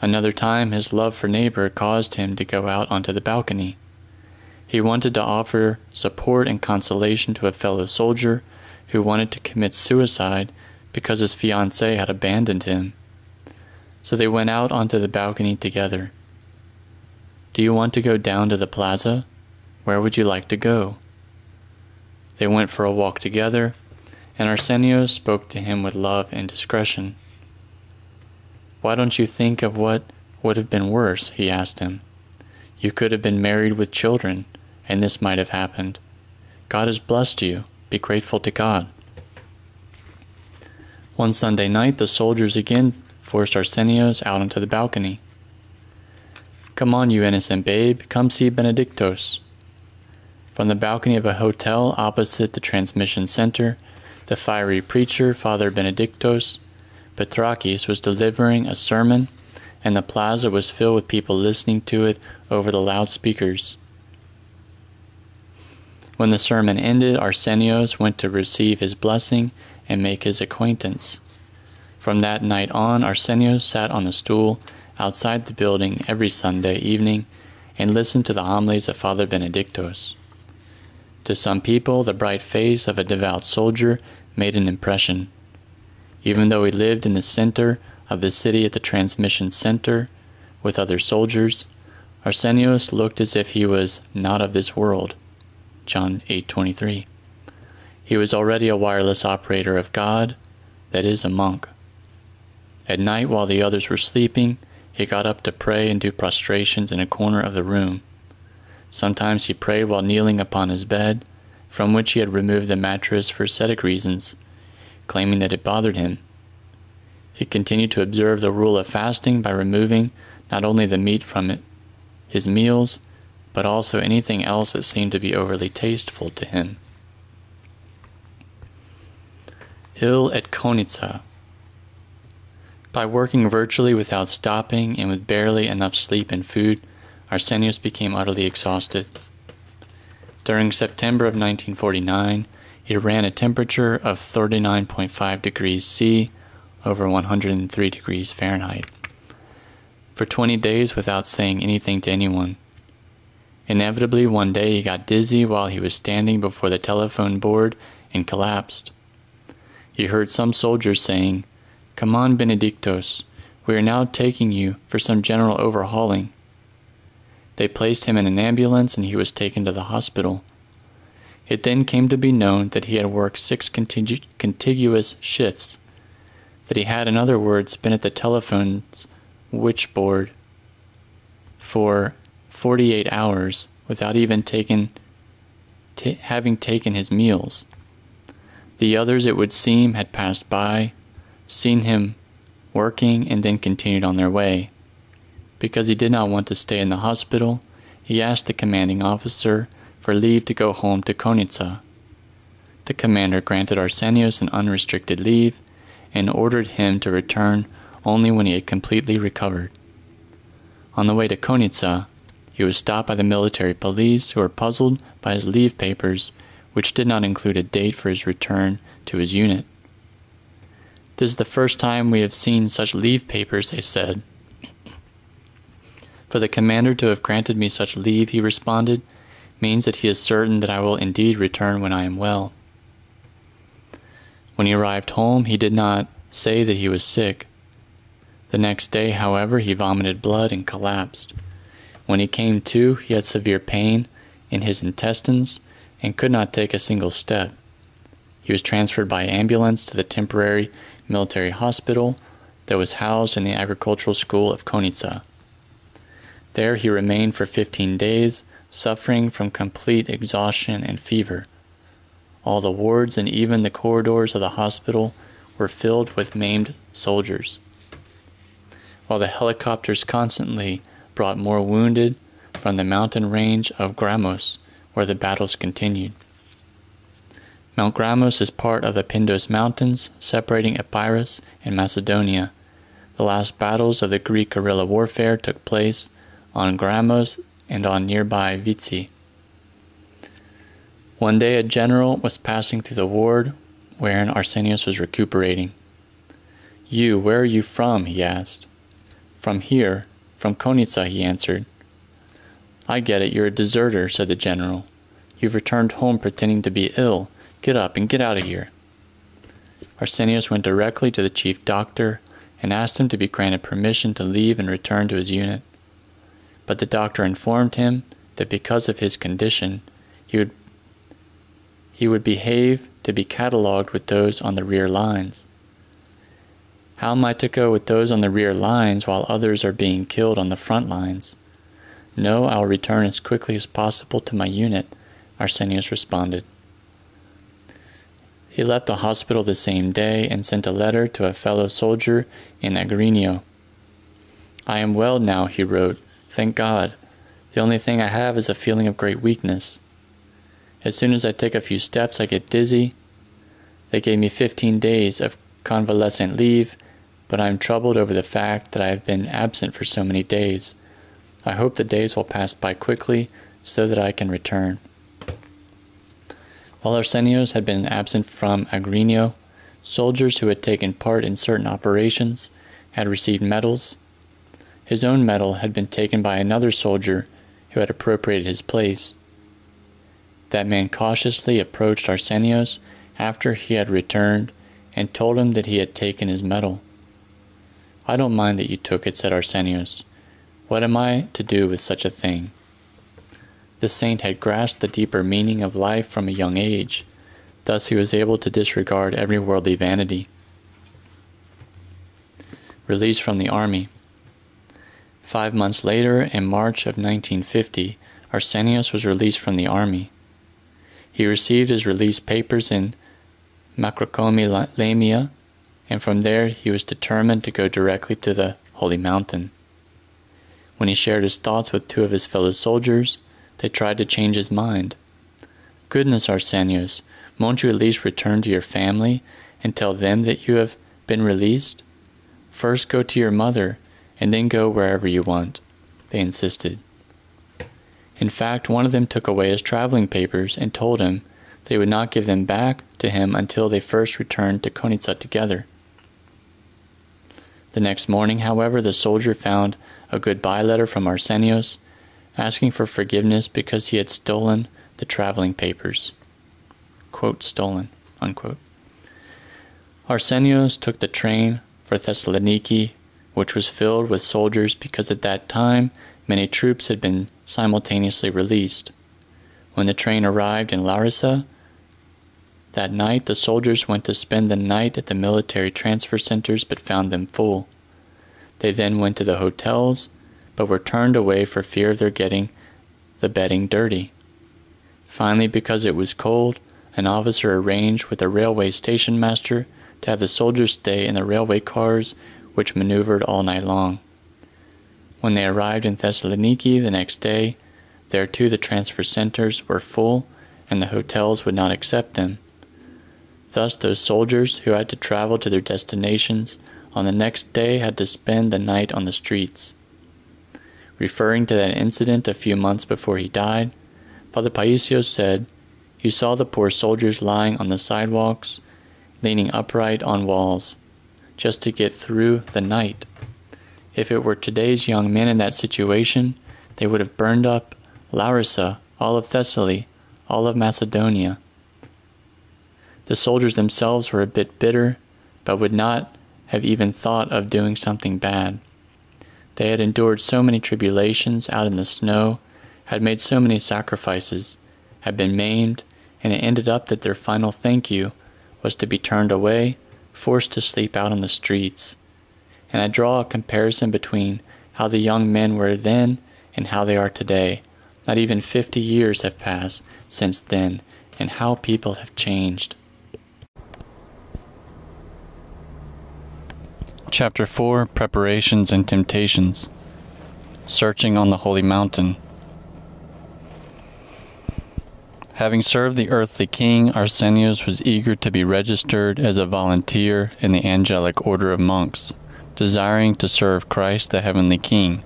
Another time, his love for neighbor caused him to go out onto the balcony. He wanted to offer support and consolation to a fellow soldier who wanted to commit suicide because his fiancée had abandoned him. So they went out onto the balcony together. "Do you want to go down to the plaza? Where would you like to go?" They went for a walk together, and Arsenios spoke to him with love and discretion. "Why don't you think of what would have been worse?" he asked him. "You could have been married with children, and this might have happened. God has blessed you. Be grateful to God." One Sunday night, the soldiers again forced Arsenios out onto the balcony. "Come on, you innocent babe, come see Benedictos." From the balcony of a hotel opposite the transmission center, the fiery preacher, Father Benedictos Petrakis, was delivering a sermon, and the plaza was filled with people listening to it over the loudspeakers. When the sermon ended, Arsenios went to receive his blessing and make his acquaintance. From that night on, Arsenios sat on a stool outside the building every Sunday evening and listened to the homilies of Father Benedictos. To some people, the bright face of a devout soldier made an impression. Even though he lived in the center of the city at the transmission center with other soldiers, Arsenios looked as if he was not of this world. John 8:23. He was already a wireless operator of God, that is, a monk. At night, while the others were sleeping, he got up to pray and do prostrations in a corner of the room. Sometimes he prayed while kneeling upon his bed, from which he had removed the mattress for ascetic reasons, claiming that it bothered him. He continued to observe the rule of fasting by removing not only the meat from his meals, but also anything else that seemed to be overly tasteful to him. Ill at Konitsa. By working virtually without stopping and with barely enough sleep and food, Arsenios became utterly exhausted. During September of 1949, he ran a temperature of 39.5 degrees C over 103 degrees Fahrenheit for 20 days without saying anything to anyone. Inevitably, one day he got dizzy while he was standing before the telephone board and collapsed. He heard some soldiers saying, "Come on, Benedictos, we are now taking you for some general overhauling." They placed him in an ambulance and he was taken to the hospital. It then came to be known that he had worked 6 contiguous shifts, that he had, in other words, been at the telephone's switchboard for 48 hours without even taking having taken his meals. The others, it would seem, had passed by, seen him working, and then continued on their way. Because he did not want to stay in the hospital, he asked the commanding officer for leave to go home to Konitsa. The commander granted Arsenios an unrestricted leave and ordered him to return only when he had completely recovered. On the way to Konitsa, he was stopped by the military police, who were puzzled by his leave papers, which did not include a date for his return to his unit. "This is the first time we have seen such leave papers," they said. "For the commander to have granted me such leave," he responded, "means that he is certain that I will indeed return when I am well." When he arrived home, he did not say that he was sick. The next day, however, he vomited blood and collapsed. When he came to, he had severe pain in his intestines and could not take a single step. He was transferred by ambulance to the temporary military hospital that was housed in the agricultural school of Konitsa. There he remained for 15 days, suffering from complete exhaustion and fever. All the wards and even the corridors of the hospital were filled with maimed soldiers, while the helicopters constantly brought more wounded from the mountain range of Gramos, where the battles continued. Mount Gramos is part of the Pindos Mountains, separating Epirus and Macedonia. The last battles of the Greek guerrilla warfare took place on Gramos and on nearby Vitsi. One day a general was passing through the ward wherein Arsenios was recuperating. "You, where are you from?" he asked. "From here, from Konitsa," he answered. "I get it, you're a deserter," said the general. "You've returned home pretending to be ill. Get up and get out of here." Arsenios went directly to the chief doctor and asked him to be granted permission to leave and return to his unit. But the doctor informed him that because of his condition, he would behave to be catalogued with those on the rear lines. "How am I to go with those on the rear lines while others are being killed on the front lines?" "No, I'll return as quickly as possible to my unit," Arsenios responded. He left the hospital the same day and sent a letter to a fellow soldier in Agrinio. "I am well now," he wrote. "Thank God. The only thing I have is a feeling of great weakness. As soon as I take a few steps, I get dizzy. They gave me 15 days of convalescent leave, but I am troubled over the fact that I have been absent for so many days. I hope the days will pass by quickly so that I can return." While Arsenios had been absent from Agrinio, soldiers who had taken part in certain operations had received medals. His own medal had been taken by another soldier who had appropriated his place. That man cautiously approached Arsenios after he had returned and told him that he had taken his medal. "I don't mind that you took it," said Arsenios. "What am I to do with such a thing?" The saint had grasped the deeper meaning of life from a young age. Thus he was able to disregard every worldly vanity. Release from the army. 5 months later, in March of 1950, Arsenios was released from the army. He received his release papers in Makrokomi Lamia, and from there he was determined to go directly to the Holy Mountain. When he shared his thoughts with 2 of his fellow soldiers, they tried to change his mind. "Goodness, Arsenios, won't you at least return to your family and tell them that you have been released? First go to your mother, and then go wherever you want," they insisted. In fact, one of them took away his traveling papers and told him they would not give them back to him until they first returned to Konitsa together. The next morning, however, the soldier found a goodbye letter from Arsenios, asking for forgiveness because he had stolen the traveling papers. Quote, "stolen," unquote. Arsenios took the train for Thessaloniki, which was filled with soldiers because at that time many troops had been simultaneously released. When the train arrived in Larissa that night, the soldiers went to spend the night at the military transfer centers but found them full. They then went to the hotels, but were turned away for fear of their getting the bedding dirty. Finally, because it was cold, an officer arranged with the railway station master to have the soldiers stay in the railway cars, which maneuvered all night long. When they arrived in Thessaloniki the next day, there too the transfer centers were full, and the hotels would not accept them. Thus those soldiers who had to travel to their destinations on the next day had to spend the night on the streets. Referring to that incident a few months before he died, Father Paisios said, "You saw the poor soldiers lying on the sidewalks, leaning upright on walls, just to get through the night. If it were today's young men in that situation, they would have burned up Larissa, all of Thessaly, all of Macedonia." The soldiers themselves were a bit bitter, but would not have even thought of doing something bad. They had endured so many tribulations out in the snow, had made so many sacrifices, had been maimed, and it ended up that their final thank you was to be turned away, forced to sleep out on the streets. And I draw a comparison between how the young men were then and how they are today. Not even 50 years have passed since then, and how people have changed. Chapter 4, Preparations and Temptations. Searching on the Holy Mountain. Having served the earthly king, Arsenios was eager to be registered as a volunteer in the angelic order of monks, desiring to serve Christ the heavenly King.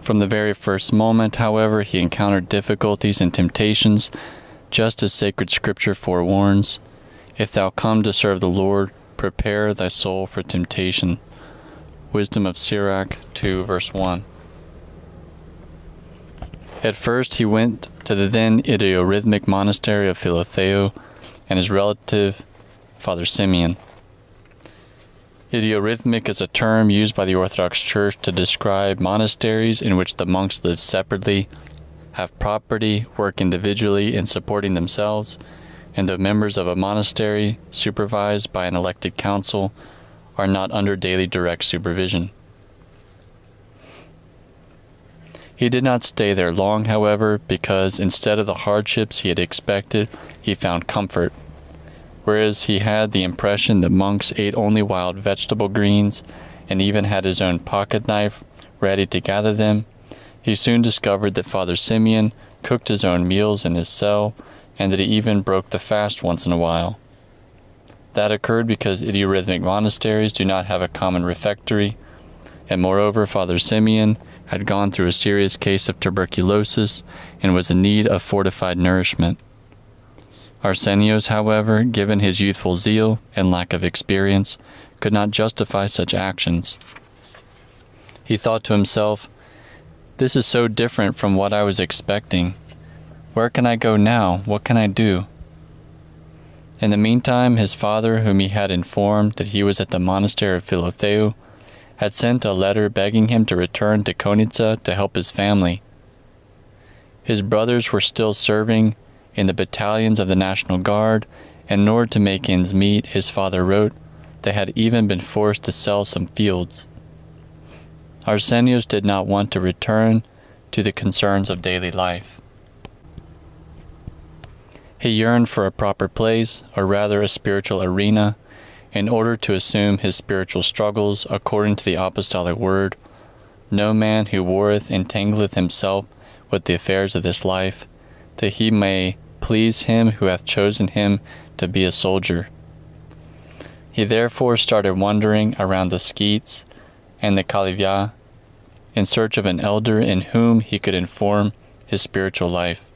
From the very first moment, however, he encountered difficulties and temptations, just as sacred scripture forewarns, "If thou come to serve the Lord, prepare thy soul for temptation." Wisdom of Sirach 2, verse 1. At first he went to the then ideorhythmic monastery of Philotheo and his relative, Father Simeon. Ideorhythmic is a term used by the Orthodox Church to describe monasteries in which the monks live separately, have property, work individually in supporting themselves, and the members of a monastery, supervised by an elected council, are not under daily direct supervision. He did not stay there long, however, because instead of the hardships he had expected, he found comfort. Whereas he had the impression that monks ate only wild vegetable greens and even had his own pocket knife ready to gather them, he soon discovered that Father Simeon cooked his own meals in his cell and that he even broke the fast once in a while. That occurred because ideorhythmic monasteries do not have a common refectory, and moreover Father Simeon had gone through a serious case of tuberculosis and was in need of fortified nourishment. Arsenios, however, given his youthful zeal and lack of experience, could not justify such actions. He thought to himself, "This is so different from what I was expecting. Where can I go now? What can I do?" In the meantime, his father, whom he had informed that he was at the monastery of Philotheo, had sent a letter begging him to return to Konitsa to help his family. His brothers were still serving in the battalions of the National Guard, and in order to make ends meet, his father wrote, they had even been forced to sell some fields. Arsenios did not want to return to the concerns of daily life. He yearned for a proper place, or rather a spiritual arena, in order to assume his spiritual struggles according to the apostolic word, "No man who warreth entangleth himself with the affairs of this life, that he may please him who hath chosen him to be a soldier." He therefore started wandering around the skeets and the Kalivya in search of an elder in whom he could inform his spiritual life.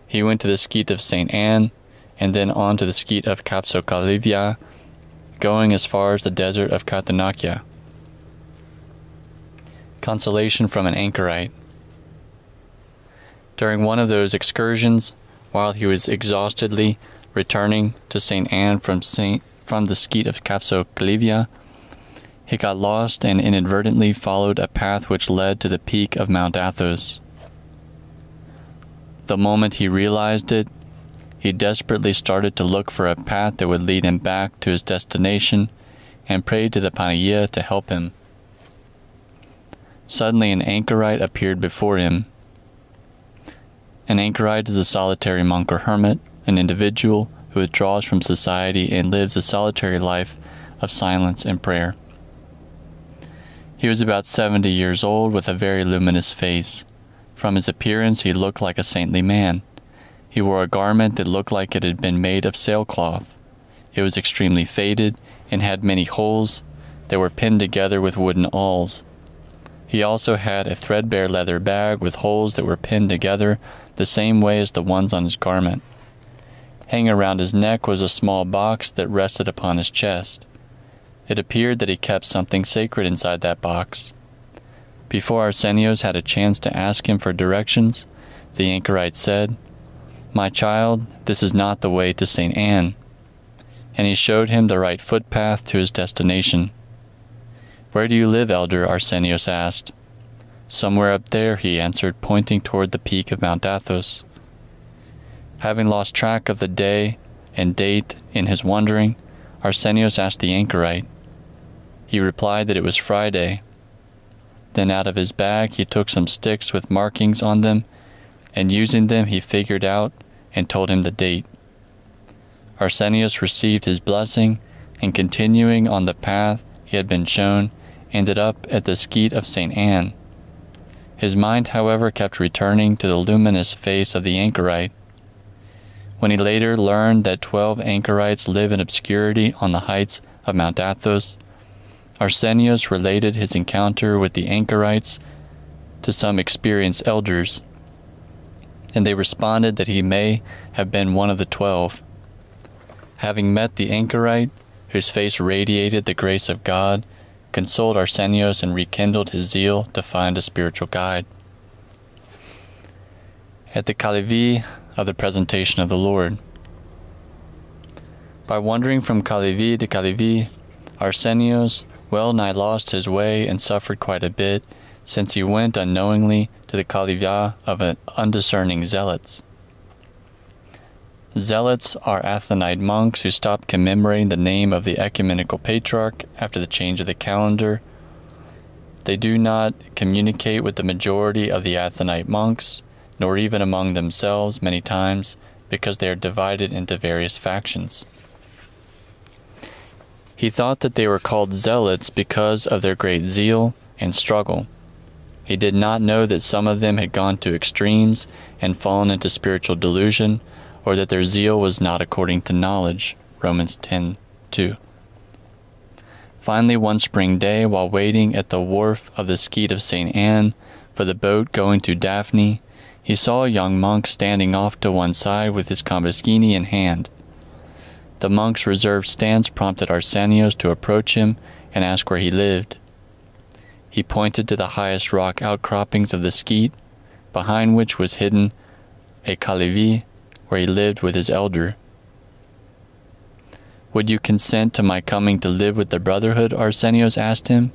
He went to the skeet of St. Anne, and then on to the skeet of Kapsokalivya, going as far as the desert of Katanakya. Consolation from an anchorite. During one of those excursions, while he was exhaustedly returning to St. Anne from the skeet of Kapsokalivya, he got lost and inadvertently followed a path which led to the peak of Mount Athos. The moment he realized it, he desperately started to look for a path that would lead him back to his destination and prayed to the Panagia to help him. Suddenly an anchorite appeared before him. An anchorite is a solitary monk or hermit, an individual who withdraws from society and lives a solitary life of silence and prayer. He was about 70 years old with a very luminous face. From his appearance, he looked like a saintly man. He wore a garment that looked like it had been made of sailcloth. It was extremely faded and had many holes that were pinned together with wooden awls. He also had a threadbare leather bag with holes that were pinned together the same way as the ones on his garment. Hanging around his neck was a small box that rested upon his chest. It appeared that he kept something sacred inside that box. Before Arsenios had a chance to ask him for directions, the anchorite said, "My child, this is not the way to St. Anne." And he showed him the right footpath to his destination. "Where do you live, Elder?" Arsenios asked. "Somewhere up there," he answered, pointing toward the peak of Mount Athos. Having lost track of the day and date in his wandering, Arsenios asked the anchorite. He replied that it was Friday. Then out of his bag he took some sticks with markings on them, and using them he figured out and told him the date. Arsenios received his blessing, and continuing on the path he had been shown, ended up at the skeet of St. Anne. His mind, however, kept returning to the luminous face of the anchorite. When he later learned that 12 anchorites live in obscurity on the heights of Mount Athos, Arsenios related his encounter with the anchorites to some experienced elders, and they responded that he may have been one of the 12. Having met the anchorite, whose face radiated the grace of God, consoled Arsenios and rekindled his zeal to find a spiritual guide. At the Calivi of the Presentation of the Lord. By wandering from Calivi to Calivi, Arsenios well nigh lost his way and suffered quite a bit, since he went unknowingly to the Calivia of undiscerning zealots. Zealots are Athonite monks who stopped commemorating the name of the ecumenical patriarch after the change of the calendar. They do not communicate with the majority of the Athonite monks, nor even among themselves many times, because they are divided into various factions. He thought that they were called zealots because of their great zeal and struggle. He did not know that some of them had gone to extremes and fallen into spiritual delusion, or that their zeal was not according to knowledge. Romans 10:2. Finally, one spring day, while waiting at the wharf of the skeet of St. Anne for the boat going to Daphne, he saw a young monk standing off to one side with his cambaschini in hand. The monk's reserved stance prompted Arsenios to approach him and ask where he lived. He pointed to the highest rock outcroppings of the skeet, behind which was hidden a Calivi, where he lived with his elder. "Would you consent to my coming to live with the Brotherhood?" Arsenios asked him.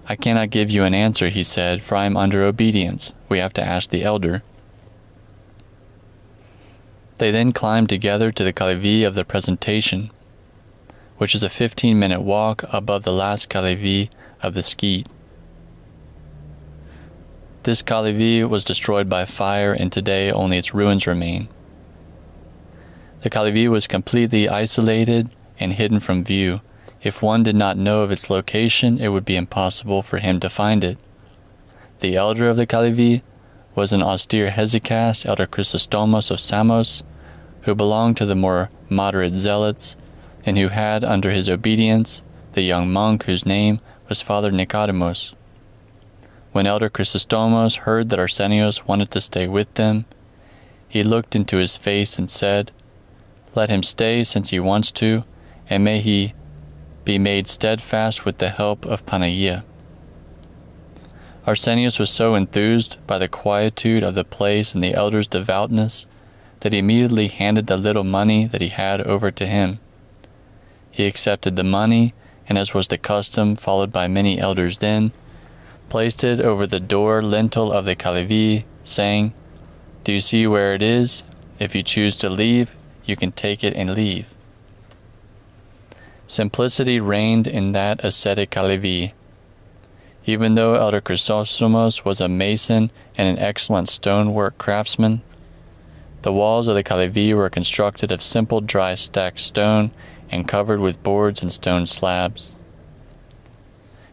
"I cannot give you an answer," he said, "for I am under obedience. We have to ask the elder." They then climbed together to the Calivi of the Presentation, which is a 15-minute walk above the last Calivi of the skeet. This Calivi was destroyed by fire, and today only its ruins remain. The Calivi was completely isolated and hidden from view. If one did not know of its location, it would be impossible for him to find it. The elder of the Calivi was an austere hesychast, Elder Chrysostomos of Samos, who belonged to the more moderate zealots, and who had under his obedience the young monk whose name was Father Nicodemus. When Elder Chrysostomos heard that Arsenios wanted to stay with them, he looked into his face and said, "Let him stay since he wants to, and may he be made steadfast with the help of Panagia." Arsenios was so enthused by the quietude of the place and the elder's devoutness that he immediately handed the little money that he had over to him. He accepted the money, and as was the custom, followed by many elders then, placed it over the door lintel of the Calivi, saying, "Do you see where it is? If you choose to leave, you can take it and leave." Simplicity reigned in that ascetic Calivi. Even though Elder Chrysostomos was a mason and an excellent stonework craftsman, the walls of the Kalevi were constructed of simple dry stacked stone and covered with boards and stone slabs.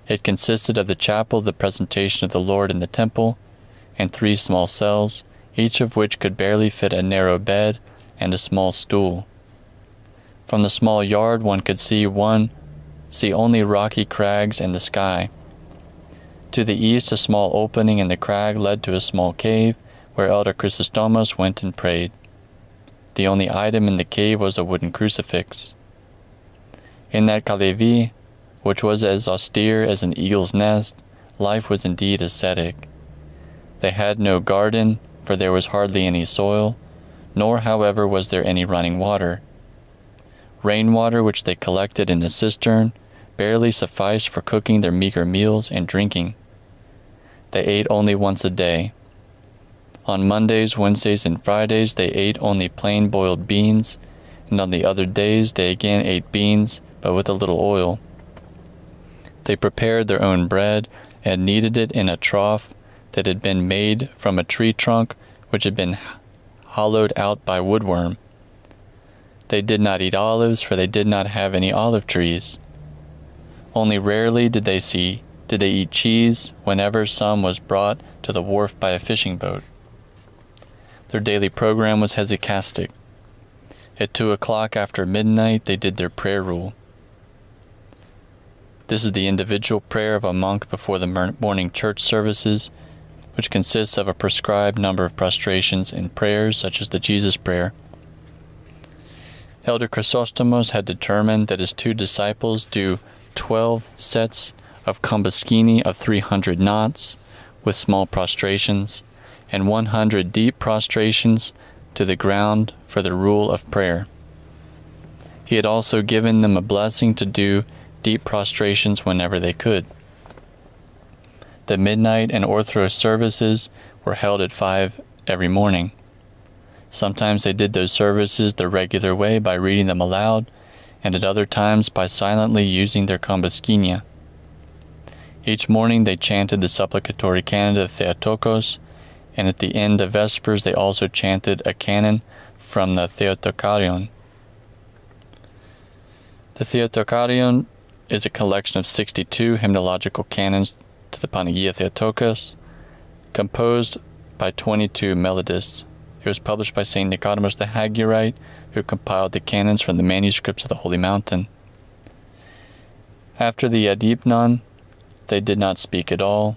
It consisted of the chapel of the presentation of the Lord in the temple, and 3 small cells, each of which could barely fit a narrow bed and a small stool. From the small yard one could see only rocky crags and the sky. To the east, a small opening in the crag led to a small cave, where Elder Chrysostomos went and prayed. The only item in the cave was a wooden crucifix. In that Kalevi, which was as austere as an eagle's nest, life was indeed ascetic. They had no garden, for there was hardly any soil, nor, however, was there any running water. Rainwater, which they collected in a cistern, barely sufficed for cooking their meager meals and drinking. They ate only once a day. On Mondays, Wednesdays, and Fridays they ate only plain boiled beans, and on the other days they again ate beans, but with a little oil. They prepared their own bread, and kneaded it in a trough that had been made from a tree trunk which had been hollowed out by woodworm. They did not eat olives, for they did not have any olive trees. Only rarely did they eat cheese, whenever some was brought to the wharf by a fishing boat. Their daily program was hesychastic. At 2 o'clock after midnight they did their prayer rule. This is the individual prayer of a monk before the morning church services, which consists of a prescribed number of prostrations and prayers, such as the Jesus prayer. Elder Chrysostomos had determined that his 2 disciples do 12 sets of combuskini of 300 knots, with small prostrations, and 100 deep prostrations to the ground for the rule of prayer. He had also given them a blessing to do deep prostrations whenever they could. The midnight and orthros services were held at 5 every morning. Sometimes they did those services the regular way by reading them aloud, and at other times by silently using their combuskinia. Each morning they chanted the supplicatory canon of Theotokos, and at the end of Vespers they also chanted a canon from the Theotokarion. The Theotokarion is a collection of 62 hymnological canons to the Panagia Theotokos, composed by 22 melodists. It was published by St. Nicodemus the Hagurite, who compiled the canons from the manuscripts of the Holy Mountain. After the Adipnon, they did not speak at all,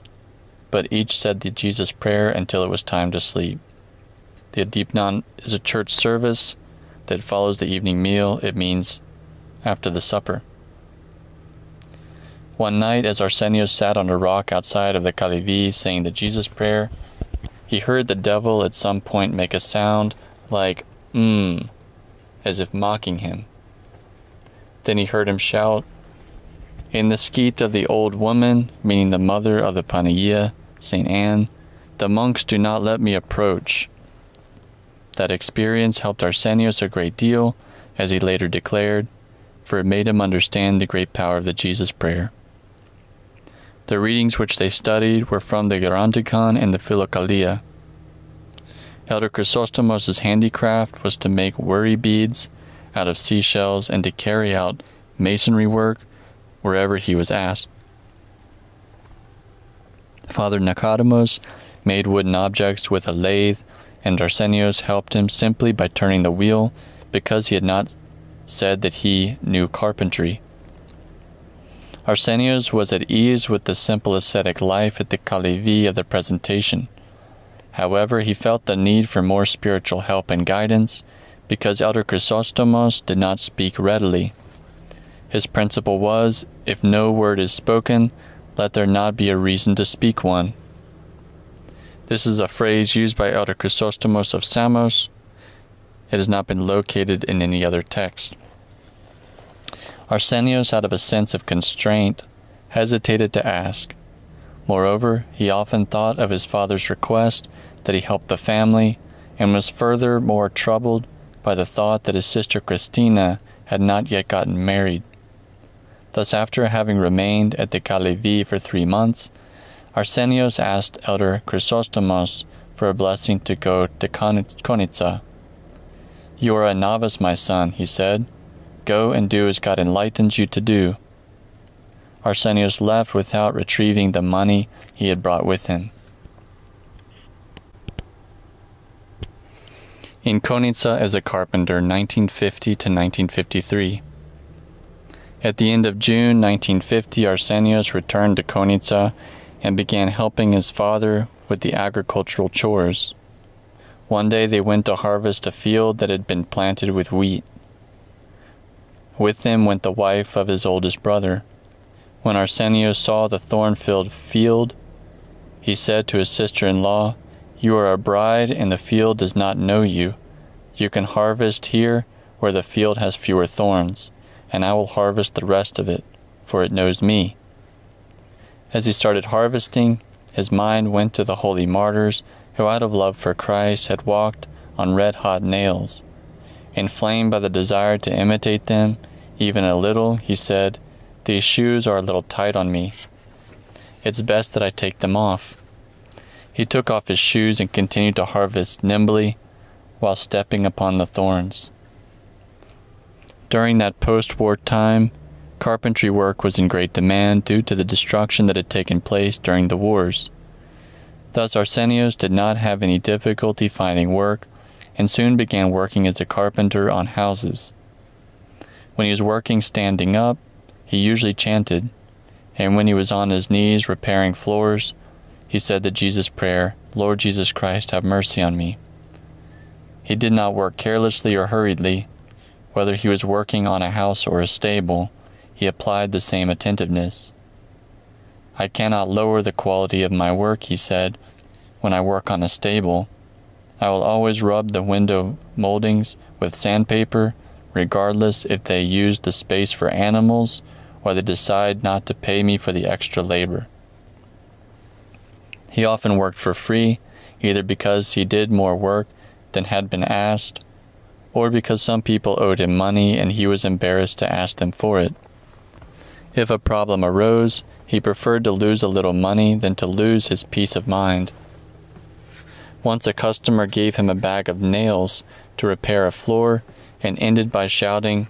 but each said the Jesus prayer until it was time to sleep. The Adipnon is a church service that follows the evening meal. It means after the supper. One night, as Arsenios sat on a rock outside of the Kalevi saying the Jesus prayer, he heard the devil at some point make a sound like as if mocking him. Then he heard him shout, "In the skeet of the old woman," meaning the mother of the Panagia, St. Anne, "the monks do not let me approach." That experience helped Arsenios a great deal, as he later declared, for it made him understand the great power of the Jesus prayer. The readings which they studied were from the Geronticon and the Philokalia. Elder Chrysostomos' handicraft was to make worry beads out of seashells and to carry out masonry work wherever he was asked. Father Nicodemos made wooden objects with a lathe, and Arsenios helped him simply by turning the wheel, because he had not said that he knew carpentry. Arsenios was at ease with the simple ascetic life at the Kalevi of the presentation. However, he felt the need for more spiritual help and guidance, because Elder Chrysostomos did not speak readily. His principle was, if no word is spoken, let there not be a reason to speak one. This is a phrase used by Elder Chrysostomos of Samos. It has not been located in any other text. Arsenios, out of a sense of constraint, hesitated to ask. Moreover, he often thought of his father's request that he help the family, and was furthermore troubled by the thought that his sister Christina had not yet gotten married. Thus, after having remained at the Kalevi for 3 months, Arsenios asked Elder Chrysostomos for a blessing to go to Konitsa. "You are a novice, my son," he said. "Go and do as God enlightens you to do." Arsenios left without retrieving the money he had brought with him. In Konitsa as a carpenter, 1950 to 1953. At the end of June 1950, Arsenios returned to Konitsa and began helping his father with the agricultural chores. One day they went to harvest a field that had been planted with wheat. With them went the wife of his oldest brother. When Arsenios saw the thorn-filled field, he said to his sister-in-law, "You are a bride and the field does not know you. You can harvest here where the field has fewer thorns, and I will harvest the rest of it, for it knows me." As he started harvesting, his mind went to the holy martyrs who out of love for Christ had walked on red-hot nails. Inflamed by the desire to imitate them, even a little, he said, "These shoes are a little tight on me. It's best that I take them off." He took off his shoes and continued to harvest nimbly while stepping upon the thorns. During that post-war time, carpentry work was in great demand due to the destruction that had taken place during the wars. Thus Arsenios did not have any difficulty finding work and soon began working as a carpenter on houses. When he was working standing up, he usually chanted, and when he was on his knees repairing floors, he said the Jesus prayer, "Lord Jesus Christ, have mercy on me." He did not work carelessly or hurriedly. Whether he was working on a house or a stable, he applied the same attentiveness. "I cannot lower the quality of my work," he said, "when I work on a stable. I will always rub the window moldings with sandpaper, regardless if they use the space for animals or they decide not to pay me for the extra labor." He often worked for free, either because he did more work than had been asked, or because some people owed him money and he was embarrassed to ask them for it. If a problem arose, he preferred to lose a little money than to lose his peace of mind. Once a customer gave him a bag of nails to repair a floor and ended by shouting,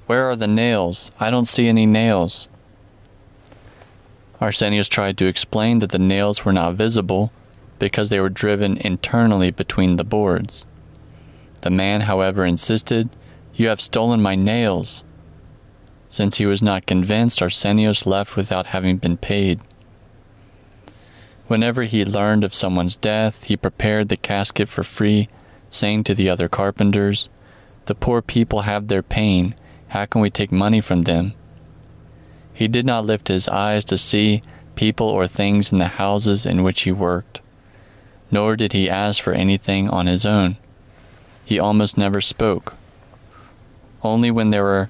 "Where are the nails? I don't see any nails." Arsenios tried to explain that the nails were not visible because they were driven internally between the boards. The man, however, insisted, "You have stolen my nails." Since he was not convinced, Arsenios left without having been paid. Whenever he learned of someone's death, he prepared the casket for free, saying to the other carpenters, "The poor people have their pain. How can we take money from them?" He did not lift his eyes to see people or things in the houses in which he worked, nor did he ask for anything on his own. He almost never spoke. Only when there were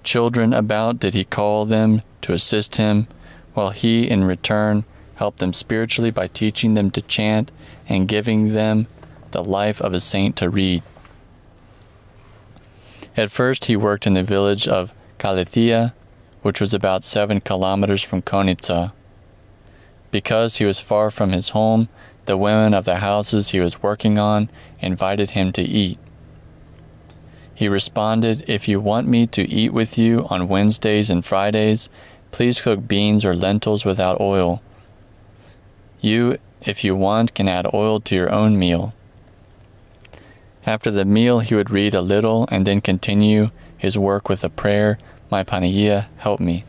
children about did he call them to assist him, while he, in return, helped them spiritually by teaching them to chant and giving them the life of a saint to read. At first he worked in the village of Kallithea, which was about 7 kilometers from Konitsa. Because he was far from his home, the women of the houses he was working on invited him to eat. He responded, "If you want me to eat with you on Wednesdays and Fridays, please cook beans or lentils without oil. You, if you want, can add oil to your own meal." After the meal, he would read a little and then continue his work with a prayer, "My Panagia, help me."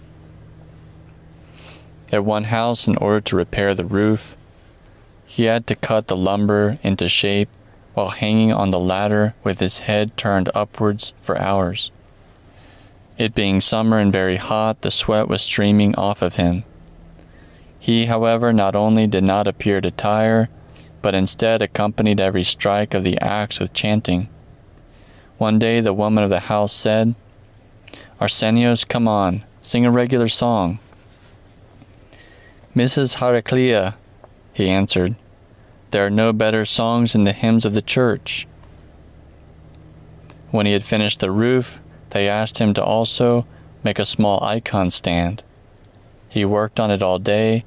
At one house, in order to repair the roof, he had to cut the lumber into shape while hanging on the ladder with his head turned upwards for hours. It being summer and very hot, the sweat was streaming off of him. He, however, not only did not appear to tire, but instead accompanied every strike of the axe with chanting. One day the woman of the house said, "Arsenios, come on, sing a regular song." "Mrs. Heraclea," he answered, "there are no better songs in the hymns of the church." When he had finished the roof, they asked him to also make a small icon stand. He worked on it all day.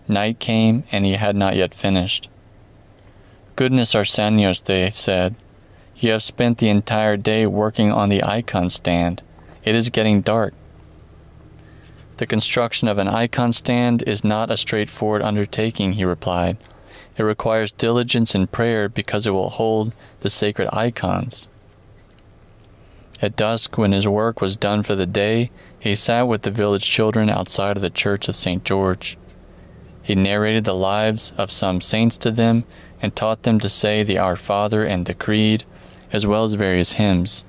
Night came, and he had not yet finished. "Goodness, Arsenios," they said, "you have spent the entire day working on the icon stand. It is getting dark." "The construction of an icon stand is not a straightforward undertaking," he replied. "It requires diligence and prayer because it will hold the sacred icons." At dusk, when his work was done for the day, he sat with the village children outside of the church of St. George. He narrated the lives of some saints to them and taught them to say the Our Father and the Creed, as well as various hymns.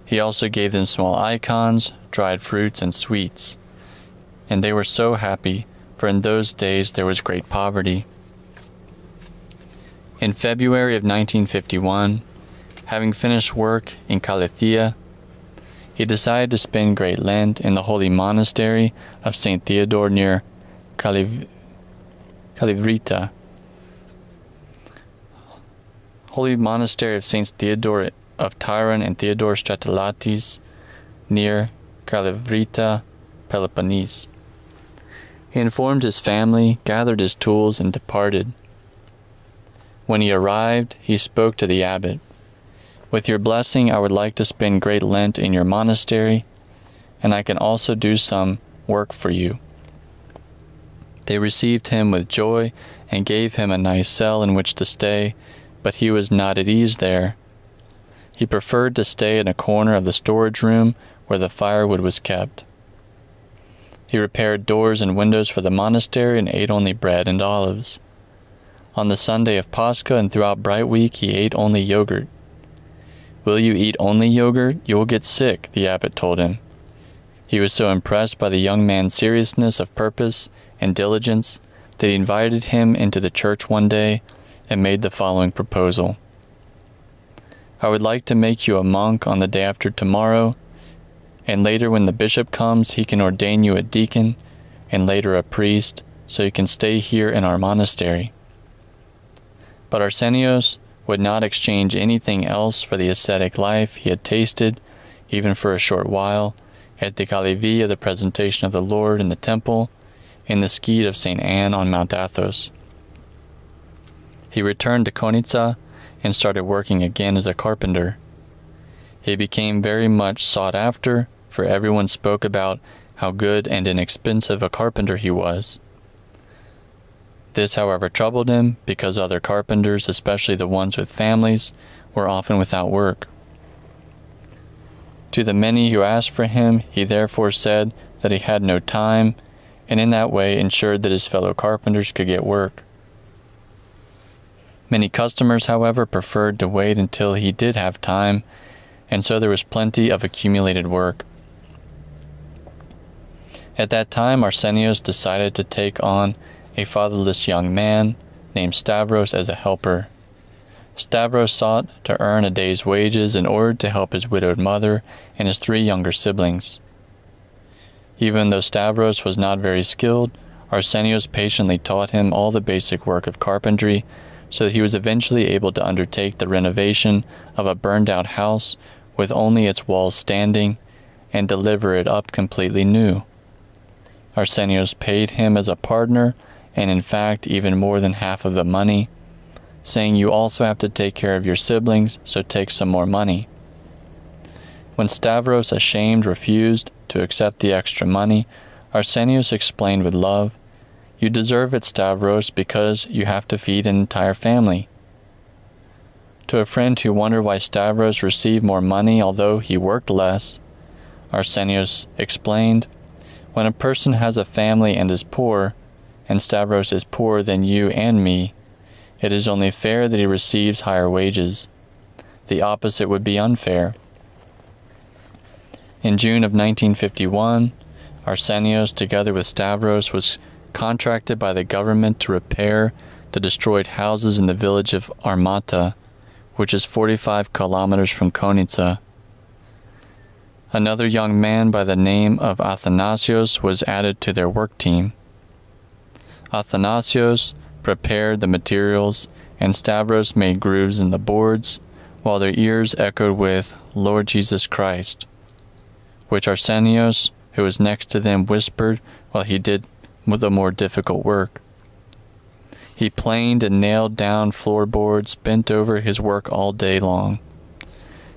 He also gave them small icons, dried fruits, and sweets. And they were so happy, for in those days there was great poverty. In February of 1951, having finished work in Kallithea, he decided to spend Great Lent in the holy monastery of St. Theodore near Kalivrita. Holy monastery of Saints Theodore of Tyron and Theodore Stratilates near Kalivrita, Peloponnese. He informed his family, gathered his tools, and departed. When he arrived, he spoke to the abbot. "With your blessing, I would like to spend Great Lent in your monastery, and I can also do some work for you." They received him with joy and gave him a nice cell in which to stay, but he was not at ease there. He preferred to stay in a corner of the storage room where the firewood was kept. He repaired doors and windows for the monastery and ate only bread and olives. On the Sunday of Pascha and throughout Bright Week, he ate only yogurt. "Will you eat only yogurt? You will get sick," the abbot told him. He was so impressed by the young man's seriousness of purpose and diligence that he invited him into the church one day and made the following proposal. "I would like to make you a monk on the day after tomorrow, and later when the bishop comes, he can ordain you a deacon, and later a priest, so you can stay here in our monastery." But Arsenios would not exchange anything else for the ascetic life he had tasted, even for a short while, at the Kalivi of the presentation of the Lord in the temple, in the skete of St. Anne on Mount Athos. He returned to Konitsa and started working again as a carpenter. He became very much sought after, for everyone spoke about how good and inexpensive a carpenter he was. This, however, troubled him, because other carpenters, especially the ones with families, were often without work. To the many who asked for him, he therefore said that he had no time, and in that way ensured that his fellow carpenters could get work. Many customers, however, preferred to wait until he did have time, and so there was plenty of accumulated work. At that time, Arsenios decided to take on a fatherless young man named Stavros as a helper. Stavros sought to earn a day's wages in order to help his widowed mother and his 3 younger siblings. Even though Stavros was not very skilled, Arsenios patiently taught him all the basic work of carpentry, so that he was eventually able to undertake the renovation of a burned-out house with only its walls standing, and deliver it up completely new. Arsenios paid him as a partner, and in fact even more than half of the money, saying, "You also have to take care of your siblings, so take some more money." When Stavros, ashamed, refused to accept the extra money, Arsenios explained with love, "You deserve it, Stavros, because you have to feed an entire family." To a friend who wondered why Stavros received more money although he worked less, Arsenios explained, "When a person has a family and is poor, and Stavros is poorer than you and me, it is only fair that he receives higher wages. The opposite would be unfair." In June of 1951, Arsenios, together with Stavros, was contracted by the government to repair the destroyed houses in the village of Armata, which is 45 kilometers from Konitsa. Another young man by the name of Athanasios was added to their work team. Athanasios prepared the materials, and Stavros made grooves in the boards, while their ears echoed with "Lord Jesus Christ." which Arsenios, who was next to them, whispered while he did the more difficult work. He planed and nailed down floorboards, bent over his work all day long.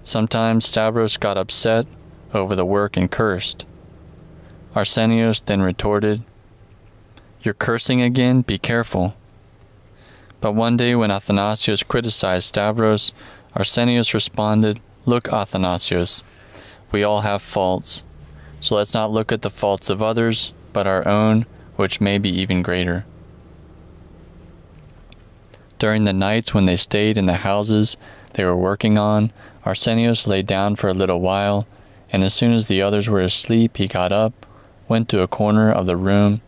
Sometimes Stavros got upset over the work and cursed. Arsenios then retorted, "You're cursing again? Be careful." But one day when Athanasios criticized Stavros, Arsenios responded, "Look, Athanasios, we all have faults, so let's not look at the faults of others, but our own, which may be even greater." During the nights when they stayed in the houses they were working on, Arsenios lay down for a little while, and as soon as the others were asleep, he got up, went to a corner of the room,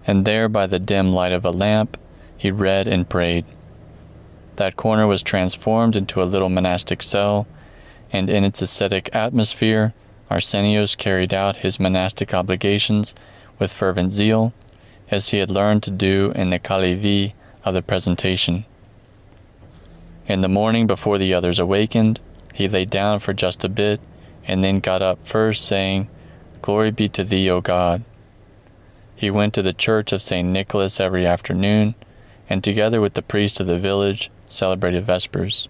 and there, by the dim light of a lamp, he read and prayed. That corner was transformed into a little monastic cell, and in its ascetic atmosphere, Arsenios carried out his monastic obligations with fervent zeal, as he had learned to do in the Kalevi of the presentation. In the morning, before the others awakened, he lay down for just a bit, and then got up first, saying, "Glory be to thee, O God." He went to the church of St. Nicholas every afternoon, and together with the priest of the village, celebrated Vespers.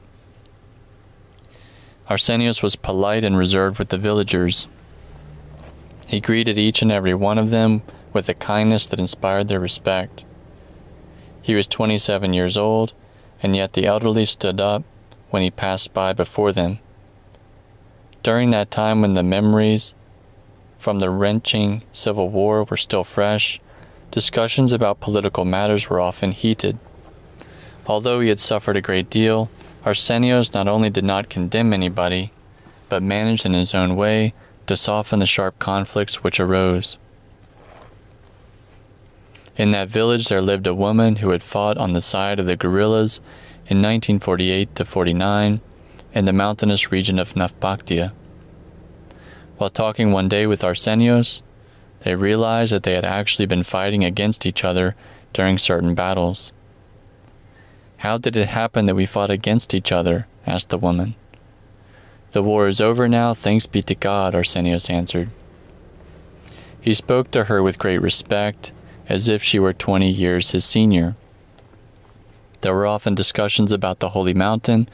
Arsenios was polite and reserved with the villagers. He greeted each and every one of them with a kindness that inspired their respect. He was 27 years old, and yet the elderly stood up when he passed by before them. During that time when the memories from the wrenching civil war were still fresh, discussions about political matters were often heated. Although he had suffered a great deal, Arsenios not only did not condemn anybody, but managed in his own way to soften the sharp conflicts which arose. In that village there lived a woman who had fought on the side of the guerrillas in 1948-49 in the mountainous region of Navpaktia. While talking one day with Arsenios, they realized that they had actually been fighting against each other during certain battles. "How did it happen that we fought against each other?" asked the woman. "The war is over now, thanks be to God," Arsenios answered. He spoke to her with great respect, as if she were 20 years his senior. There were often discussions about the holy mountain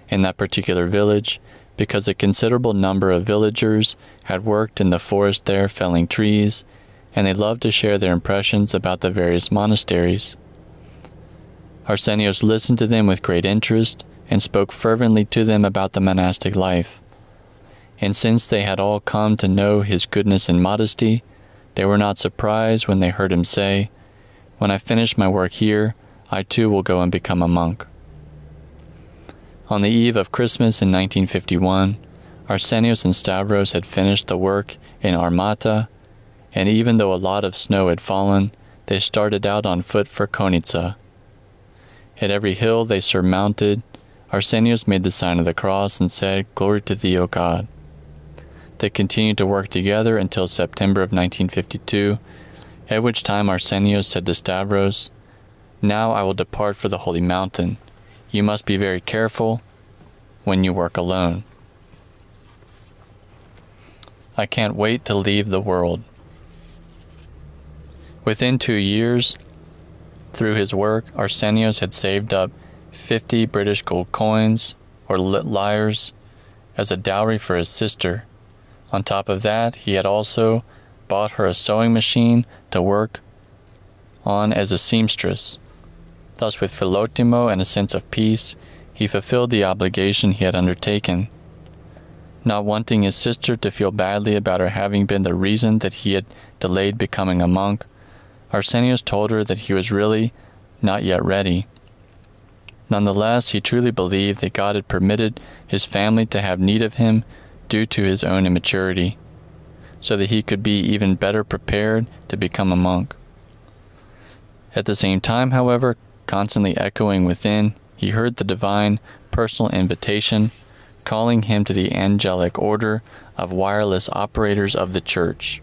in that particular village, because a considerable number of villagers had worked in the forest there felling trees, and they loved to share their impressions about the various monasteries. Arsenios listened to them with great interest, and spoke fervently to them about the monastic life. And since they had all come to know his goodness and modesty, they were not surprised when they heard him say, "When I finish my work here, I too will go and become a monk." On the eve of Christmas in 1951, Arsenios and Stavros had finished the work in Armata, and even though a lot of snow had fallen, they started out on foot for Konitsa. At every hill they surmounted, Arsenios made the sign of the cross and said, "Glory to thee, O God." They continued to work together until September of 1952, at which time Arsenios said to Stavros, "Now I will depart for the holy mountain. You must be very careful when you work alone. I can't wait to leave the world." Within 2 years, through his work, Arsenios had saved up 50 British gold coins, or lyres, as a dowry for his sister. On top of that, he had also bought her a sewing machine to work on as a seamstress. Thus, with Philotimo and a sense of peace, he fulfilled the obligation he had undertaken. Not wanting his sister to feel badly about her having been the reason that he had delayed becoming a monk, Arsenios told her that he was really not yet ready. Nonetheless, he truly believed that God had permitted his family to have need of him due to his own immaturity, so that he could be even better prepared to become a monk. At the same time, however, constantly echoing within, he heard the divine personal invitation calling him to the angelic order of wireless operators of the church.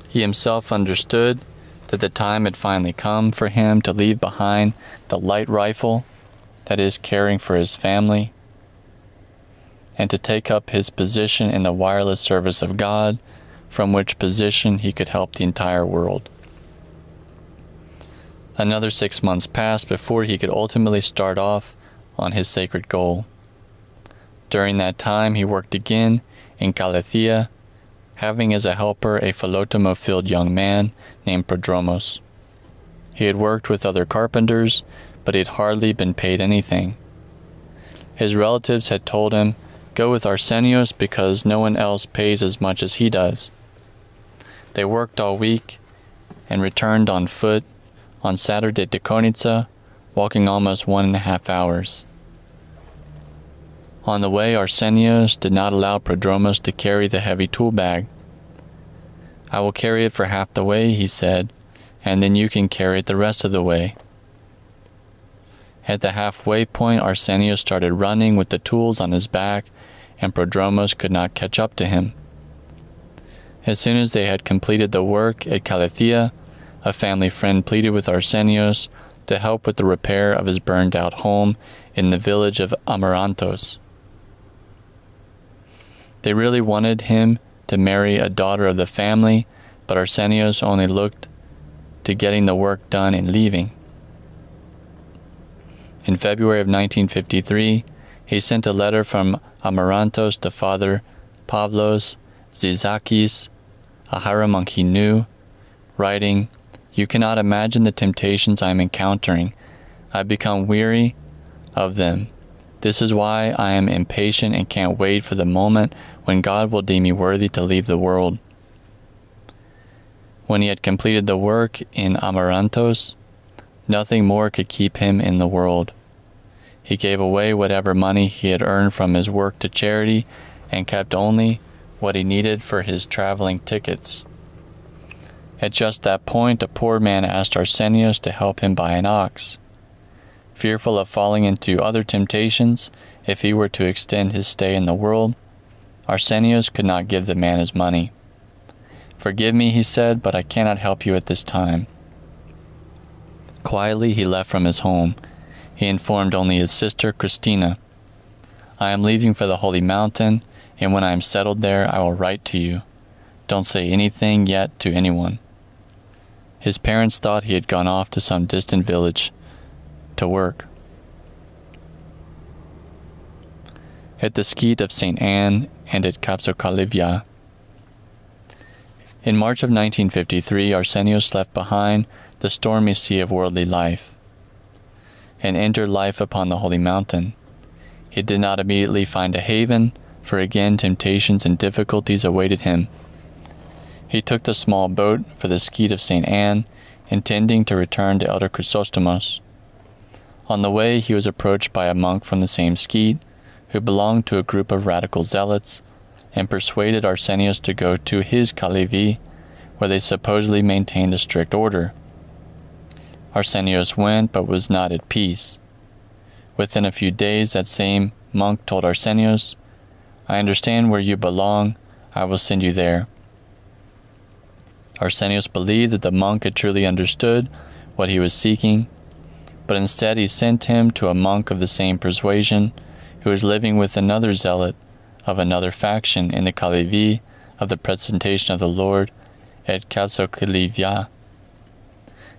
He himself understood that the time had finally come for him to leave behind the light rifle, that is, caring for his family, and to take up his position in the wireless service of God, from which position he could help the entire world. Another 6 months passed before he could ultimately start off on his sacred goal. During that time, he worked again in Galatia, having as a helper a Philotomo-filled young man named Prodromos. He had worked with other carpenters, but he had hardly been paid anything. His relatives had told him, "Go with Arsenios because no one else pays as much as he does." They worked all week and returned on foot on Saturday to Konitsa, walking almost 1.5 hours. On the way, Arsenios did not allow Prodromos to carry the heavy tool bag. "I will carry it for half the way," he said, "and then you can carry it the rest of the way." At the halfway point, Arsenios started running with the tools on his back, and Prodromos could not catch up to him. As soon as they had completed the work at Galatia, a family friend pleaded with Arsenios to help with the repair of his burned-out home in the village of Amarantos. They really wanted him to marry a daughter of the family, but Arsenios only looked to getting the work done and leaving. In February of 1953, he sent a letter from Amarantos to Father Pavlos Zizakis, a hieromonk he knew, writing, "You cannot imagine the temptations I am encountering. I have become weary of them. This is why I am impatient and can't wait for the moment when God will deem me worthy to leave the world." When he had completed the work in Amarantos, nothing more could keep him in the world. He gave away whatever money he had earned from his work to charity and kept only what he needed for his traveling tickets. At just that point, a poor man asked Arsenios to help him buy an ox. Fearful of falling into other temptations if he were to extend his stay in the world, Arsenios could not give the man his money. "Forgive me," he said, "but I cannot help you at this time." Quietly he left from his home. He informed only his sister, Christina, "I am leaving for the Holy Mountain, and when I am settled there, I will write to you. Don't say anything yet to anyone." His parents thought he had gone off to some distant village to work. At the Skeet of St. Anne and at Kapsokalivia. In March of 1953, Arsenios left behind the stormy sea of worldly life and entered life upon the Holy Mountain. He did not immediately find a haven, for again temptations and difficulties awaited him. He took the small boat for the Skeet of St. Anne, intending to return to Elder Chrysostomos. On the way, he was approached by a monk from the same Skeet, who belonged to a group of radical zealots, and persuaded Arsenios to go to his Kalevi, where they supposedly maintained a strict order. Arsenios went, but was not at peace. Within a few days, that same monk told Arsenios, "I understand where you belong. I will send you there." Arsenios believed that the monk had truly understood what he was seeking, but instead he sent him to a monk of the same persuasion, who was living with another zealot of another faction in the Kalevi of the Presentation of the Lord at Kapsokalivia.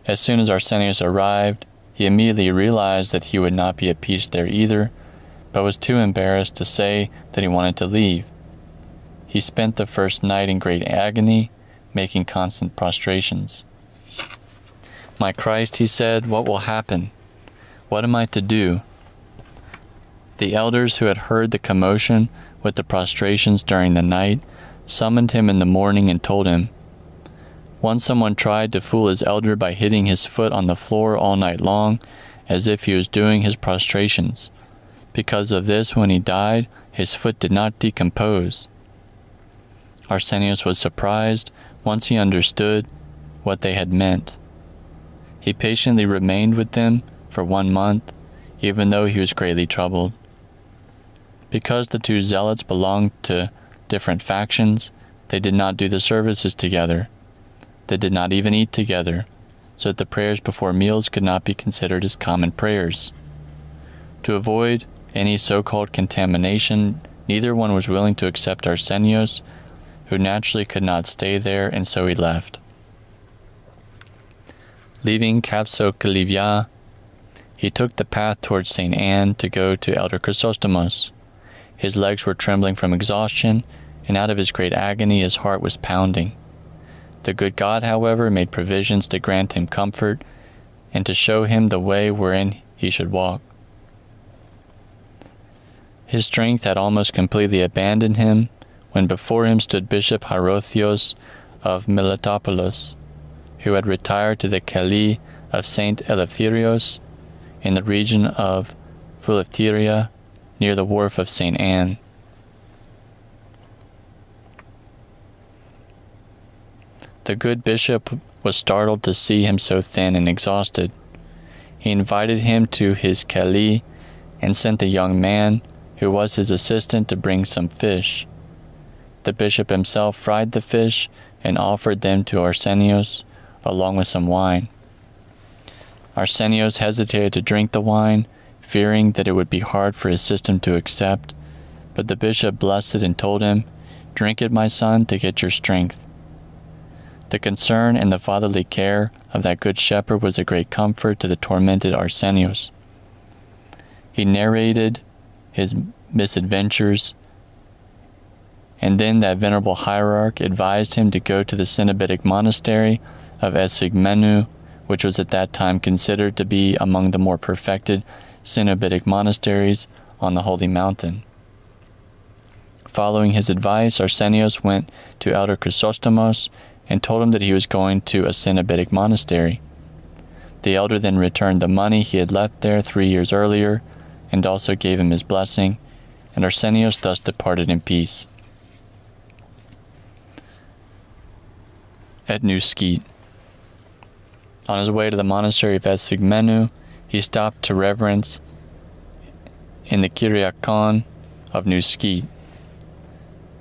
As soon as Arsenios arrived, he immediately realized that he would not be at peace there either, but was too embarrassed to say that he wanted to leave. He spent the first night in great agony, making constant prostrations. "My Christ," he said, "what will happen? What am I to do?" The elders who had heard the commotion with the prostrations during the night summoned him in the morning and told him. Once someone tried to fool his elder by hitting his foot on the floor all night long, as if he was doing his prostrations. Because of this, when he died, his foot did not decompose. Arsenios was surprised once he understood what they had meant. He patiently remained with them for 1 month, even though he was greatly troubled. Because the two zealots belonged to different factions, they did not do the services together. They did not even eat together, so that the prayers before meals could not be considered as common prayers. To avoid any so-called contamination Neither one was willing to accept Arsenios, who naturally could not stay there, and so he left. Leaving Capso-Calivia, he took the path towards St. Anne to go to Elder Chrysostomos. His legs were trembling from exhaustion, and out of his great agony his heart was pounding. The good God, however, made provisions to grant him comfort, and to show him the way wherein he should walk. His strength had almost completely abandoned him, when before him stood Bishop Hierotheos of Miletopolis, who had retired to the Kelly of St. Eleftherios, in the region of Philipteria, near the wharf of St. Anne. The good bishop was startled to see him so thin and exhausted. He invited him to his Kelly and sent the young man, who was his assistant, to bring some fish. The bishop himself fried the fish and offered them to Arsenios, along with some wine. Arsenios hesitated to drink the wine, fearing that it would be hard for his system to accept, but the bishop blessed it and told him, "Drink it, my son, to get your strength." The concern and the fatherly care of that good shepherd was a great comfort to the tormented Arsenios. He narrated his misadventures, and then that venerable hierarch advised him to go to the Cenobitic monastery of Esphigmenou, which was at that time considered to be among the more perfected Cenobitic monasteries on the Holy Mountain. Following his advice, Arsenios went to Elder Chrysostomos and told him that he was going to a Cenobitic monastery. The elder then returned the money he had left there 3 years earlier, and also gave him his blessing, and Arsenios thus departed in peace. At New Skete. On his way to the monastery of Esphigmenou, he stopped to reverence in the Kyriakon of New Skete.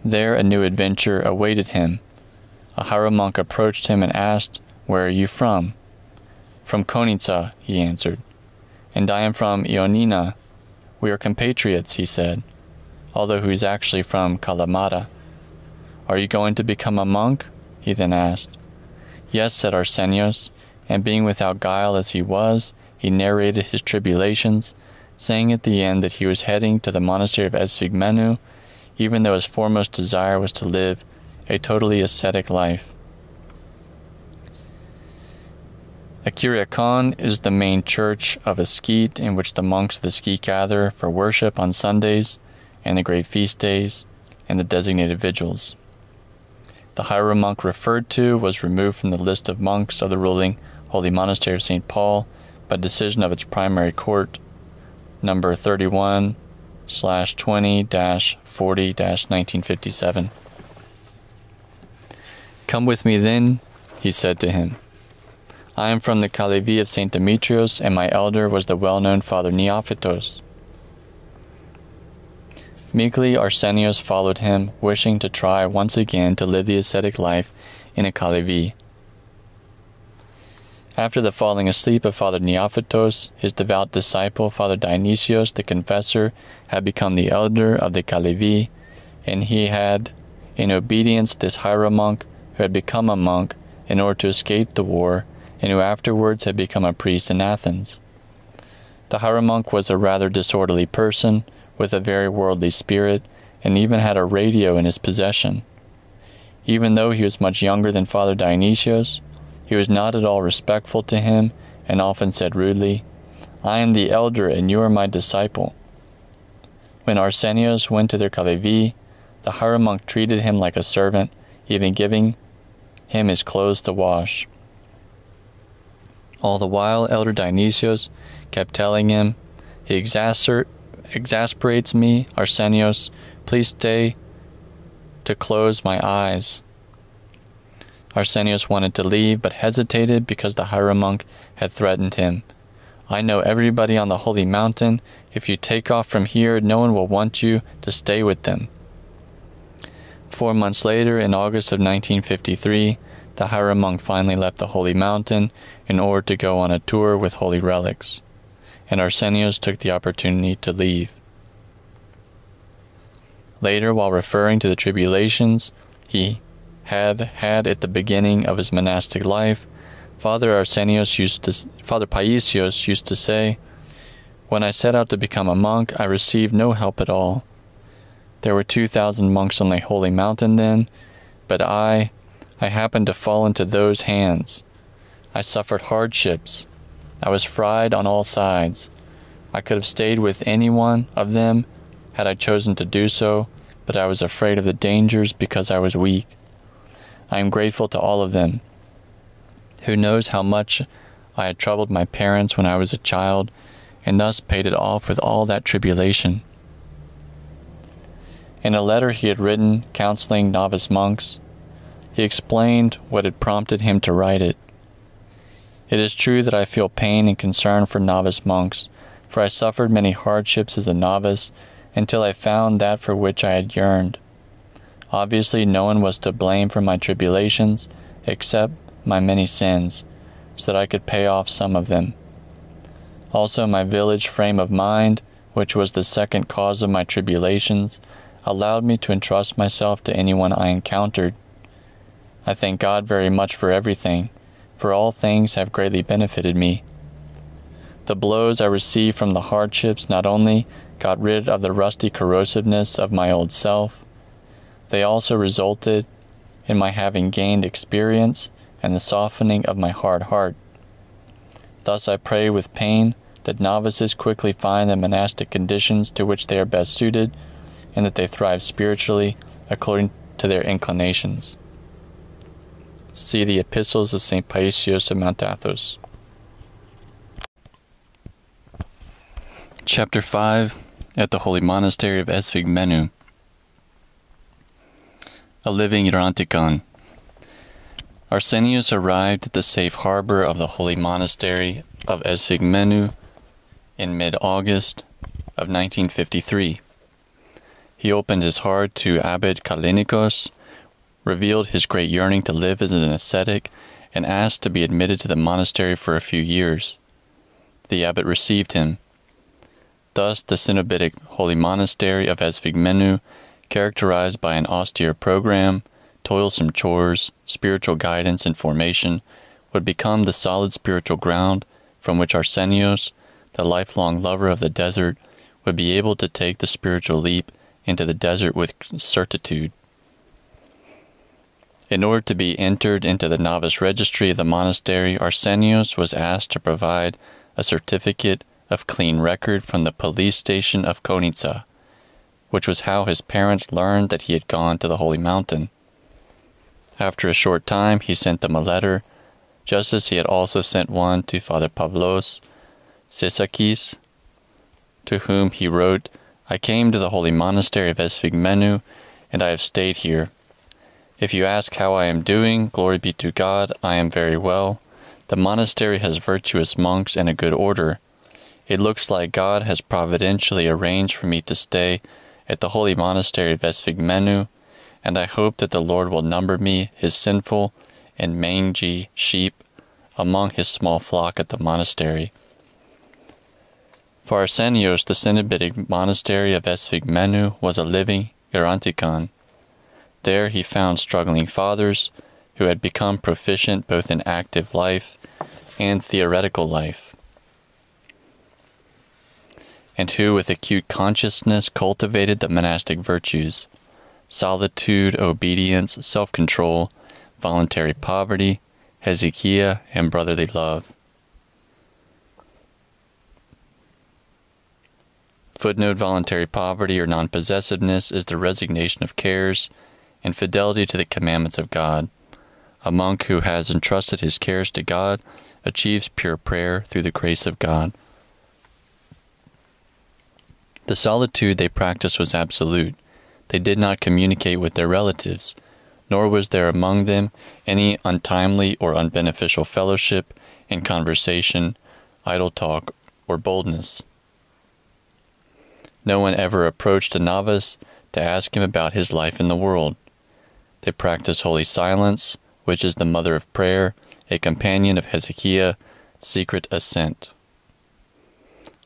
There a new adventure awaited him. A hieromonk approached him and asked, "Where are you from?" "From Konitsa," he answered. "And I am from Ioannina. We are compatriots," he said, although he was actually from Kalamata. "Are you going to become a monk?" he then asked. "Yes," said Arsenios, and being without guile as he was, he narrated his tribulations, saying at the end that he was heading to the monastery of Esphigmenou, even though his foremost desire was to live a totally ascetic life. A Kyriakon is the main church of a skete in which the monks of the skete gather for worship on Sundays and the great feast days and the designated vigils. The hieromonk referred to was removed from the list of monks of the ruling Holy Monastery of St. Paul by decision of its primary court, number 31/20-40-1957. "Come with me then," he said to him. "I am from the Kalevi of St. Demetrios, and my elder was the well-known Father Neophytos." Meekly Arsenios followed him, wishing to try once again to live the ascetic life in a Kalevi. After the falling asleep of Father Neophytos, his devout disciple, Father Dionysios the Confessor, had become the elder of the Kalevi, and he had, in obedience, this hieromonk, who had become a monk in order to escape the war, and who afterwards had become a priest in Athens. The hieromonk was a rather disorderly person, with a very worldly spirit, and even had a radio in his possession. Even though he was much younger than Father Dionysios, he was not at all respectful to him, and often said rudely, "I am the elder, and you are my disciple." When Arsenios went to their Kalevi, the hieromonk treated him like a servant, even giving him his clothes to wash. All the while, Elder Dionysios kept telling him, "He exasperates me, Arsenios. Please stay to close my eyes." Arsenios wanted to leave, but hesitated because the hieromonk had threatened him. "I know everybody on the Holy Mountain. If you take off from here, no one will want you to stay with them." 4 months later, in August of 1953, the hieromonk finally left the Holy Mountain in order to go on a tour with holy relics, and Arsenios took the opportunity to leave. Later, while referring to the tribulations he had at the beginning of his monastic life, Father Paisios used to say, "When I set out to become a monk, I received no help at all. There were 2,000 monks on the holy mountain then, but I happened to fall into those hands. I suffered hardships. I was fried on all sides. I could have stayed with any one of them had I chosen to do so, but I was afraid of the dangers because I was weak. I am grateful to all of them. Who knows how much I had troubled my parents when I was a child, and thus paid it off with all that tribulation." In a letter he had written counseling novice monks, he explained what had prompted him to write it. "It is true that I feel pain and concern for novice monks, for I suffered many hardships as a novice until I found that for which I had yearned. Obviously no one was to blame for my tribulations except my many sins, so that I could pay off some of them. Also my village frame of mind, which was the second cause of my tribulations, allowed me to entrust myself to anyone I encountered. I thank God very much for everything, for all things have greatly benefited me. The blows I received from the hardships not only got rid of the rusty corrosiveness of my old self, they also resulted in my having gained experience and the softening of my hard heart. Thus I pray with pain that novices quickly find the monastic conditions to which they are best suited, and that they thrive spiritually according to their inclinations." See the Epistles of St. Paisios of Mount Athos. Chapter 5, at the Holy Monastery of Esphigmenou. A living Erantikon. Arsenius arrived at the safe harbor of the Holy Monastery of Esphigmenou in mid-August of 1953. He opened his heart to Abbot Kalinikos, revealed his great yearning to live as an ascetic, and asked to be admitted to the monastery for a few years. The abbot received him. Thus the Cenobitic Holy Monastery of Esphigmenou, characterized by an austere program, toilsome chores, spiritual guidance and formation, would become the solid spiritual ground from which Arsenios, the lifelong lover of the desert, would be able to take the spiritual leap into the desert with certitude. In order to be entered into the novice registry of the monastery, Arsenios was asked to provide a certificate of clean record from the police station of Konitsa, which was how his parents learned that he had gone to the Holy Mountain. After a short time, he sent them a letter, just as he had also sent one to Father Pavlos Sesakis, to whom he wrote, "I came to the Holy Monastery of Esphigmenou, and I have stayed here. If you ask how I am doing, glory be to God, I am very well. The monastery has virtuous monks and a good order. It looks like God has providentially arranged for me to stay at the Holy Monastery of Esphigmenou, and I hope that the Lord will number me, his sinful and mangy sheep, among his small flock at the monastery." For Arsenios, the Cenobitic Monastery of Esphigmenou was a living Erantikon. There he found struggling fathers who had become proficient both in active life and theoretical life, and who with acute consciousness cultivated the monastic virtues: solitude, obedience, self-control, voluntary poverty, hesychia, and brotherly love. Footnote: voluntary poverty or non-possessiveness is the resignation of cares and fidelity to the commandments of God. A monk who has entrusted his cares to God achieves pure prayer through the grace of God. The solitude they practiced was absolute. They did not communicate with their relatives, nor was there among them any untimely or unbeneficial fellowship in conversation, idle talk, or boldness. No one ever approached a novice to ask him about his life in the world. They practiced holy silence, which is the mother of prayer, a companion of hesychia, secret assent.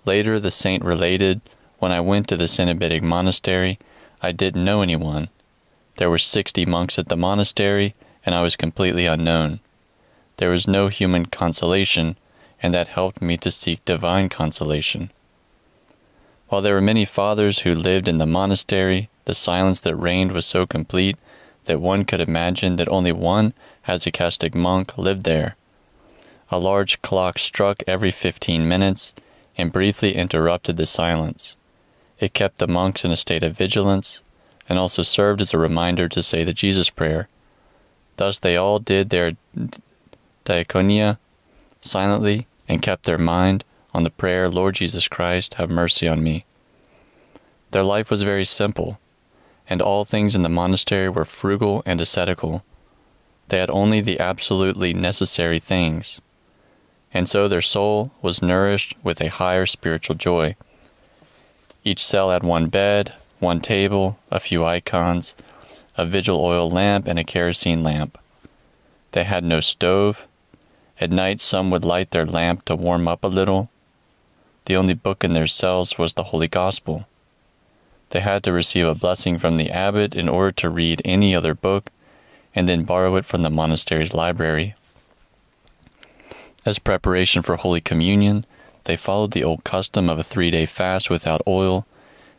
Later the saint related, "When I went to the Cenobitic monastery, I didn't know anyone. There were 60 monks at the monastery, and I was completely unknown. There was no human consolation, and that helped me to seek divine consolation. While there were many fathers who lived in the monastery, the silence that reigned was so complete that one could imagine that only one hesychastic monk lived there. A large clock struck every 15 minutes and briefly interrupted the silence. It kept the monks in a state of vigilance, and also served as a reminder to say the Jesus prayer. Thus they all did their diaconia silently and kept their mind on the prayer, Lord Jesus Christ, have mercy on me. Their life was very simple, and all things in the monastery were frugal and ascetical. They had only the absolutely necessary things, and so their soul was nourished with a higher spiritual joy. Each cell had one bed, one table, a few icons, a vigil oil lamp, and a kerosene lamp. They had no stove. At night some would light their lamp to warm up a little. The only book in their cells was the Holy Gospel. They had to receive a blessing from the abbot in order to read any other book, and then borrow it from the monastery's library. As preparation for Holy Communion, they followed the old custom of a 3-day fast without oil,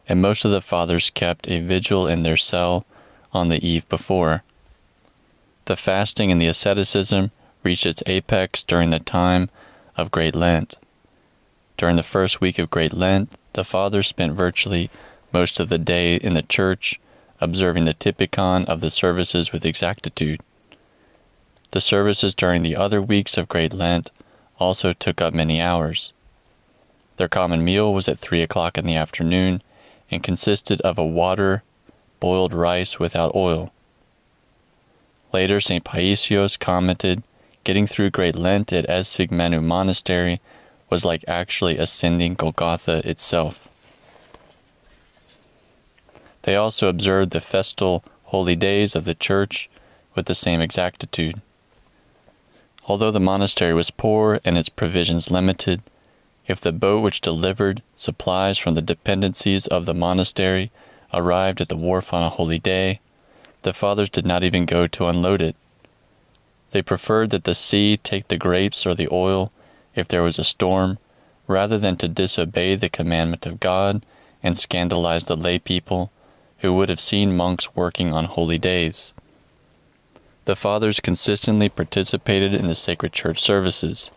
and most of the fathers kept a vigil in their cell on the eve before. The fasting and the asceticism reached its apex during the time of Great Lent. During the first week of Great Lent, the fathers spent virtually most of the day in the church, observing the typicon of the services with exactitude. The services during the other weeks of Great Lent also took up many hours. Their common meal was at 3 o'clock in the afternoon and consisted of a water-boiled rice without oil. Later, St. Paisios commented, getting through Great Lent at Hesychasterion Monastery was like actually ascending Golgotha itself. They also observed the festal holy days of the Church with the same exactitude. Although the monastery was poor and its provisions limited, if the boat which delivered supplies from the dependencies of the monastery arrived at the wharf on a holy day, the fathers did not even go to unload it. They preferred that the sea take the grapes or the oil if there was a storm, rather than to disobey the commandment of God and scandalize the lay people who would have seen monks working on holy days. The fathers consistently participated in the sacred church services.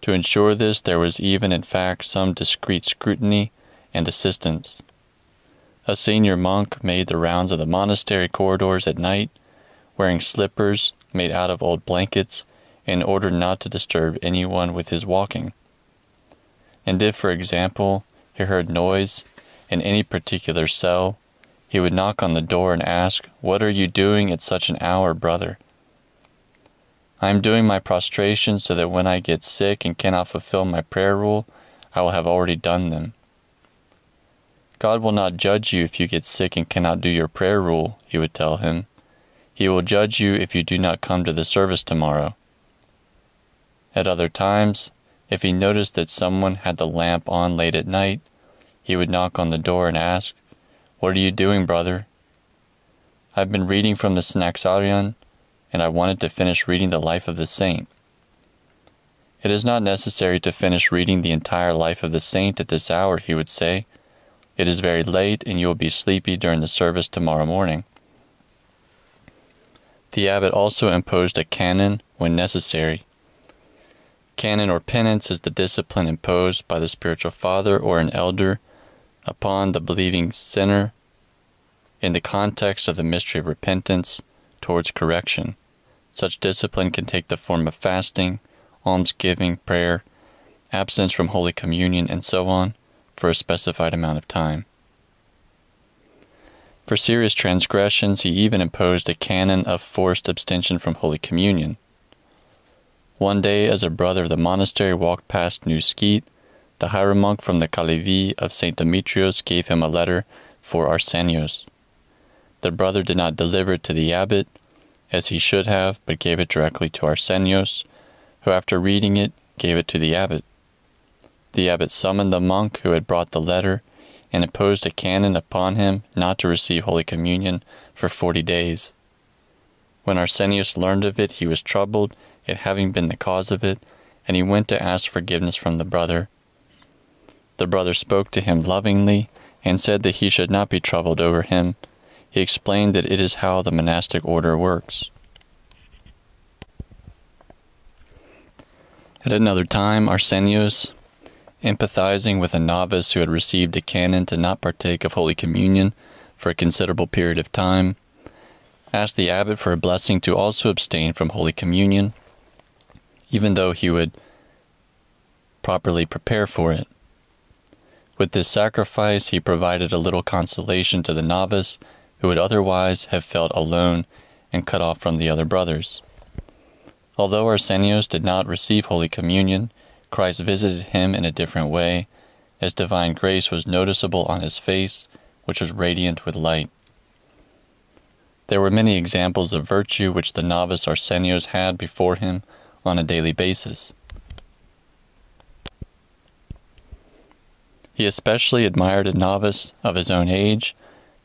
To ensure this, there was even in fact some discreet scrutiny and assistance. A senior monk made the rounds of the monastery corridors at night, wearing slippers made out of old blankets in order not to disturb anyone with his walking. And if, for example, he heard noise in any particular cell, he would knock on the door and ask, "What are you doing at such an hour, brother?" "I am doing my prostration so that when I get sick and cannot fulfill my prayer rule, I will have already done them." "God will not judge you if you get sick and cannot do your prayer rule," he would tell him. "He will judge you if you do not come to the service tomorrow." At other times, if he noticed that someone had the lamp on late at night, he would knock on the door and ask, "What are you doing, brother?" "I've been reading from the Synaxarion, and I wanted to finish reading the life of the saint." "It is not necessary to finish reading the entire life of the saint at this hour," he would say. "It is very late, and you will be sleepy during the service tomorrow morning." The abbot also imposed a canon when necessary. Canon or penance is the discipline imposed by the spiritual father or an elder upon the believing sinner in the context of the mystery of repentance towards correction. Such discipline can take the form of fasting, almsgiving, prayer, abstinence from Holy Communion, and so on, for a specified amount of time. For serious transgressions, he even imposed a canon of forced abstention from Holy Communion. One day, as a brother of the monastery walked past New Skeet, the hieromonk from the Kalevi of St. Demetrios gave him a letter for Arsenios. The brother did not deliver it to the abbot, as he should have, but gave it directly to Arsenios, who after reading it, gave it to the abbot. The abbot summoned the monk who had brought the letter, and imposed a canon upon him not to receive Holy Communion for 40 days. When Arsenius learned of it, he was troubled at having been the cause of it, and he went to ask forgiveness from the brother. The brother spoke to him lovingly, and said that he should not be troubled over him. He explained that it is how the monastic order works. At another time, Arsenius, empathizing with a novice who had received a canon to not partake of Holy Communion for a considerable period of time, asked the abbot for a blessing to also abstain from Holy Communion, even though he would properly prepare for it. With this sacrifice, he provided a little consolation to the novice who would otherwise have felt alone and cut off from the other brothers. Although Arsenios did not receive Holy Communion, Christ visited him in a different way, as divine grace was noticeable on his face, which was radiant with light. There were many examples of virtue which the novice Arsenios had before him on a daily basis. He especially admired a novice of his own age,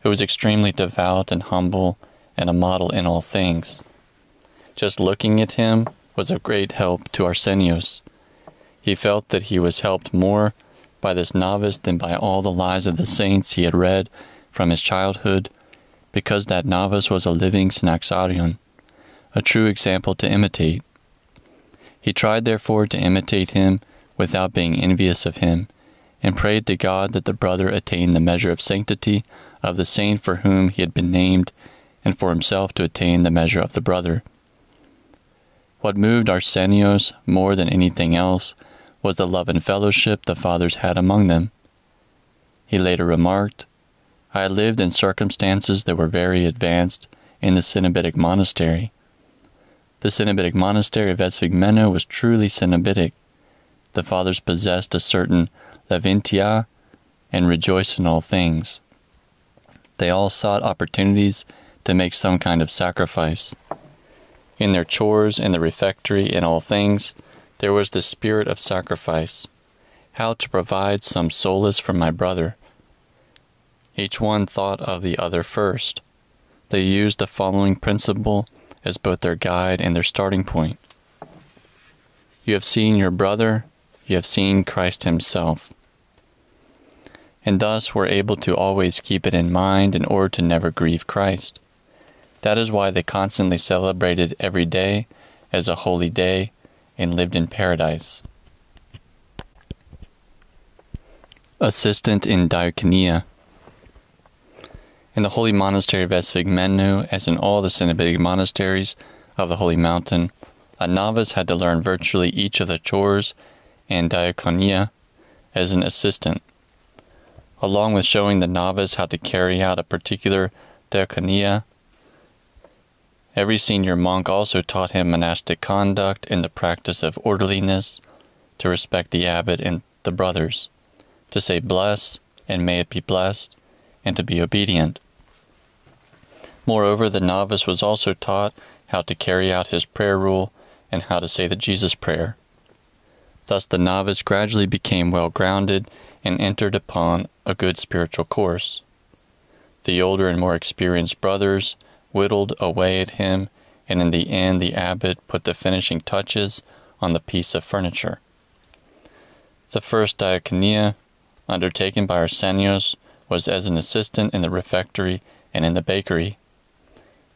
who was extremely devout and humble, and a model in all things. Just looking at him was of great help to Arsenios. He felt that he was helped more by this novice than by all the lives of the saints he had read from his childhood, because that novice was a living Synaxarion, a true example to imitate. He tried therefore to imitate him without being envious of him, and prayed to God that the brother attain the measure of sanctity of the saint for whom he had been named, and for himself to attain the measure of the brother. What moved Arsenios more than anything else was the love and fellowship the fathers had among them. He later remarked, "I lived in circumstances that were very advanced in the Cenobitic monastery. The Cenobitic monastery of Hesychasterion was truly Cenobitic. The fathers possessed a certain leventia and rejoiced in all things. They all sought opportunities to make some kind of sacrifice. In their chores, in the refectory, in all things, there was the spirit of sacrifice, how to provide some solace for my brother. Each one thought of the other first. They used the following principle as both their guide and their starting point. You have seen your brother, you have seen Christ himself. And thus were able to always keep it in mind in order to never grieve Christ. That is why they constantly celebrated every day as a holy day and lived in paradise." Assistant in diaconia. In the holy monastery of Hesychasterion, as in all the Cenobitic monasteries of the Holy Mountain, a novice had to learn virtually each of the chores and diaconia as an assistant. Along with showing the novice how to carry out a particular diaconia, every senior monk also taught him monastic conduct and the practice of orderliness, to respect the abbot and the brothers, to say bless and may it be blessed, and to be obedient. Moreover, the novice was also taught how to carry out his prayer rule and how to say the Jesus prayer. Thus the novice gradually became well-grounded and entered upon a good spiritual course. The older and more experienced brothers whittled away at him, and in the end the abbot put the finishing touches on the piece of furniture. The first diaconia, undertaken by Arsenios, was as an assistant in the refectory and in the bakery.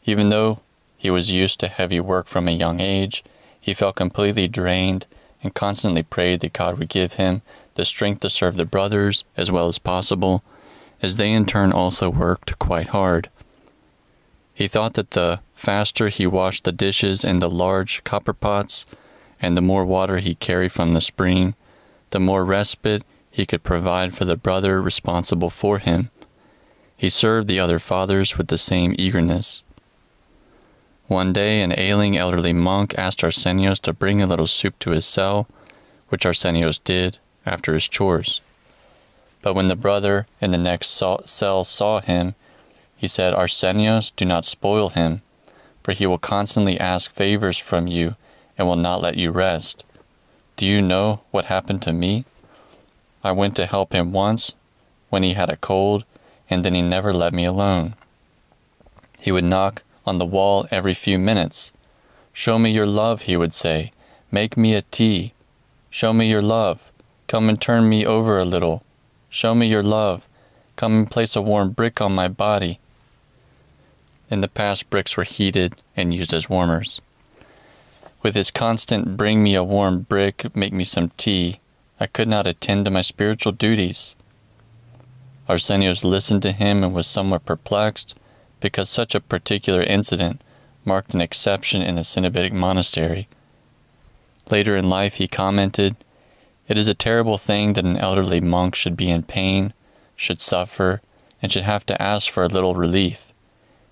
Even though he was used to heavy work from a young age, he felt completely drained and constantly prayed that God would give him the strength to serve the brothers as well as possible, as they in turn also worked quite hard. He thought that the faster he washed the dishes in the large copper pots, and the more water he carried from the spring, the more respite he could provide for the brother responsible for him. He served the other fathers with the same eagerness. One day an ailing elderly monk asked Arsenios to bring a little soup to his cell, which Arsenios did after his chores. But when the brother in the next cell saw him, he said, "Arsenios, do not spoil him, for he will constantly ask favors from you and will not let you rest. Do you know what happened to me? I went to help him once. when he had a cold, and then he never let me alone. He would knock on the wall every few minutes. "Show me your love," he would say. "Make me a tea. Show me your love. Come and turn me over a little. Show me your love. Come and place a warm brick on my body." In the past, bricks were heated and used as warmers. With his constant "bring me a warm brick, make me some tea," I could not attend to my spiritual duties. Arsenios listened to him and was somewhat perplexed, because such a particular incident marked an exception in the Cenobitic monastery. Later in life he commented, "It is a terrible thing that an elderly monk should be in pain, should suffer, and should have to ask for a little relief,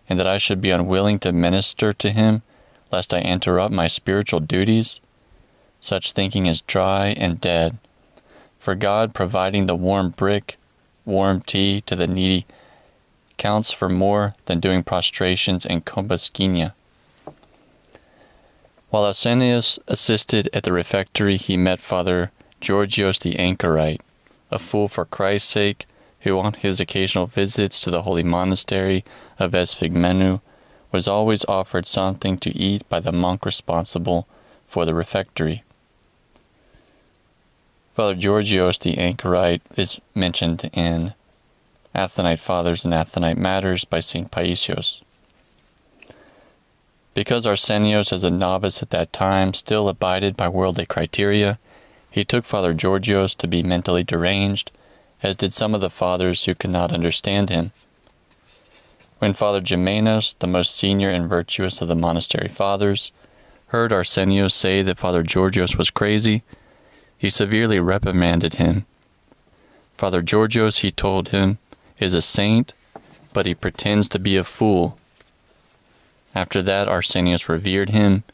and that I should be unwilling to minister to him, lest I interrupt my spiritual duties. Such thinking is dry and dead. For God providing the warm brick, warm tea to the needy counts for more than doing prostrations and kombaskinia." While Arsenios assisted at the refectory, he met Father Georgios the Anchorite, a fool for Christ's sake, who on his occasional visits to the holy monastery of Esphigmenou was always offered something to eat by the monk responsible for the refectory. Father Georgios the Anchorite is mentioned in Athonite Fathers and Athonite Matters by St. Paisios. Because Arsenios, as a novice at that time, still abided by worldly criteria, he took Father Georgios to be mentally deranged, as did some of the fathers who could not understand him. When Father Gimenos, the most senior and virtuous of the monastery fathers, heard Arsenios say that Father Georgios was crazy, he severely reprimanded him. Father Georgios, he told him, is a saint, but he pretends to be a fool. After that, Arsenios revered him,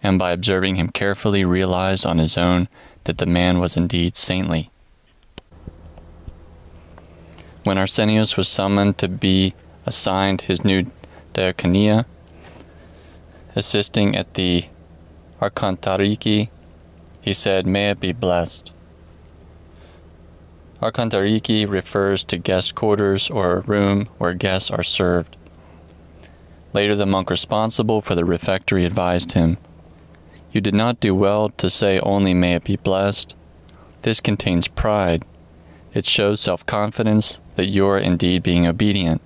and by observing him carefully realized on his own that the man was indeed saintly. When Arsenios was summoned to be assigned his new diaconia, assisting at the Arkantariki, he said, "May it be blessed." Arkantariki refers to guest quarters or a room where guests are served. Later the monk responsible for the refectory advised him, "You did not do well to say only 'May it be blessed.' This contains pride. It shows self-confidence that you are indeed being obedient.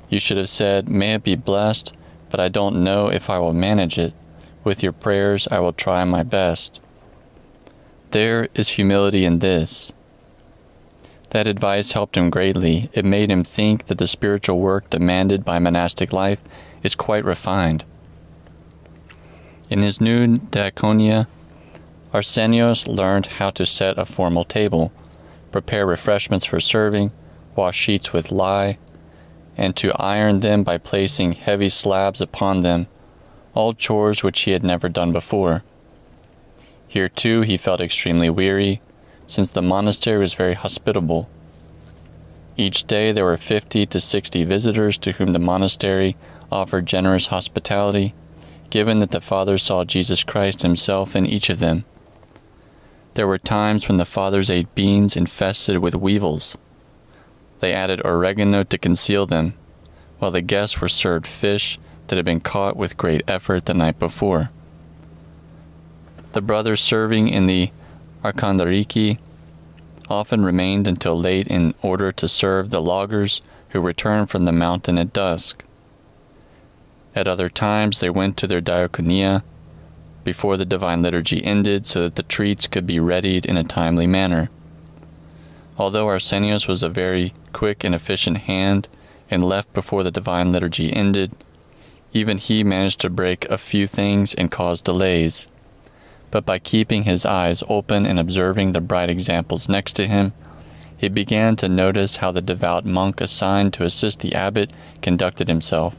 You should have said, 'May it be blessed, but I don't know if I will manage it. With your prayers I will try my best.' There is humility in this." That advice helped him greatly. It made him think that the spiritual work demanded by monastic life is quite refined. In his new diaconia, Arsenios learned how to set a formal table, prepare refreshments for serving, wash sheets with lye, and to iron them by placing heavy slabs upon them, all chores which he had never done before. Here too he felt extremely weary, since the monastery was very hospitable. Each day there were 50 to 60 visitors to whom the monastery offered generous hospitality, given that the fathers saw Jesus Christ himself in each of them. There were times when the fathers ate beans infested with weevils. They added oregano to conceal them, while the guests were served fish that had been caught with great effort the night before. The brothers serving in the Arkandariki often remained until late in order to serve the loggers who returned from the mountain at dusk. At other times they went to their diaconia before the divine liturgy ended so that the treats could be readied in a timely manner. Although Arsenios was a very quick and efficient hand and left before the divine liturgy ended, even he managed to break a few things and cause delays. But by keeping his eyes open and observing the bright examples next to him, he began to notice how the devout monk assigned to assist the abbot conducted himself.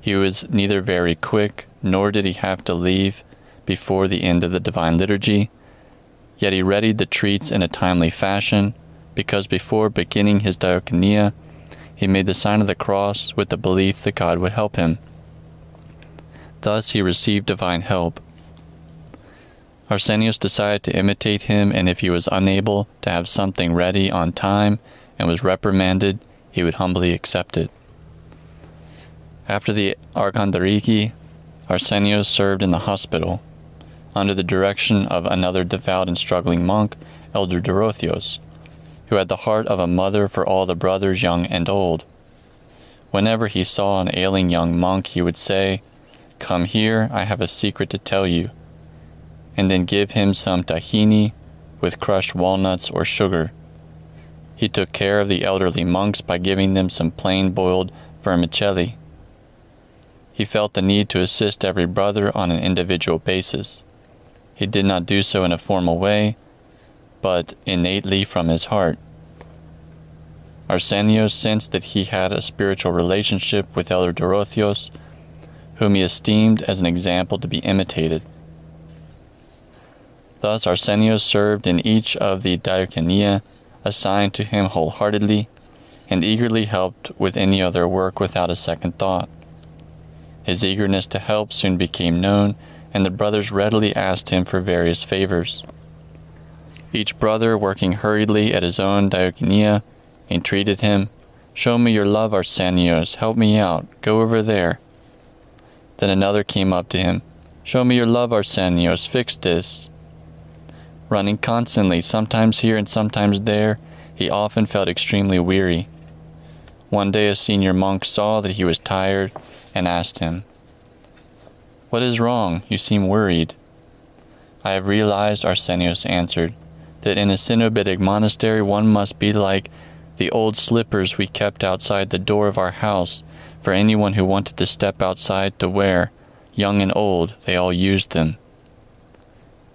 He was neither very quick, nor did he have to leave before the end of the divine liturgy, yet he readied the treats in a timely fashion, because before beginning his diaconia, he made the sign of the cross with the belief that God would help him. Thus he received divine help. Arsenios decided to imitate him, and if he was unable to have something ready on time and was reprimanded, he would humbly accept it. After the Archandariki, Arsenios served in the hospital, under the direction of another devout and struggling monk, Elder Dorotheos, who had the heart of a mother for all the brothers young and old. Whenever he saw an ailing young monk, he would say, "Come here, I have a secret to tell you," and then give him some tahini with crushed walnuts or sugar. He took care of the elderly monks by giving them some plain boiled vermicelli. He felt the need to assist every brother on an individual basis. He did not do so in a formal way, but innately from his heart. Arsenios sensed that he had a spiritual relationship with Elder Dorotheos, whom he esteemed as an example to be imitated. Thus Arsenios served in each of the diaconia assigned to him wholeheartedly, and eagerly helped with any other work without a second thought. His eagerness to help soon became known, and the brothers readily asked him for various favors. Each brother, working hurriedly at his own diaconia, entreated him, "Show me your love, Arsenios, help me out, go over there." Then another came up to him, "Show me your love, Arsenios, fix this." Running constantly, sometimes here and sometimes there, he often felt extremely weary. One day a senior monk saw that he was tired and asked him, "What is wrong? You seem worried." "I have realized," Arsenios answered, "that in a Cenobitic monastery one must be like the old slippers we kept outside the door of our house for anyone who wanted to step outside to wear. Young and old, they all used them."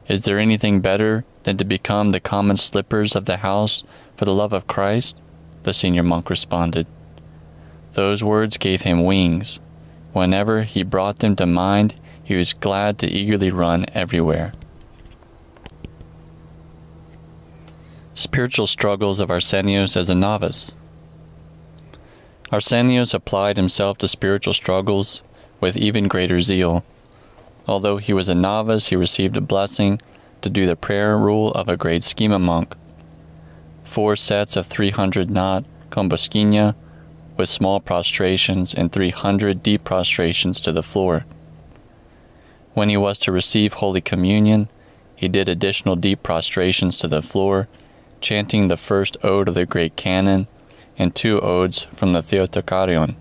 "Is there anything better than to become the common slippers of the house for the love of Christ?" the senior monk responded. Those words gave him wings. Whenever he brought them to mind, he was glad to eagerly run everywhere. Spiritual struggles of Arsenios as a novice. Arsenios applied himself to spiritual struggles with even greater zeal. Although he was a novice, he received a blessing to do the prayer rule of a great schema monk. 4 sets of 300 knot komboskinia with small prostrations and 300 deep prostrations to the floor. When he was to receive Holy Communion, he did additional deep prostrations to the floor, chanting the first ode of the Great Canon and 2 odes from the Theologian.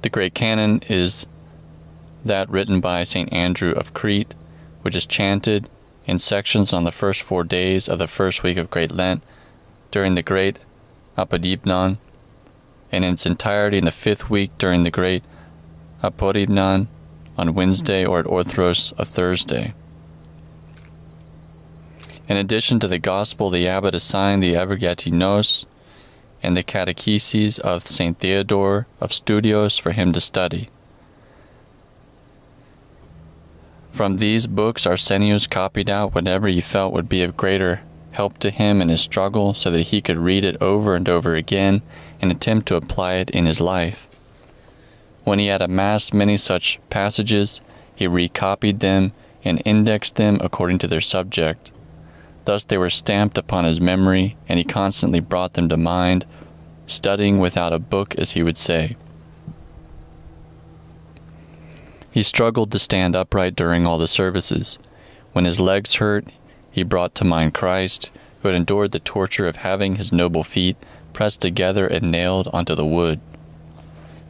The Great Canon is that written by St. Andrew of Crete, which is chanted in sections on the first 4 days of the first week of Great Lent during the Great Apodipnon, and in its entirety in the 5th week during the Great Apodipnon on Wednesday or at Orthros a Thursday. In addition to the Gospel, the abbot assigned the Evergetinos and the Catecheses of St. Theodore of Studios for him to study. From these books, Arsenios copied out whatever he felt would be of greater help to him in his struggle, so that he could read it over and over again and attempt to apply it in his life. When he had amassed many such passages, he recopied them and indexed them according to their subject. Thus they were stamped upon his memory, and he constantly brought them to mind, studying without a book, as he would say. He struggled to stand upright during all the services. When his legs hurt, he brought to mind Christ, who had endured the torture of having his noble feet pressed together and nailed onto the wood.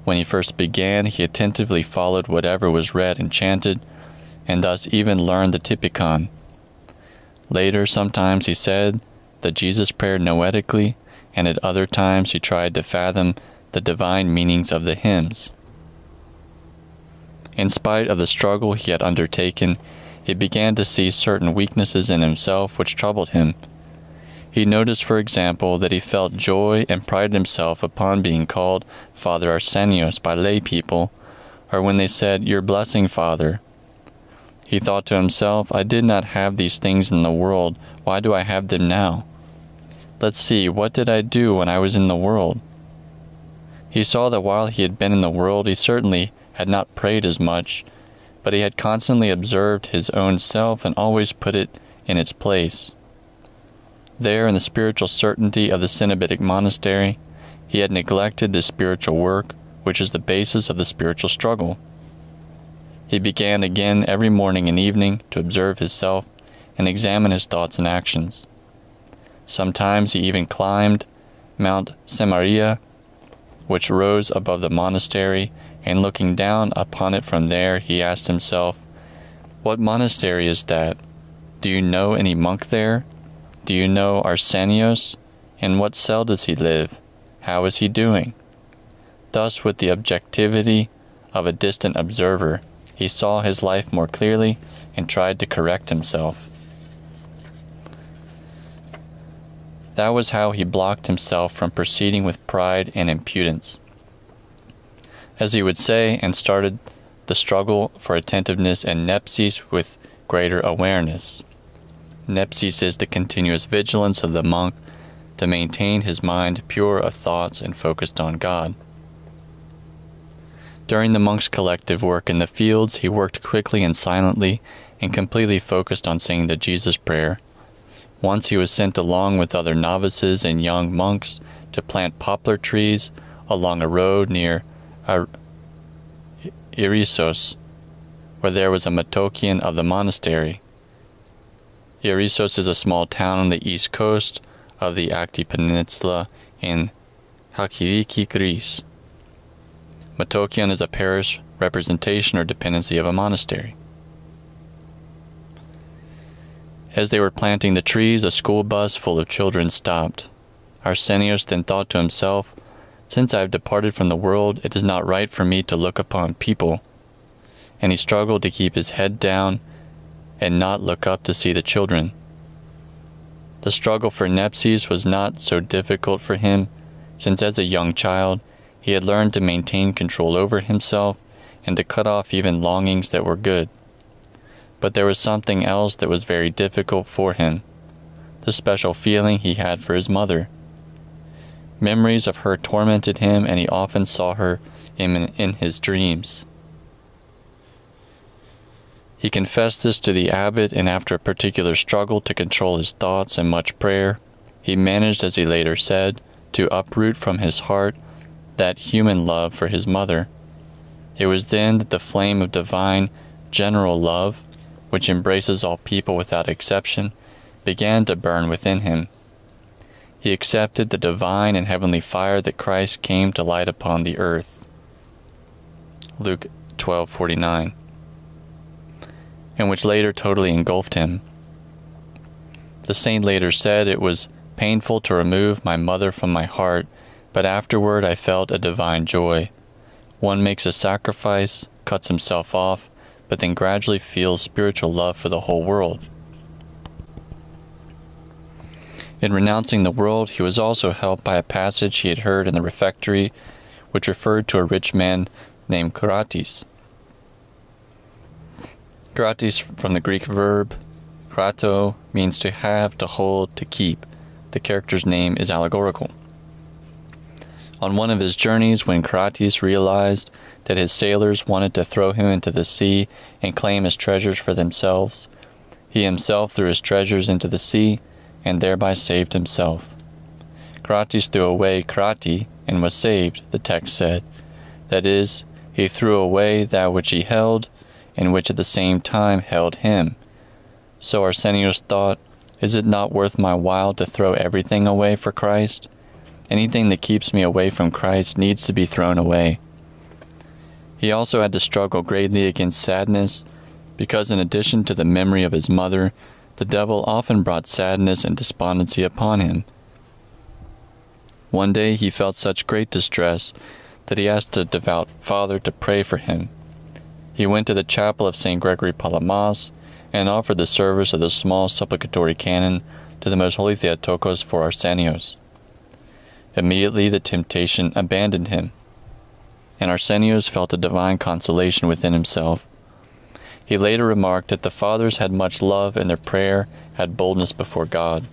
When he first began, he attentively followed whatever was read and chanted, and thus even learned the Typicon. Later, sometimes he said the Jesus prayer noetically, and at other times he tried to fathom the divine meanings of the hymns. In spite of the struggle he had undertaken, he began to see certain weaknesses in himself which troubled him. He noticed, for example, that he felt joy and prided himself upon being called Father Arsenios by lay people, or when they said, "Your blessing, Father." He thought to himself, "I did not have these things in the world. Why do I have them now? Let's see, what did I do when I was in the world?" He saw that while he had been in the world, he certainly had not prayed as much, but he had constantly observed his own self and always put it in its place. There, in the spiritual certainty of the Cenobitic monastery, he had neglected the spiritual work, which is the basis of the spiritual struggle. He began again every morning and evening to observe his self and examine his thoughts and actions. Sometimes he even climbed Mount Samaria, which rose above the monastery, and looking down upon it from there, he asked himself, "What monastery is that? Do you know any monk there? Do you know Arsenios? In what cell does he live? How is he doing?" Thus, with the objectivity of a distant observer, he saw his life more clearly and tried to correct himself. That was how he blocked himself from proceeding with pride and impudence, as he would say, and started the struggle for attentiveness and nepsis with greater awareness. Nepsis is the continuous vigilance of the monk to maintain his mind pure of thoughts and focused on God. During the monk's collective work in the fields, he worked quickly and silently and completely focused on saying the Jesus prayer. Once he was sent along with other novices and young monks to plant poplar trees along a road near Irissos, where there was a Metochian of the monastery. Irissos is a small town on the east coast of the Acti Peninsula in Halkidiki, Greece. Metochion is a parish representation or dependency of a monastery. As they were planting the trees, a school bus full of children stopped. Arsenios then thought to himself, "Since I have departed from the world, it is not right for me to look upon people." And he struggled to keep his head down and not look up to see the children. The struggle for nepsis was not so difficult for him, since as a young child, he had learned to maintain control over himself and to cut off even longings that were good. But there was something else that was very difficult for him, the special feeling he had for his mother. Memories of her tormented him, and he often saw her in his dreams. He confessed this to the abbot, and after a particular struggle to control his thoughts and much prayer, he managed, as he later said, to uproot from his heart that human love for his mother. It was then that the flame of divine general love, which embraces all people without exception, began to burn within him. He accepted the divine and heavenly fire that Christ came to light upon the earth. Luke 12:49, and which later totally engulfed him. The saint later said, "It was painful to remove my mother from my heart, but afterward I felt a divine joy. One makes a sacrifice, cuts himself off, but then gradually feels spiritual love for the whole world." In renouncing the world, he was also helped by a passage he had heard in the refectory, which referred to a rich man named Kratis. Kratis, from the Greek verb krato, means to have, to hold, to keep. The character's name is allegorical. On one of his journeys, when Kratis realized that his sailors wanted to throw him into the sea and claim his treasures for themselves, he himself threw his treasures into the sea and thereby saved himself. Kratis threw away krati and was saved, the text said. That is, he threw away that which he held, and which at the same time held him. So Arsenios thought, "Is it not worth my while to throw everything away for Christ? Anything that keeps me away from Christ needs to be thrown away." He also had to struggle greatly against sadness, because in addition to the memory of his mother, the devil often brought sadness and despondency upon him. One day he felt such great distress that he asked a devout father to pray for him. He went to the chapel of St. Gregory Palamas and offered the service of the small supplicatory canon to the Most Holy Theotokos for Arsenios. Immediately the temptation abandoned him, and Arsenios felt a divine consolation within himself. He later remarked that the fathers had much love, and their prayer had boldness before God.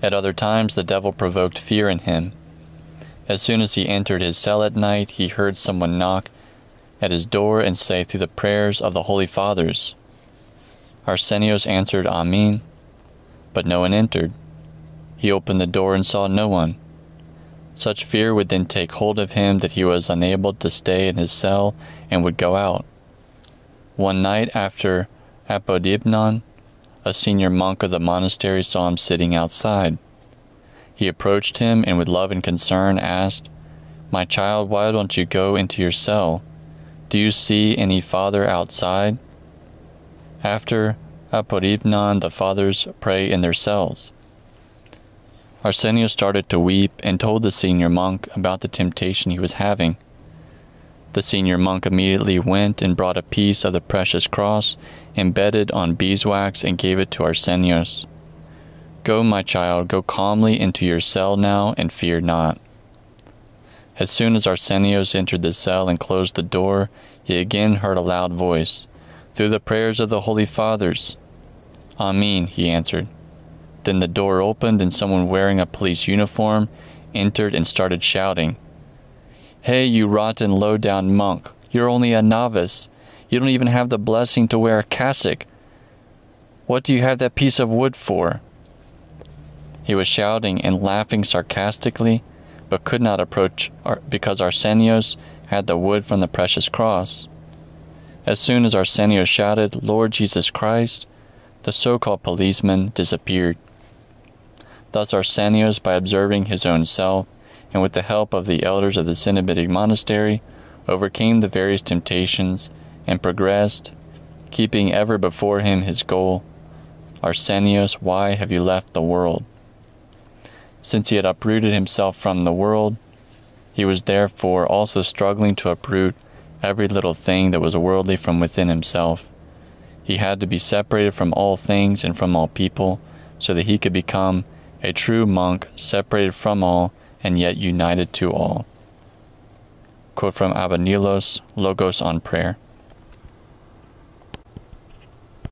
At other times the devil provoked fear in him. As soon as he entered his cell at night, he heard someone knock at his door and say through the prayers of the Holy Fathers. Arsenios answered, "Amen." but no one entered. He opened the door and saw no one. Such fear would then take hold of him that he was unable to stay in his cell and would go out. One night after Apodipnon, a senior monk of the monastery saw him sitting outside. He approached him and with love and concern asked, "My child, why don't you go into your cell? Do you see any father outside?" After Apodipnon, the fathers pray in their cells. Arsenios started to weep and told the senior monk about the temptation he was having. The senior monk immediately went and brought a piece of the precious cross embedded on beeswax and gave it to Arsenios. "Go, my child, go calmly into your cell now and fear not." As soon as Arsenios entered the cell and closed the door, he again heard a loud voice, "Through the prayers of the Holy Fathers." "Amen," he answered. Then the door opened and someone wearing a police uniform entered and started shouting, "Hey, you rotten low-down monk, you're only a novice. You don't even have the blessing to wear a cassock. What do you have that piece of wood for?" He was shouting and laughing sarcastically, but could not approach because Arsenios had the wood from the precious cross. As soon as Arsenios shouted, "Lord Jesus Christ," the so-called policeman disappeared. Thus Arsenios, by observing his own self, and with the help of the elders of the Cenobitic monastery, overcame the various temptations and progressed, keeping ever before him his goal, "Arsenios, why have you left the world?" Since he had uprooted himself from the world, he was therefore also struggling to uproot every little thing that was worldly from within himself. He had to be separated from all things and from all people, so that he could become a true monk, separated from all and yet united to all. Quote from Abanilos, Logos on Prayer.